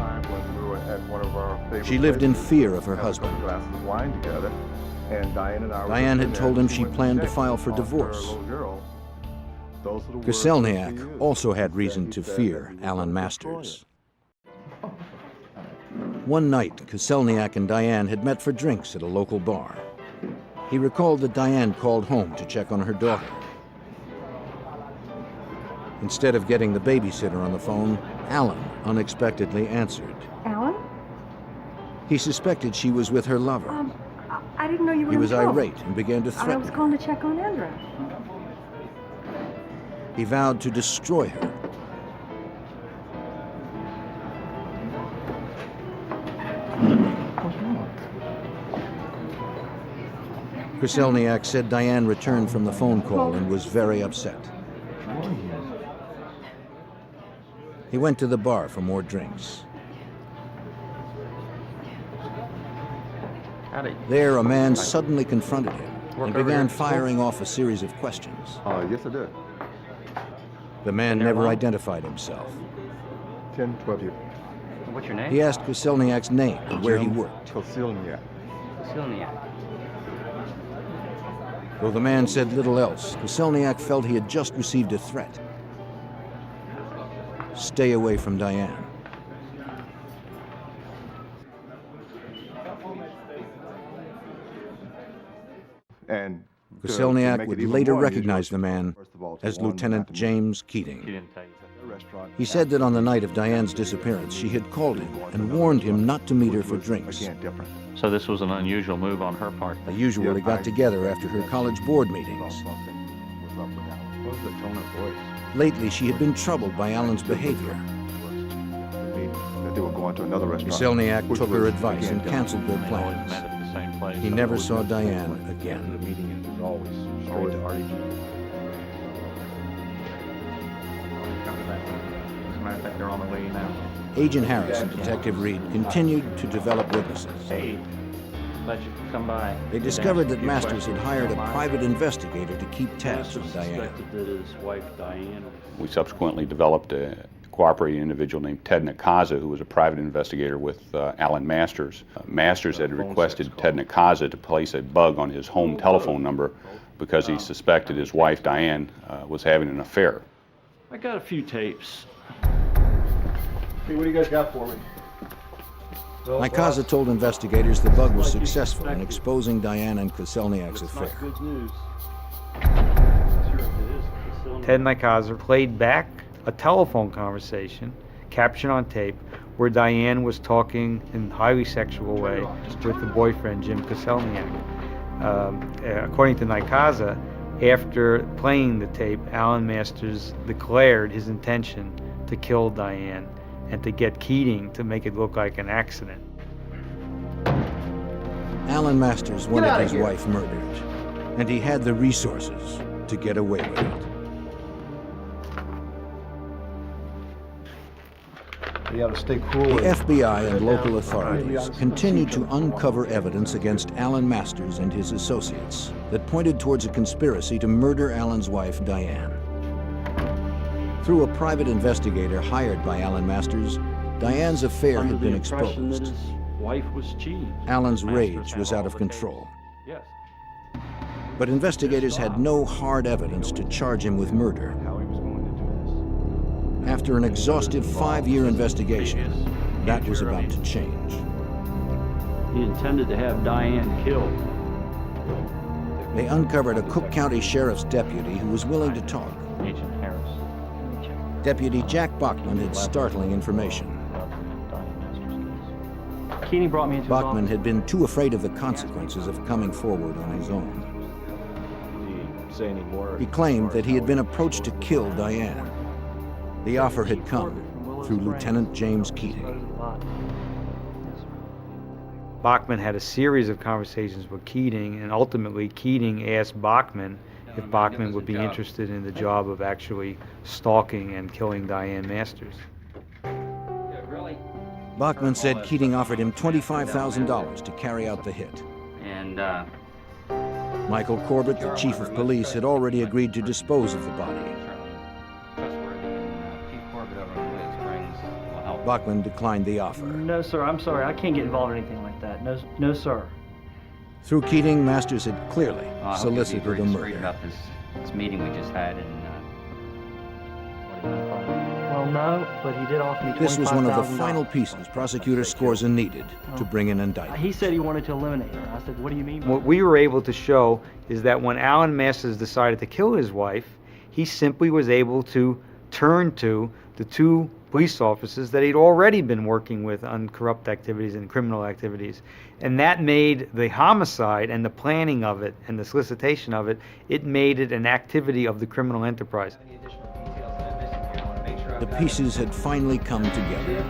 She lived in fear of her husband. Diane had told him she planned to file for divorce. Koselniak also had reason to fear Alan Masters. One night, Koselniak and Diane had met for drinks at a local bar. He recalled that Diane called home to check on her daughter. Instead of getting the babysitter on the phone, Alan unexpectedly answered. Alan? He suspected she was with her lover. I didn't know you were He in was trouble. irate and began to I threaten was her. calling to check on Andra. He vowed to destroy her. Koselniak said Diane returned from the phone call and was very upset. He went to the bar for more drinks. There, a man suddenly confronted him and began firing off a series of questions. Yes, I did. The man never identified himself. 10, 12 years. What's your name? He asked Koselniak's name and where he worked. Koselniak. Koselniak. Though the man said little else, Koselniak felt he had just received a threat. Stay away from Diane. And Koselniak would later recognize the man as Lieutenant James Keating. He didn't tell you that. restaurant. He said that on the night of Diane's disappearance, she had called him and warned him not to meet her for drinks. Again, different. So this was an unusual move on her part. They usually got together after her college board meetings. What was the tone of voice? Lately, she had been troubled by Alan's behavior. That they were going to another restaurant. Selniak which took her was, advice again, and canceled their They always plans. met at the same place. He never saw Diane The again. meeting was always straight to RDG. As a matter of fact, they're on the way now. Agent Harris and Detective Reed continued to develop witnesses. Hey, glad you could come by. They discovered that Masters had hired a private investigator to keep tabs on Diane. That his wife Diane. We subsequently developed a cooperating individual named Ted Nakaza, who was a private investigator with Alan Masters. Masters had requested Ted Nakaza to place a bug on his home telephone number because he suspected his wife Diane was having an affair. I got a few tapes. Hey, what do you guys got for me? Nakaza told investigators the bug was successful in exposing Diane and Koselniak's affair. Good news. Ted Nikaza played back a telephone conversation, captured on tape, where Diane was talking in a highly sexual way with the boyfriend, Jim Koselniak. According to Nikaza, after playing the tape, Alan Masters declared his intention to kill Diane and to get Keating to make it look like an accident. Alan Masters wanted his wife murdered, and he had the resources to get away with it. You gotta stay cool. The FBI and local authorities continued to uncover evidence against Alan Masters and his associates that pointed towards a conspiracy to murder Alan's wife, Diane. Through a private investigator hired by Alan Masters, Diane's affair had been exposed. His wife was cheating. Alan's Masters rage had was all out of the control. tapes. Yes. But investigators had no hard evidence to charge him with murder. After an exhaustive 5-year investigation, that was about to change. He intended to have Diane killed. They uncovered a Cook County Sheriff's deputy who was willing to talk. Agent Harris. Deputy Jack Bachman had startling information. Keating brought me into his Bachman office. had been too afraid of the consequences of coming forward on his own. Did he say any more? He claimed that he had been approached to kill Diane. The offer had come through Lieutenant James Keating. Bachman had a series of conversations with Keating, and ultimately Keating asked Bachman if Bachman would be interested in the job of actually stalking and killing Diane Masters. Bachman said Keating offered him $25,000 to carry out the hit. And, Michael Corbett, the chief of police, had already agreed to dispose of the body. Bachman declined the offer. No, sir, I'm sorry. I can't get involved in anything like that. No, no, sir. Through Keating, Masters had clearly solicited a straight murder. about this meeting we just had, and Well, no, but he did offer me $25,000. This was one of the final pieces prosecutor Scorza needed to bring an indictment. He said he wanted to eliminate her. I said, what do you mean by What we were able to show is that when Alan Masters decided to kill his wife, he simply was able to turn to the two police officers that he'd already been working with on corrupt activities and criminal activities. And that made the homicide and the planning of it and the solicitation of it, it made it an activity of the criminal enterprise. The pieces had finally come together.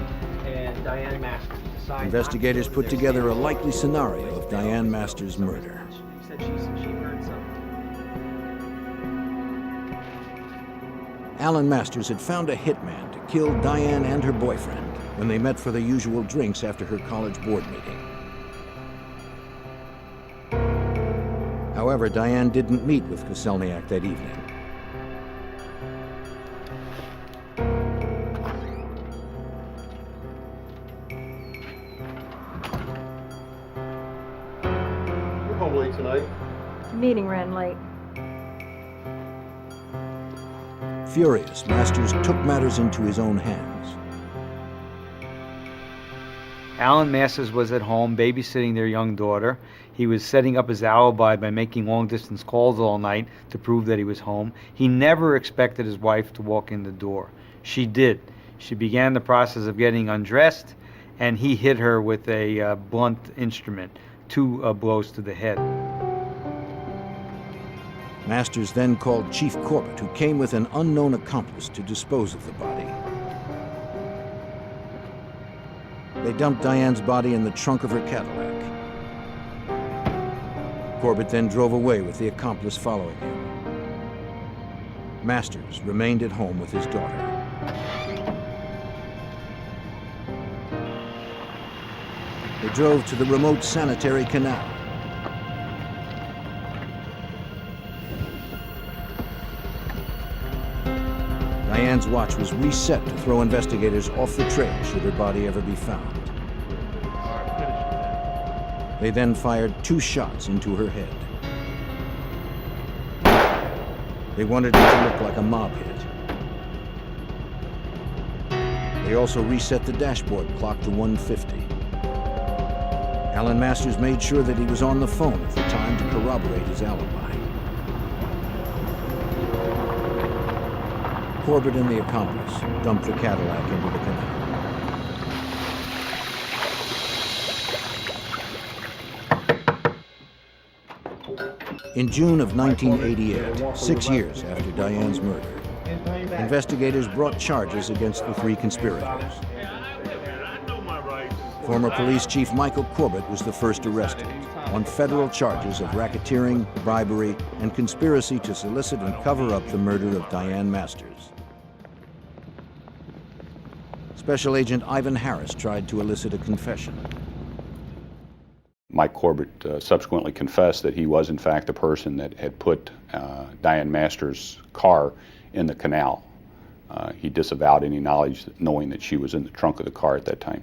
And Diane Masters decided Investigators put together a likely scenario of Diane Masters' murder. She said she heard something. Alan Masters had found a hitman to kill Diane and her boyfriend when they met for the usual drinks after her college board meeting. However, Diane didn't meet with Koselniak that evening. You're home late tonight. Meeting ran late. Furious, Masters took matters into his own hands. Alan Masters was at home babysitting their young daughter. He was setting up his alibi by making long-distance calls all night to prove that he was home. He never expected his wife to walk in the door. She did. She began the process of getting undressed, and he hit her with a blunt instrument, 2 blows to the head. Masters then called Chief Corbett, who came with an unknown accomplice to dispose of the body. They dumped Diane's body in the trunk of her Cadillac. Corbett then drove away with the accomplice following him. Masters remained at home with his daughter. They drove to the remote sanitary canal. Diane's watch was reset to throw investigators off the trail should her body ever be found. They then fired 2 shots into her head. They wanted it to look like a mob hit. They also reset the dashboard clock to 1:50. Alan Masters made sure that he was on the phone at the time to corroborate his alibi. Corbett and the accomplice dumped the Cadillac into the canal. In June of 1988, 6 years after Diane's murder, investigators brought charges against the 3 conspirators. Former police chief Michael Corbett was the first arrested on federal charges of racketeering, bribery, and conspiracy to solicit and cover up the murder of Diane Masters. Special Agent Ivan Harris tried to elicit a confession. Mike Corbett subsequently confessed that he was in fact the person that had put Diane Masters' car in the canal. He disavowed any knowledge, knowing that she was in the trunk of the car at that time.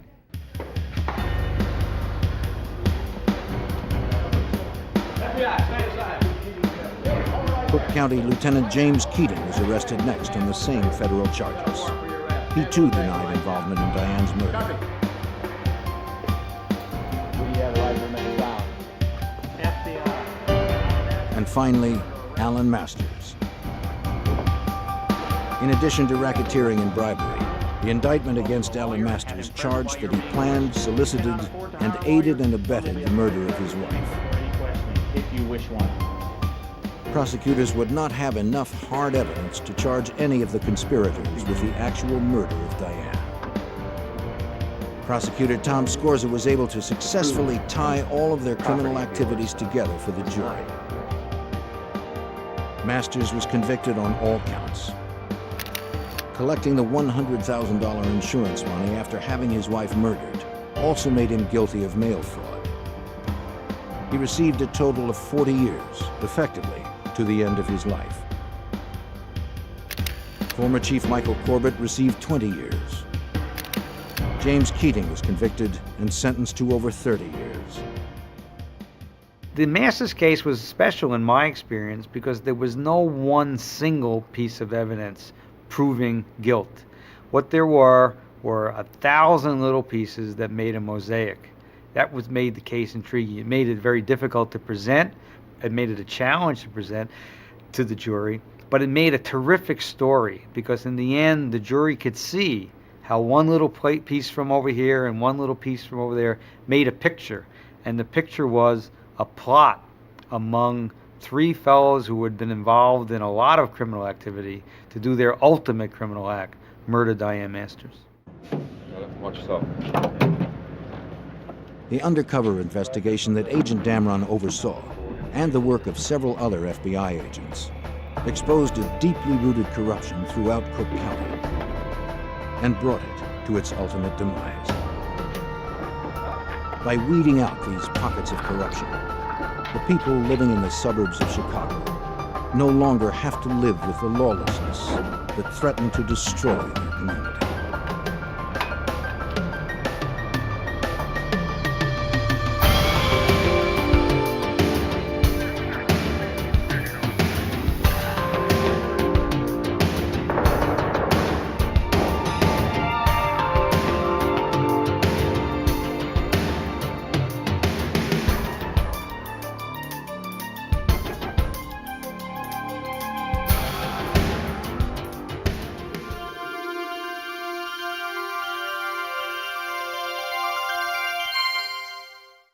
Cook County Lieutenant James Keating was arrested next on the same federal charges. He too denied involvement in Diane's murder. And finally, Alan Masters. In addition to racketeering and bribery, the indictment against Alan Masters charged that he planned, solicited, and aided and abetted the murder of his wife. If you wish one. Prosecutors would not have enough hard evidence to charge any of the conspirators with the actual murder of Diane. Prosecutor Tom Scorza was able to successfully tie all of their criminal activities together for the jury. Masters was convicted on all counts. Collecting the $100,000 insurance money after having his wife murdered also made him guilty of mail fraud. He received a total of 40 years, effectively to the end of his life. Former Chief Michael Corbett received 20 years. James Keating was convicted and sentenced to over 30 years. The Masters case was special in my experience because there was no one single piece of evidence proving guilt. What there were 1,000 little pieces that made a mosaic. That was made the case intriguing. It made it very difficult to present. It made it a challenge to present to the jury, but it made a terrific story because in the end the jury could see how one little piece from over here and one little piece from over there made a picture, and the picture was a plot among 3 fellows who had been involved in a lot of criminal activity to do their ultimate criminal act, murder Diane Masters. Watch yourself. The undercover investigation that Agent Damron oversaw, and the work of several other FBI agents, exposed a deeply rooted corruption throughout Cook County and brought it to its ultimate demise. By weeding out these pockets of corruption, the people living in the suburbs of Chicago no longer have to live with the lawlessness that threatened to destroy their community.